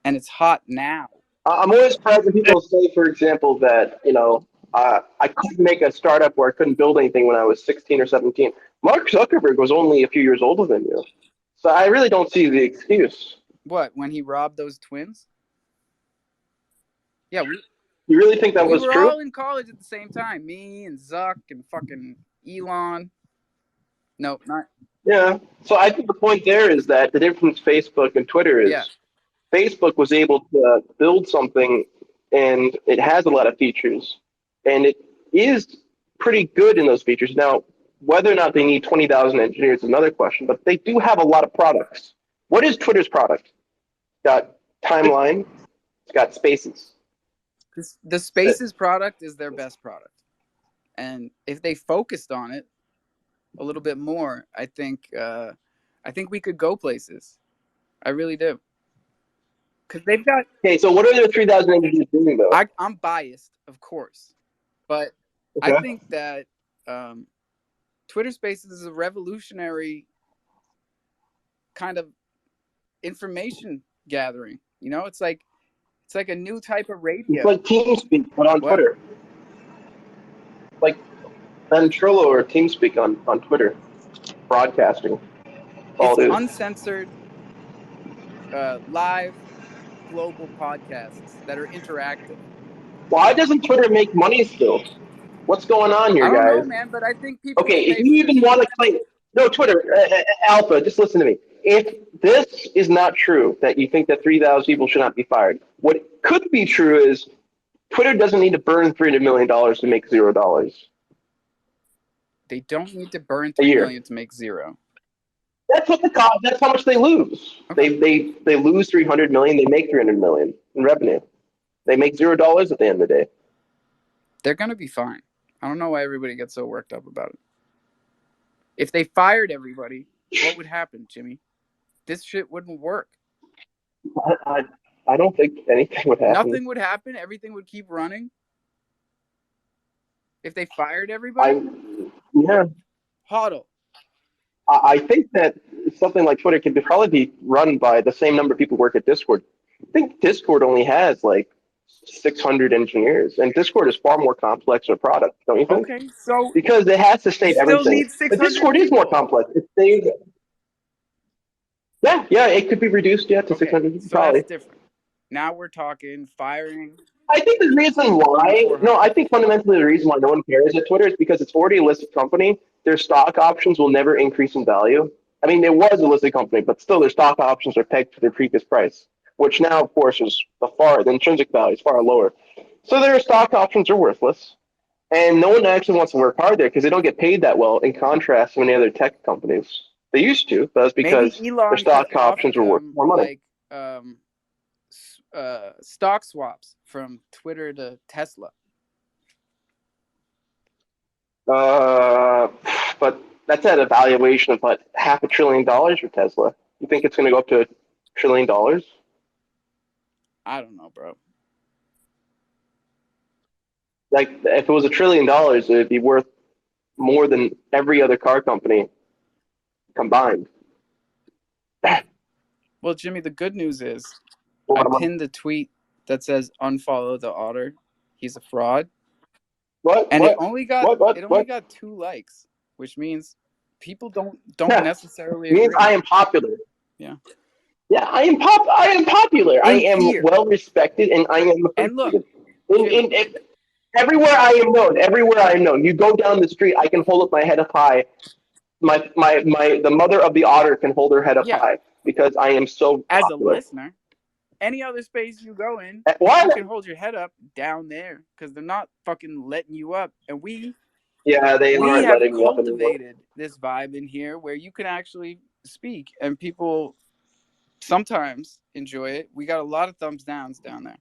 Speaker 9: and it's hot now.
Speaker 7: I'm always surprised when people say, for example, that I couldn't make a startup or I couldn't build anything when I was 16 or 17. Mark Zuckerberg was only a few years older than you, so I really don't see the excuse.
Speaker 9: What, when he robbed those twins? Yeah,
Speaker 7: You really think that
Speaker 9: we
Speaker 7: was
Speaker 9: were
Speaker 7: true?
Speaker 9: all in college at the same time. Me and Zuck and fucking Elon. No, not.
Speaker 7: Yeah. So I think the point there is that the difference Facebook and Twitter is
Speaker 9: Yeah.
Speaker 7: Facebook was able to build something, and it has a lot of features, and it is pretty good in those features. Now, whether or not they need 20,000 engineers is another question, but they do have a lot of products. What is Twitter's product? It's got timeline. It's got spaces.
Speaker 9: The Spaces product is their best product. And if they focused on it a little bit more, I think we could go places. I really do. Because they've got...
Speaker 7: Okay, so what are the 3,000 engineers doing, though?
Speaker 9: I'm biased, of course. But
Speaker 7: Okay.
Speaker 9: I think that Twitter Spaces is a revolutionary kind of information gathering. You know, it's like a new type of radio.
Speaker 7: It's like TeamSpeak, but on
Speaker 9: What?
Speaker 7: Twitter. Like Ventrilo or TeamSpeak on Twitter. Broadcasting.
Speaker 9: It's uncensored, live, global podcasts that are interactive.
Speaker 7: Why doesn't Twitter make money still? What's going on here,
Speaker 9: I don't
Speaker 7: guys?
Speaker 9: know, man, but I think people
Speaker 7: Okay,
Speaker 9: will
Speaker 7: if
Speaker 9: pay
Speaker 7: you
Speaker 9: for
Speaker 7: even
Speaker 9: this.
Speaker 7: want to claim... No, Twitter, Alpha, just listen to me. If this is not true, that you think that 3,000 people should not be fired, what could be true is Twitter doesn't need to burn $300 million to make $0.
Speaker 9: They don't need to burn
Speaker 7: A
Speaker 9: $3
Speaker 7: year.
Speaker 9: million to make zero.
Speaker 7: That's what that's how much they lose.
Speaker 9: Okay.
Speaker 7: They lose 300 million, they make 300 million in revenue. They make $0 at the end of the day.
Speaker 9: They're gonna be fine. I don't know why everybody gets so worked up about it. If they fired everybody, what would happen, Jimmy? This shit wouldn't work.
Speaker 7: I don't think anything would happen.
Speaker 9: Nothing would happen. Everything would keep running. If they fired everybody?
Speaker 7: Yeah.
Speaker 9: Hodl.
Speaker 7: I think that something like Twitter could probably be run by the same number of people who work at Discord. I think Discord only has like 600 engineers, and Discord is far more complex of a product, don't you think?
Speaker 9: Okay, so
Speaker 7: because it has to state
Speaker 9: you still
Speaker 7: everything.
Speaker 9: need 600
Speaker 7: But Discord is more complex. Yeah, it could be reduced to 600
Speaker 9: so
Speaker 7: probably.
Speaker 9: That's different. Now we're talking firing.
Speaker 7: I think the reason why, I think fundamentally the reason why no one cares at Twitter is because it's already a listed company. Their stock options will never increase in value. I mean, it was a listed company, but still their stock options are pegged to their previous price, which now, of course, is the intrinsic value is far lower. So their stock options are worthless. And no one actually wants to work hard there because they don't get paid that well in contrast to many other tech companies. They used to, but that's because their stock options were worth more money.
Speaker 9: Like stock swaps from Twitter to Tesla.
Speaker 7: But that's at a valuation of what, $500 billion for Tesla. You think it's going to go up to $1 trillion?
Speaker 9: I don't know, bro.
Speaker 7: Like, if it was $1 trillion, it'd be worth more than every other car company combined.
Speaker 9: Well, Jimmy, the good news is I pinned a tweet that says unfollow the otter. He's a fraud.
Speaker 7: What?
Speaker 9: And
Speaker 7: what?
Speaker 9: it only got
Speaker 7: what?
Speaker 9: it only got 2 likes, which means people don't necessarily agree.
Speaker 7: It means I am popular.
Speaker 9: Yeah.
Speaker 7: Yeah, I am popular. I am
Speaker 9: here.
Speaker 7: well respected, and I am.
Speaker 9: And look,
Speaker 7: everywhere I am known. You go down the street, I can hold up my head up high. The mother of the otter can hold her head up high because I am so popular.
Speaker 9: As a listener, any other space you go in, you can hold your head up down there because they're not fucking letting you up. And we
Speaker 7: aren't letting me up anymore.
Speaker 9: Cultivated this vibe in here where you can actually speak, and people sometimes enjoy it. We got a lot of thumbs downs down there.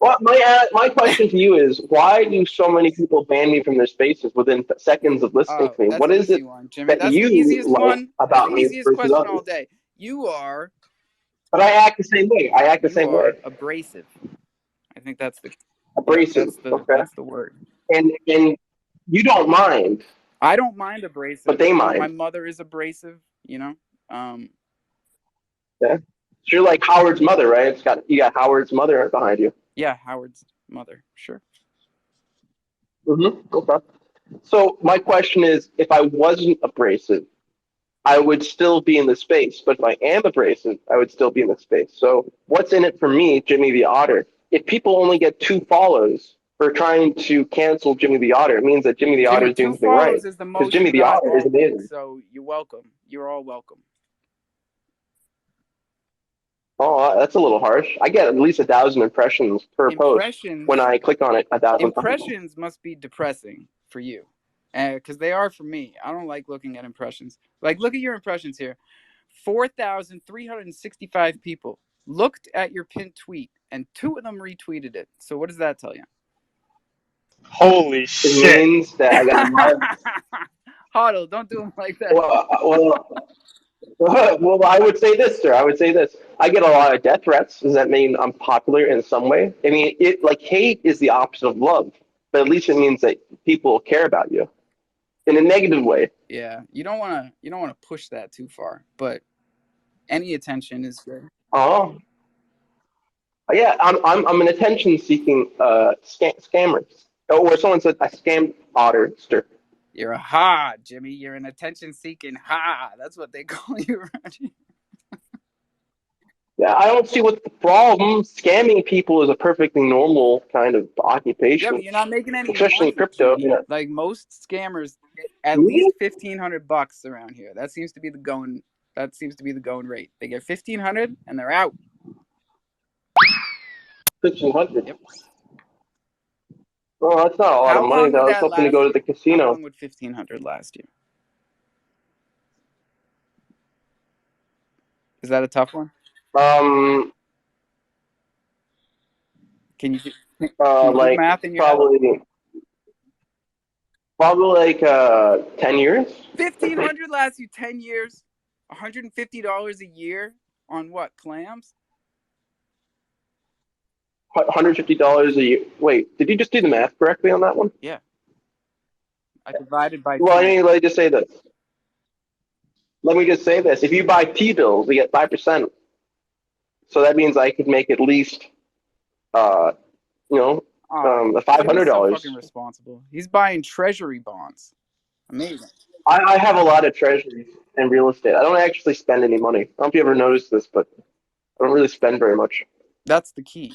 Speaker 7: Well, my question to you is, why do so many people ban me from their spaces within seconds of listening to me? What is it
Speaker 9: Jimmy?
Speaker 7: that you like about me
Speaker 9: easiest
Speaker 7: versus
Speaker 9: question
Speaker 7: others?
Speaker 9: all day. You are.
Speaker 7: But I act the same way.
Speaker 9: You are abrasive. I think that's the
Speaker 7: abrasive.
Speaker 9: That's the word.
Speaker 7: And you don't mind.
Speaker 9: I don't mind abrasive.
Speaker 7: but they
Speaker 9: My
Speaker 7: mind.
Speaker 9: mother is abrasive, you know.
Speaker 7: Yeah. So you're like Howard's mother, right? You got Howard's mother behind you.
Speaker 9: Yeah, Howard's mother, sure.
Speaker 7: Mm-hmm. Okay. So my question is, if I wasn't abrasive, I would still be in the space. But if I am abrasive, I would still be in the space. So what's in it for me, Jimmy the Otter? If people only get 2 follows for trying to cancel Jimmy the Otter, it means that Jimmy the Otter
Speaker 9: Jimmy,
Speaker 7: is doing
Speaker 9: 2
Speaker 7: something right.
Speaker 9: follows is the
Speaker 7: Because
Speaker 9: most
Speaker 7: Jimmy
Speaker 9: you
Speaker 7: the
Speaker 9: got
Speaker 7: Otter is
Speaker 9: all week,
Speaker 7: amazing.
Speaker 9: so you're welcome. You're all welcome.
Speaker 7: Oh, that's a little harsh. I get at least 1,000 impressions per post. When
Speaker 9: Impressions
Speaker 7: I click on it 1,000 times.
Speaker 9: impressions must be depressing for you, because they are for me. I don't like looking at impressions. Like, look at your impressions here. 4,365 people looked at your pinned tweet, and 2 of them retweeted it. So what does that tell you?
Speaker 8: Holy
Speaker 7: It
Speaker 8: shit.
Speaker 7: means that I got a lot of.
Speaker 9: Huddle, don't do them like that.
Speaker 7: Well, I would say this, sir. I would say this. I get a lot of death threats. Does that mean I'm popular in some way? I mean, hate is the opposite of love, but at least it means that people care about you in a negative way.
Speaker 9: Yeah, you don't want to push that too far, but any attention is good.
Speaker 7: Oh, yeah. I'm an attention seeking scammer, or someone said a scam artist.
Speaker 9: You're a ha, Jimmy. You're an attention seeking ha. That's what they call you around here.
Speaker 7: Yeah, I don't see what the problem. Scamming people is a perfectly normal kind of
Speaker 9: Yeah,
Speaker 7: occupation,
Speaker 9: but you're not making any
Speaker 7: especially in
Speaker 9: money,
Speaker 7: crypto.
Speaker 9: Jimmy. Like, most scammers get at
Speaker 7: Really?
Speaker 9: least $1,500 around here. That seems to be the going. That seems to be the going rate. They get 1,500 and they're out.
Speaker 7: 1,500.
Speaker 9: Yep.
Speaker 7: Well, that's not a lot of
Speaker 9: How
Speaker 7: money.
Speaker 9: long
Speaker 7: Though.
Speaker 9: would
Speaker 7: I was
Speaker 9: that
Speaker 7: hoping to
Speaker 9: last
Speaker 7: go to
Speaker 9: you?
Speaker 7: the
Speaker 9: How
Speaker 7: casino.
Speaker 9: long would 1,500 last you? Is that a tough one?
Speaker 7: Um,
Speaker 9: Can you do, can you do the
Speaker 7: like
Speaker 9: math in your head?
Speaker 7: probably like 10 years.
Speaker 9: 1,500 lasts you 10 years. $150 a year on what? Clams?
Speaker 7: $150 a year. Wait, did you just do the math correctly on that one?
Speaker 9: Yeah. I divided by
Speaker 7: Well, I
Speaker 9: 10.
Speaker 7: mean, let me just say this. Let me just say this. If you buy T-bills, you get 5%. So that means I could make at least, uh, you know,
Speaker 9: Oh,
Speaker 7: five hundred
Speaker 9: Jimmy's so
Speaker 7: dollars.
Speaker 9: fucking responsible. He's buying treasury bonds. Amazing.
Speaker 7: I have a lot of treasuries and real estate. I don't actually spend any money. I don't know if you ever noticed this, but I don't really spend very much.
Speaker 9: That's the key.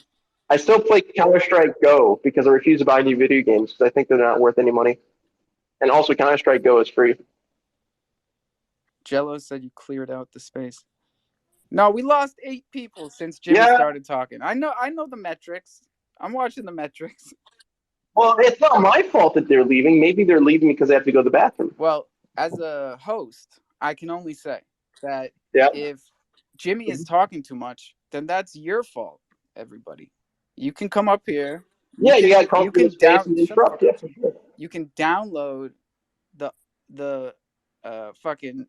Speaker 7: I still play Counter Strike Go because I refuse to buy new video games because I think they're not worth any money. And also, Counter Strike Go is free.
Speaker 9: Jello said you cleared out the space. No, we lost 8 people since Jimmy
Speaker 7: Yeah,
Speaker 9: started talking. I know the metrics. I'm watching the metrics.
Speaker 7: well, it's not my fault that they're leaving. Maybe they're leaving because they have to go to the bathroom.
Speaker 9: Well, as a host, I can only say that
Speaker 7: Yeah.
Speaker 9: if Jimmy is talking too much, then that's your fault, everybody. You can come up here.
Speaker 7: Yeah, you got to come
Speaker 9: You
Speaker 7: up to the
Speaker 9: can
Speaker 7: space and
Speaker 9: shut the
Speaker 7: interrupt.
Speaker 9: fuck up.
Speaker 7: Yeah, for sure.
Speaker 9: You can download the fucking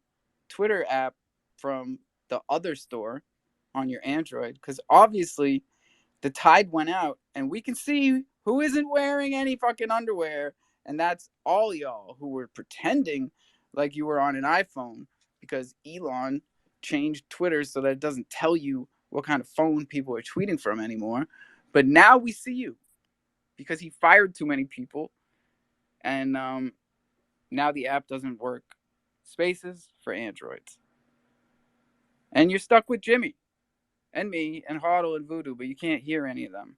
Speaker 9: Twitter app from the other store on your Android, because obviously the tide went out and we can see who isn't wearing any fucking underwear, and that's all y'all who were pretending like you were on an iPhone because Elon changed Twitter so that it doesn't tell you what kind of phone people are tweeting from anymore. But now we see you because he fired too many people, and now the app doesn't work. Spaces for Androids. And you're stuck with Jimmy and me and Hoddle and Voodoo, but you can't hear any of them.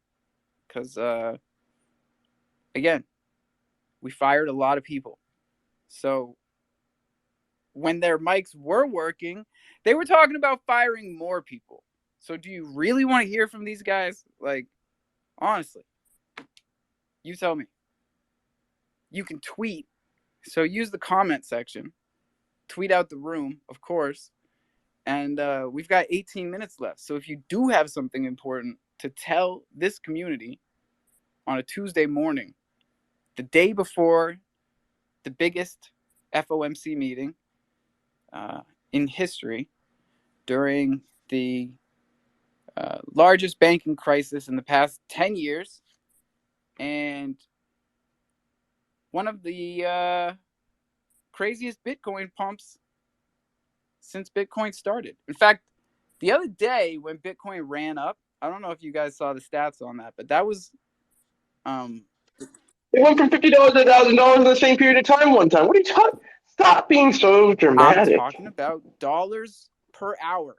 Speaker 9: Because, again, we fired a lot of people. So when their mics were working, they were talking about firing more people. So do you really want to hear from these guys? Like, honestly, you tell me. You can tweet. So use the comment section. Tweet out the room, of course. And we've got 18 minutes left. So if you do have something important to tell this community on a Tuesday morning, the day before the biggest FOMC meeting in history, during the largest banking crisis in the past 10 years, and one of the craziest Bitcoin pumps since Bitcoin started. In fact, the other day when Bitcoin ran up, I don't know if you guys saw the stats on that, but that was
Speaker 7: It went from $50 to $1,000 in the same period of time one time. What are you talking? Stop being so
Speaker 9: I'm
Speaker 7: dramatic.
Speaker 9: talking about dollars per hour.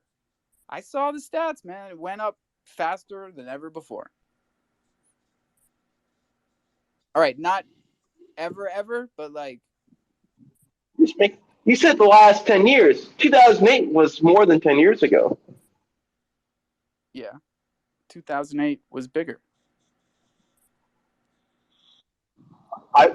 Speaker 9: I saw the stats, man. It went up faster than ever before. All right, not ever, but like.
Speaker 7: You said the last 10 years. 2008 was more than 10 years ago.
Speaker 9: Yeah, 2008 was bigger.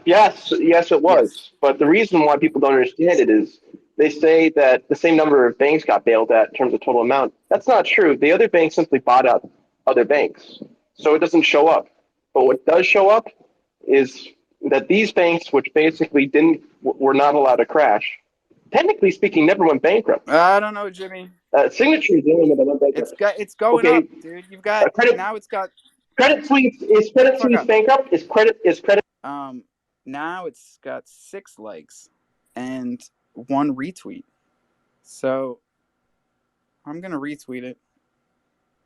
Speaker 7: Yes, it was.
Speaker 9: Yes.
Speaker 7: But the reason why people don't understand it is they say that the same number of banks got bailed out in terms of total amount. That's not true. The other banks simply bought out other banks. So it doesn't show up. But what does show up is that these banks, which basically were not allowed to crash, technically speaking, never went bankrupt.
Speaker 9: I don't know, Jimmy.
Speaker 7: Signature is the only one that went bankrupt.
Speaker 9: It's going up, dude. You've got now. It's got
Speaker 7: Credit Suisse. Is Credit Suisse bankrupt? Is credit?
Speaker 9: Now it's got 6 likes and 1 retweet. So I'm gonna retweet it,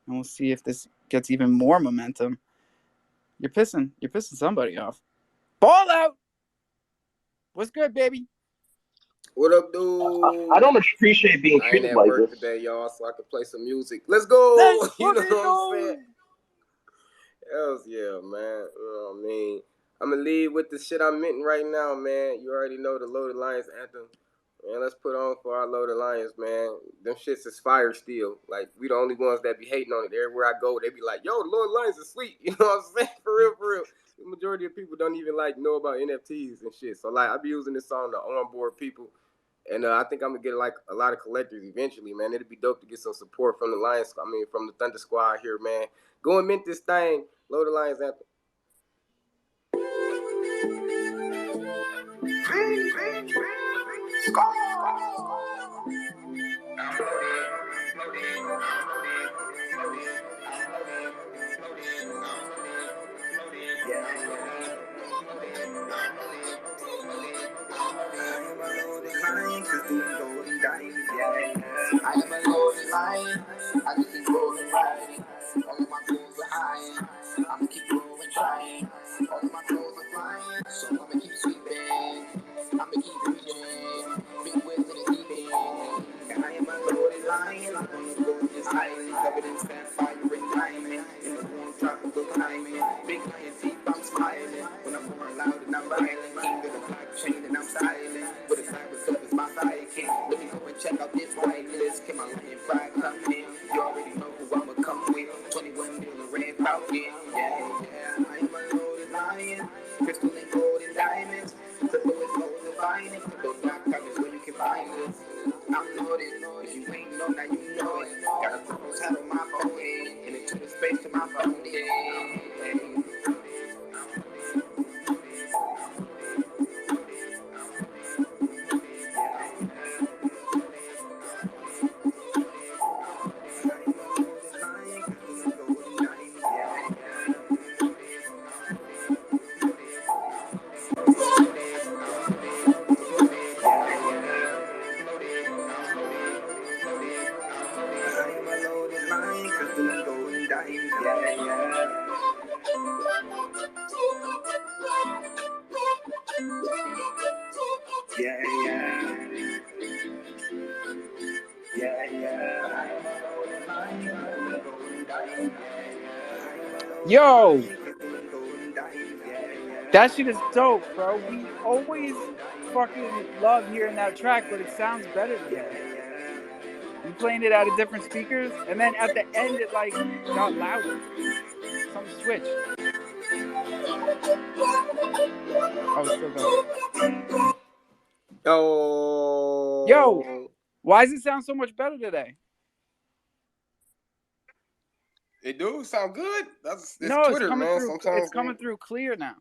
Speaker 9: and we'll see if this gets even more momentum. You're pissing somebody off. Ball out. What's good, baby?
Speaker 10: What up, dude?
Speaker 7: I don't appreciate being treated
Speaker 10: I ain't at
Speaker 7: like
Speaker 10: work
Speaker 7: this
Speaker 10: today, y'all, so I can play some music. Let's go!
Speaker 9: Let's
Speaker 10: you know
Speaker 9: fucking
Speaker 10: what I'm
Speaker 9: go!
Speaker 10: saying? Hells yeah, man. You know what I mean? I'm gonna lead with the shit I'm minting right now, man. You already know the Loaded Lions anthem. Man, let's put on for our Loaded Lions, man. Them shits is fire still. Like, we the only ones that be hating on it. Everywhere I go, they be like, yo, the Loaded Lions is sweet. You know what I'm saying? For real. The majority of people don't even, like, know about NFTs and shit. So, like, I be using this song to onboard people. And I think I'm going to get, like, a lot of collectors eventually, man. It'd be dope to get some support from the from the Thunder Squad here, man. Go and mint this thing. Loaded Lions anthem.
Speaker 1: I am a loaded lion. I just keep rolling, riding. All of my goals are high. I'ma keep growing, trying. All of my goals are flying, so I'ma keep sweeping. I'ma keep reaching. Big wins in the deep end. And I am a loaded lion. I'm on the gorgeous island, covered in sapphire and diamond. In the warm tropical climate, big lion teeth, I'm smiling. When I'm born loud and I'm violent, king of the blockchain and I'm styling. With a cyber stuff is my sidekick. Let me go and check out this white list. Can my lion fried come in? You already know who I'ma come with. 21 million red falcon. Yeah. I'm a loaded lion. Crystal and gold and diamonds. Triple is gold and vine. Those black diamonds where you can find us. I'm loaded. If you ain't know, now you know it. Got a purple hat on my forehead. And it took a space to my phone.
Speaker 9: Yo, that shit is dope, bro. We always fucking love hearing that track, but it sounds better today. You playing it out of different speakers, and then at the end it like got louder. Something switched. Oh, it's still going. Yo, why does it sound so much better today?
Speaker 10: It do sound good. It's
Speaker 9: no,
Speaker 10: Twitter,
Speaker 9: it's coming
Speaker 10: man.
Speaker 9: through.
Speaker 10: Sometimes
Speaker 9: it's coming through clear now.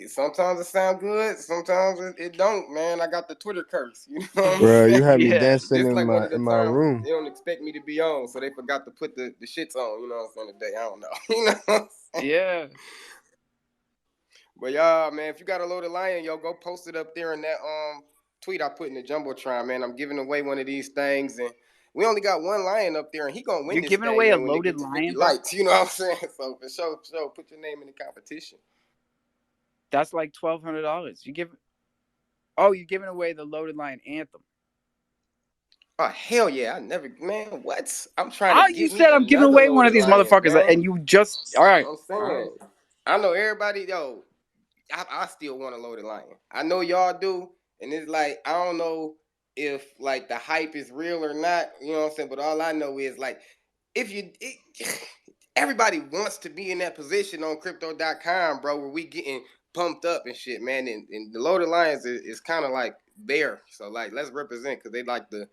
Speaker 10: Sometimes it sound good. Sometimes it don't, man. I got the Twitter curse. You know what I'm
Speaker 3: Bro,
Speaker 10: saying?
Speaker 3: you had me dancing
Speaker 10: Just
Speaker 3: in
Speaker 10: like
Speaker 3: my
Speaker 10: one of the
Speaker 3: my
Speaker 10: times
Speaker 3: room.
Speaker 10: they don't expect me to be on, so they forgot to put the shits on. You know what I'm saying? Today, I don't know. You know what I'm saying?
Speaker 9: Yeah.
Speaker 10: But y'all, man, if you got a loaded lion, yo, go post it up there in that tweet I put in the jumbotron, man. I'm giving away one of these things, and we only got one lion up there, and he gonna win
Speaker 9: You're
Speaker 10: this
Speaker 9: giving
Speaker 10: thing,
Speaker 9: away a
Speaker 10: man. When it
Speaker 9: loaded
Speaker 10: get to 50
Speaker 9: lion, bro?
Speaker 10: likes, you know what I'm saying? So for sure, put your name in the competition.
Speaker 9: That's like $1,200. You're giving away the loaded lion anthem.
Speaker 10: Oh hell yeah! I never, man. What? I'm trying to
Speaker 9: You
Speaker 10: get me
Speaker 9: said I'm giving
Speaker 10: another
Speaker 9: away one of
Speaker 10: loaded
Speaker 9: these
Speaker 10: lion,
Speaker 9: motherfuckers,
Speaker 10: gang.
Speaker 9: and you just all right.
Speaker 10: I'm saying, I know everybody, yo. I still want a loaded lion. I know y'all do, and it's like I don't know if like the hype is real or not. You know what I'm saying? But all I know is like if everybody wants to be in that position on crypto.com, bro, where we getting pumped up and shit, man. And the loaded lions is kind of like there. So like let's represent because they like the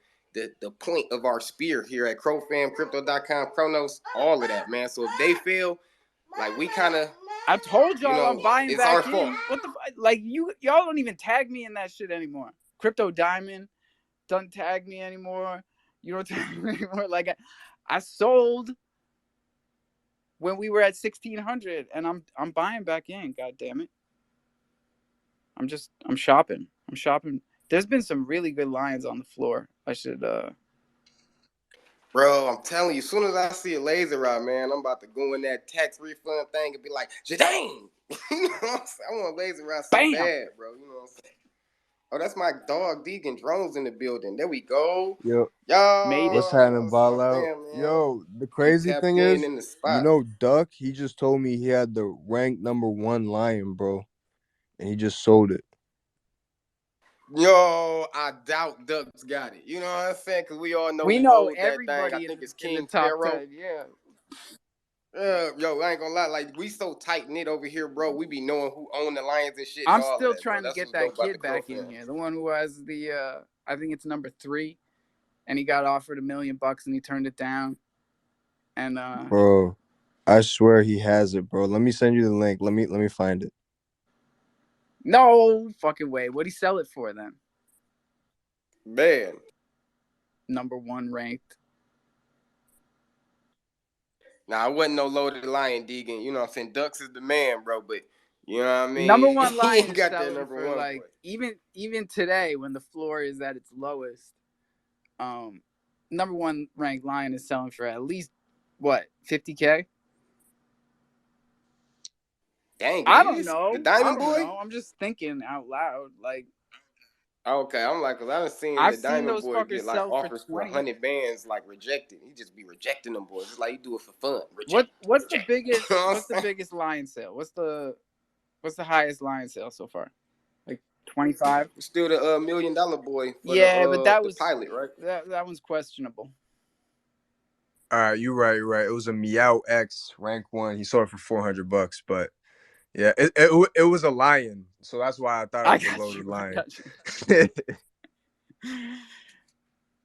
Speaker 10: point of our spear here at crofam, crypto.com, Chronos, all of that, man. So if they fail, like we kind of,
Speaker 9: I told y'all I'm buying
Speaker 10: it's
Speaker 9: back
Speaker 10: our
Speaker 9: in.
Speaker 10: fault.
Speaker 9: What the like y'all don't even tag me in that shit anymore. Crypto Diamond doesn't tag me anymore. You don't tag me anymore. Like I sold when we were at 1,600, and I'm buying back in. God damn it! I'm shopping. I'm shopping. There's been some really good lions on the floor. I should.
Speaker 10: Bro, I'm telling you, as soon as I see a laser rod, man, I'm about to go in that tax refund thing and be like, Jadang! You know what I'm saying? I want a laser rod so
Speaker 9: Bam!
Speaker 10: bad, bro. You know what I'm saying? Oh, that's my dog, Deegan Drones in the building. There we go.
Speaker 3: Yo,
Speaker 10: Y'all,
Speaker 9: Made it.
Speaker 3: what's
Speaker 10: you know what
Speaker 3: happening,
Speaker 10: I'm saying?
Speaker 3: ball
Speaker 10: My
Speaker 3: out?
Speaker 10: fam, man.
Speaker 3: Yo, the
Speaker 10: We
Speaker 3: crazy
Speaker 10: tapped
Speaker 3: thing is,
Speaker 10: in the
Speaker 3: you
Speaker 10: spot.
Speaker 3: know, Duck, he just told me he had the ranked #1 lion, bro, and he just sold it.
Speaker 10: Yo, I doubt Duck's got it. You know what I'm saying? Because we all know
Speaker 9: We
Speaker 10: who
Speaker 9: know
Speaker 10: hold that thing. I
Speaker 9: everybody
Speaker 10: think it's
Speaker 9: in the
Speaker 10: King
Speaker 9: top
Speaker 10: Pharaoh.
Speaker 9: 10. Yeah.
Speaker 10: Yo, I ain't gonna lie, like we so tight knit over here, bro. We be knowing who own the Lions and shit and
Speaker 9: I'm
Speaker 10: all
Speaker 9: still
Speaker 10: of that, bro.
Speaker 9: trying to
Speaker 10: That's
Speaker 9: get
Speaker 10: what's
Speaker 9: that
Speaker 10: dope about the
Speaker 9: kid
Speaker 10: Crow
Speaker 9: back in
Speaker 10: fam.
Speaker 9: here. The one who has the I think it's number 3, and he got offered $1 million and he turned it down. And
Speaker 3: Bro, I swear he has it, bro. Let me send you the link. Let me find it.
Speaker 9: no fucking way. What'd he sell it for then?
Speaker 10: Man.
Speaker 9: #1 ranked.
Speaker 10: Nah, I wasn't no loaded lion, Deegan. You know what I'm saying? Ducks is the man, bro. But you know what I mean?
Speaker 9: #1
Speaker 10: He
Speaker 9: lion
Speaker 10: ain't
Speaker 9: is
Speaker 10: got that
Speaker 9: selling for
Speaker 10: #1
Speaker 9: like
Speaker 10: boy.
Speaker 9: even today when the floor is at its lowest. #1 ranked lion is selling for at least what, 50K?
Speaker 10: Dang, it
Speaker 9: I don't
Speaker 10: is? The
Speaker 9: know.
Speaker 10: Diamond Boy?
Speaker 9: I'm just thinking out loud. Like
Speaker 10: Okay, I'm like, cause I done seen
Speaker 9: I've
Speaker 10: the
Speaker 9: seen
Speaker 10: Diamond
Speaker 9: those
Speaker 10: Boy
Speaker 9: fuckers
Speaker 10: get like
Speaker 9: sell for
Speaker 10: offers for
Speaker 9: 20.
Speaker 10: 100 bands, like rejected. He just be rejecting them boys. It's like he do it for fun.
Speaker 9: What's the
Speaker 10: Reject.
Speaker 9: biggest
Speaker 10: You know what
Speaker 9: what's the
Speaker 10: I'm saying?
Speaker 9: biggest lion sale? What's the highest lion sale so far? Like 25?
Speaker 10: Still the $1 million boy for
Speaker 9: Yeah, but that
Speaker 10: the
Speaker 9: was
Speaker 10: pilot, right?
Speaker 9: that one's questionable.
Speaker 3: All right, you're right. You're right. It was a Meow X rank 1. He sold it for $400, but yeah, it was a lion, so that's why I thought it
Speaker 9: I
Speaker 3: was a
Speaker 9: got you.
Speaker 3: loaded
Speaker 9: I
Speaker 3: lion.
Speaker 9: got you.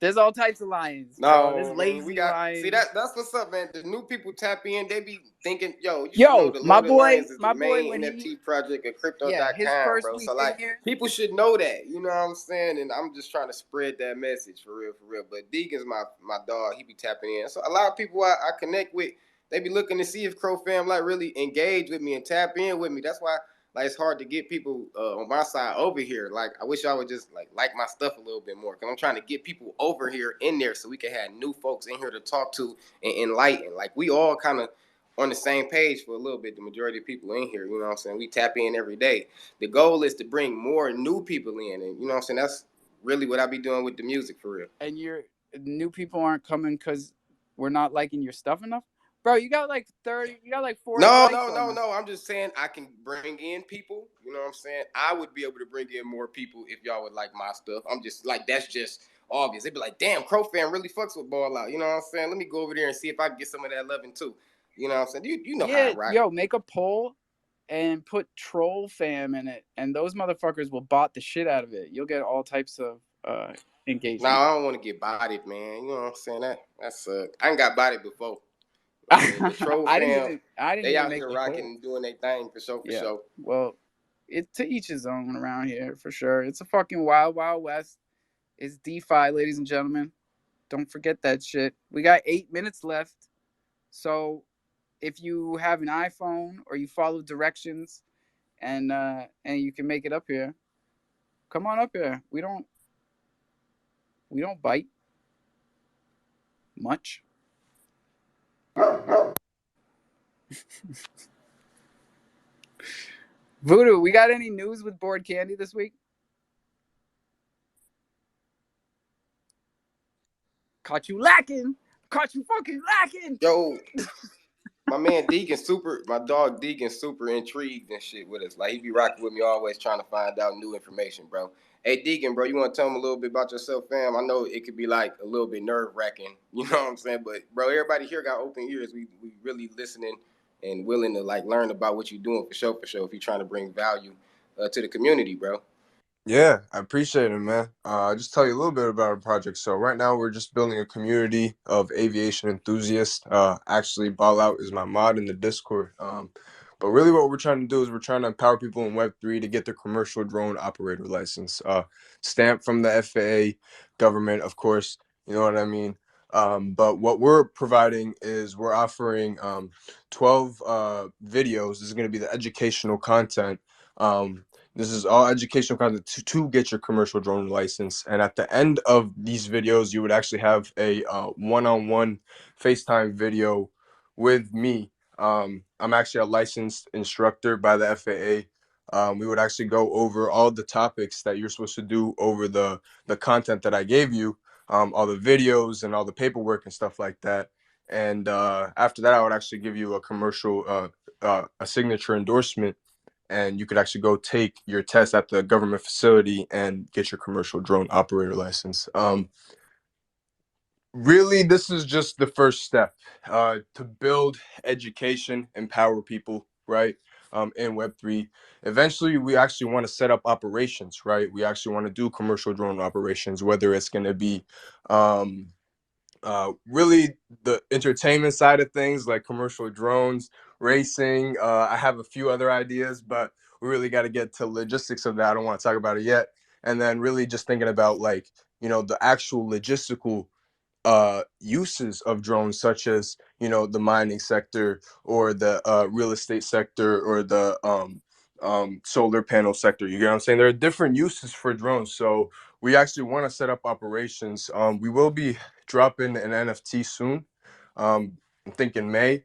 Speaker 9: There's all types of lions, bro. There's
Speaker 10: No, man, we
Speaker 9: lazy
Speaker 10: got see
Speaker 9: lions.
Speaker 10: that's what's up, man. The new people tap in, they be thinking, yo, you should know
Speaker 9: Yo,
Speaker 10: the
Speaker 9: my
Speaker 10: Loaded
Speaker 9: boy,
Speaker 10: Lions is the
Speaker 9: my boy,
Speaker 10: main
Speaker 9: when he
Speaker 10: NFT project at
Speaker 9: his
Speaker 10: crypto.com,
Speaker 9: first
Speaker 10: bro.
Speaker 9: week
Speaker 10: So
Speaker 9: in
Speaker 10: like
Speaker 9: here.
Speaker 10: people should know that. You know what I'm saying? And I'm just trying to spread that message for real, for real. But Deegan's my dog, he be tapping in. So a lot of people I connect with, they be looking to see if Crow Fam like really engage with me and tap in with me. That's why like it's hard to get people on my side over here. Like I wish y'all would just like my stuff a little bit more, because I'm trying to get people over here in there so we can have new folks in here to talk to and enlighten. Like we all kind of on the same page for a little bit. The majority of people in here, you know what I'm saying? We tap in every day. The goal is to bring more new people in, and you know what I'm saying? That's really what I be doing with the music for real.
Speaker 9: And your new people aren't coming because we're not liking your stuff enough, bro. You got like 40
Speaker 10: No,
Speaker 9: likes
Speaker 10: no,
Speaker 9: on
Speaker 10: no,
Speaker 9: this.
Speaker 10: no. I'm just saying I can bring in people. You know what I'm saying? I would be able to bring in more people if y'all would like my stuff. I'm just like, that's just obvious. They'd be like, damn, Crow fan really fucks with Ball Out. You know what I'm saying? Let me go over there and see if I can get some of that loving too. You know what I'm saying? You know how I
Speaker 9: Yeah,
Speaker 10: rock.
Speaker 9: yo, make a poll and put troll fam in it, and those motherfuckers will bot the shit out of it. You'll get all types of
Speaker 10: No,
Speaker 9: engagement.
Speaker 10: I don't want to get bodied, man. You know what I'm saying? That's I ain't got bodied before. I mean, the troll
Speaker 9: I didn't
Speaker 10: fam,
Speaker 9: even
Speaker 10: they out
Speaker 9: make
Speaker 10: here
Speaker 9: the
Speaker 10: rocking
Speaker 9: poll.
Speaker 10: and doing their thing for sure, for
Speaker 9: Yeah,
Speaker 10: sure.
Speaker 9: well, it's to each his own around here for sure. It's a fucking wild, wild west. It's DeFi, ladies and gentlemen. Don't forget that shit. We got 8 minutes left. So if you have an iPhone or you follow directions and you can make it up here, come on up here. We don't bite much. Voodoo, we got any news with board candy this week? Caught you lacking. Caught you fucking lacking.
Speaker 10: Yo, my man Deacon super, my dog Deacon super intrigued and shit with us. Like he be rocking with me always trying to find out new information, bro. Hey Deacon, bro, you want to tell him a little bit about yourself, fam? I know it could be like a little bit nerve wracking, you know what I'm saying? But bro, everybody here got open ears. We really listening and willing to like learn about what you're doing for sure, for sure. If you're trying to bring value to the community, bro.
Speaker 11: Yeah, I appreciate it, man. I'll just tell you a little bit about our project. So right now we're just building a community of aviation enthusiasts. Actually, Ball Out is my mod in the Discord. But really what we're trying to do is we're trying to empower people in Web3 to get their commercial drone operator license. Stamped from the FAA, government, of course, you know what I mean? But what we're providing is we're offering 12 videos. This is going to be the educational content. This is all educational content to get your commercial drone license. And at the end of these videos, you would actually have a one-on-one FaceTime video with me. I'm actually a licensed instructor by the FAA. We would actually go over all the topics that you're supposed to do over the content that I gave you, all the videos and all the paperwork and stuff like that. And after that, I would actually give you a a signature endorsement, and you could actually go take your test at the government facility and get your commercial drone operator license. Really, this is just the first step to build education, empower people, right? In Web3. Eventually, we actually want to set up operations, right? We actually want to do commercial drone operations, whether it's going to be um, really the entertainment side of things, like commercial drones, racing. I have a few other ideas, but we really got to get to logistics of that. I don't want to talk about it yet. And then really just thinking about like, the actual logistical uses of drones, such as the mining sector or the real estate sector or the solar panel sector. You get what I'm saying? There are different uses for drones, so we actually want to set up operations. We will be dropping an NFT soon. I'm thinking May.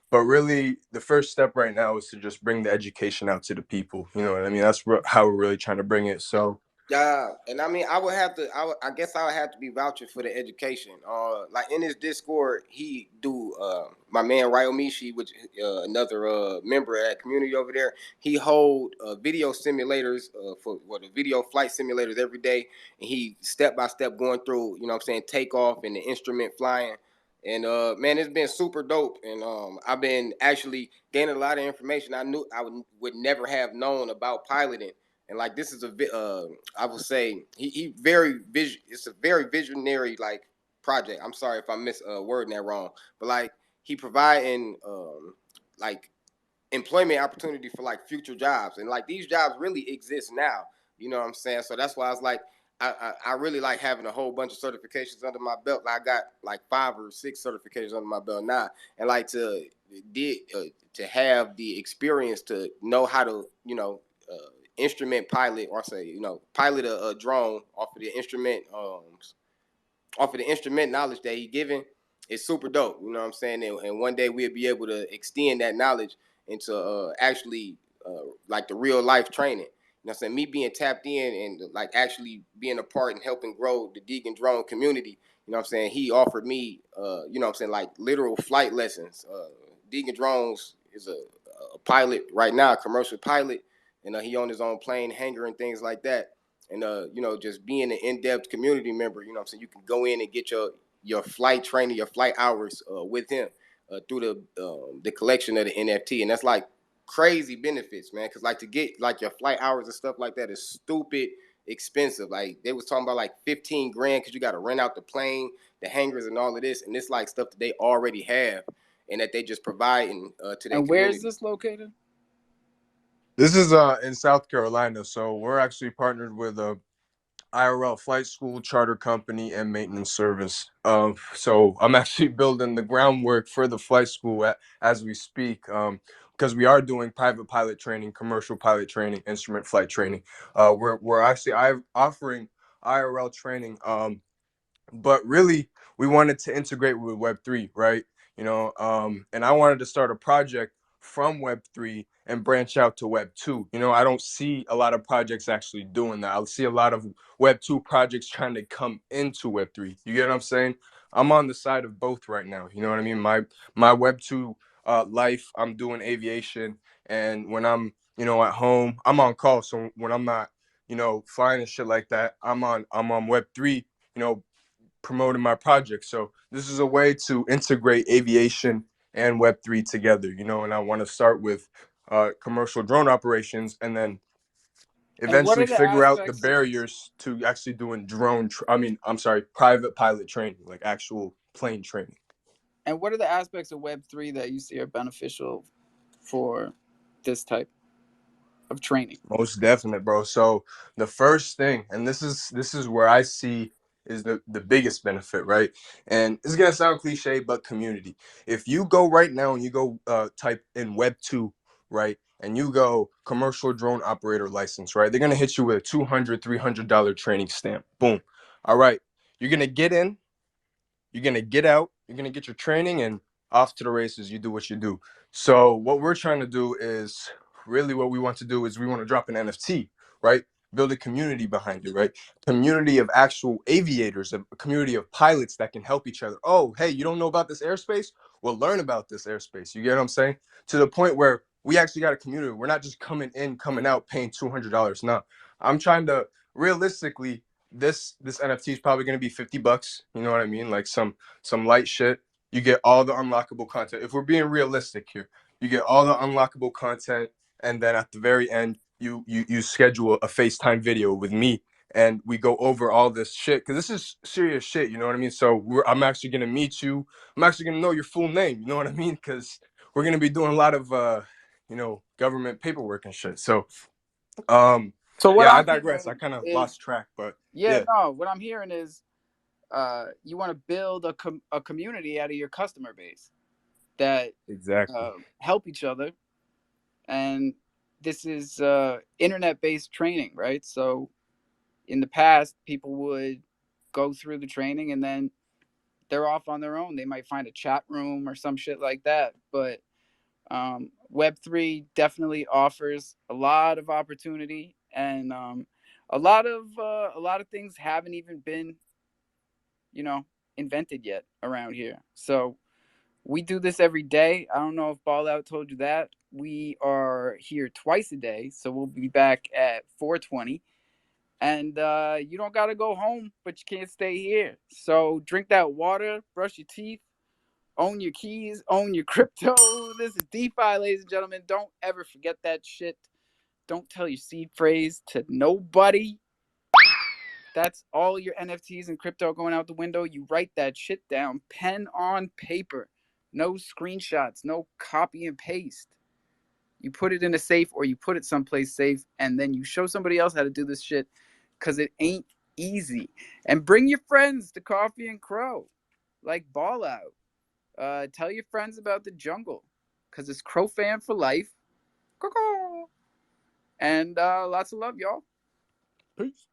Speaker 11: But really, the first step right now is to just bring the education out to the people. You know what I mean? That's how we're really trying to bring it. So
Speaker 10: Yeah, and I mean, I would have to. I guess I would have to be vouching for the education. Like in his Discord, he do. My man Ryo Mishi, which another member of that community over there, he hold video simulators for the video flight simulators every day, and he step by step going through. You know, what I'm saying, takeoff and the instrument flying. And man, it's been super dope, and I've been actually gaining a lot of information I knew I would never have known about piloting. And like this is I would say he very vision. It's a very visionary like project. I'm sorry if I miss wording that wrong, but like he providing like employment opportunity for like future jobs, and like these jobs really exist now. You know what I'm saying? So that's why I was like, I really like having a whole bunch of certifications under my belt. I got like 5 or 6 certifications under my belt now, and like to have the experience to know how to instrument pilot, or say pilot a drone off of the instrument knowledge that he given is super dope. You know what I'm saying? And one day we'll be able to extend that knowledge into actually like the real life training. You know what I'm saying? Me being tapped in and like actually being a part and helping grow the Deacon drone community. You know what I'm saying? He offered me, you know what I'm saying, like literal flight lessons. Deacon Drones is a pilot right now, a commercial pilot, and he on his own plane hangar and things like that. And just being an in-depth community member, you know what I'm saying, you can go in and get your flight training, your flight hours with him through the collection of the NFT. And that's like crazy benefits, man, because like to get like your flight hours and stuff like that is stupid expensive. Like they was talking about like 15 grand because you got to rent out the plane, the hangars, and all of this, and it's like stuff that they already have and that they just providing to their
Speaker 9: And where is
Speaker 10: community.
Speaker 9: this located?
Speaker 11: this is in South Carolina. So we're actually partnered with a IRL flight school, charter company, and maintenance service. So I'm actually building the groundwork for the flight school as we speak. because we are doing private pilot training, commercial pilot training, instrument flight training. We're actually offering IRL training. But really we wanted to integrate with Web3, right? And I wanted to start a project from Web3 and branch out to Web2. I don't see a lot of projects actually doing that. I see a lot of Web2 projects trying to come into Web3. You get what I'm saying? I'm on the side of both right now. You know what I mean? My Web2 life, I'm doing aviation, and when I'm at home, I'm on call. So when I'm not flying and shit like that, I'm on Web3, you know promoting my project. So this is a way to integrate aviation and Web3 together, and I want to start with commercial drone operations, and then
Speaker 9: And what
Speaker 11: eventually
Speaker 9: are the
Speaker 11: figure out the
Speaker 9: aspects?
Speaker 11: barriers to actually doing I'm sorry, private pilot training, like actual plane training.
Speaker 9: And what are the aspects of Web3 that you see are beneficial for this type of training?
Speaker 11: Most definite, bro. So the first thing, and this is where I see is the biggest benefit, right? And it's gonna sound cliche, but community. If you go right now and you go type in Web2, right, and you go commercial drone operator license, right, they're gonna hit you with a $200 $300 training stamp. Boom. All right, you're gonna get in, you're gonna get out, you're gonna get your training, and off to the races. You do what you do. So what we're trying to do is really what we want to do is we want to drop an NFT, right? Build a community behind it, right? Community of actual aviators, a community of pilots that can help each other. Oh, hey, you don't know about this airspace? Well, learn about this airspace. You get what I'm saying? To the point where we actually got a community. We're not just coming in, coming out, paying $200. No, I'm trying to realistically this NFT is probably going to be $50. You know what I mean? Like some light shit. You get all the unlockable content. If we're being realistic here, you get all the unlockable content, and then at the very end, you schedule a FaceTime video with me, and we go over all this shit because this is serious shit. You know what I mean? So I'm actually going to meet you. I'm actually going to know your full name. You know what I mean? Because we're going to be doing a lot of government paperwork and shit. So
Speaker 9: So what
Speaker 11: yeah, I
Speaker 9: I'm
Speaker 11: digress. I
Speaker 9: hearing
Speaker 11: kind of
Speaker 9: is,
Speaker 11: lost track, but
Speaker 9: yeah,
Speaker 11: yeah.
Speaker 9: no, what I'm hearing is you want to build a community out of your customer base that
Speaker 11: Exactly.
Speaker 9: help each other. And this is internet-based training, right? So in the past, people would go through the training and then they're off on their own. They might find a chat room or some shit like that. But Web3 definitely offers a lot of opportunity, and a lot of things haven't even been, you know, invented yet around here. So we do this every day. I don't know if Ball Out told you that. We are here twice a day, so we'll be back at 4:20. And you don't gotta go home, but you can't stay here. So drink that water, brush your teeth, own your keys, own your crypto. This is DeFi, ladies and gentlemen. Don't ever forget that shit. Don't tell your seed phrase to nobody. That's all your NFTs and crypto going out the window. You write that shit down, pen on paper. No screenshots, no copy and paste. You put it in a safe or you put it someplace safe, and then you show somebody else how to do this shit, because it ain't easy. And bring your friends to Coffee and Cro, like Ball Out. Tell your friends about the jungle, because it's crofam for life. And lots of love, y'all.
Speaker 11: Peace.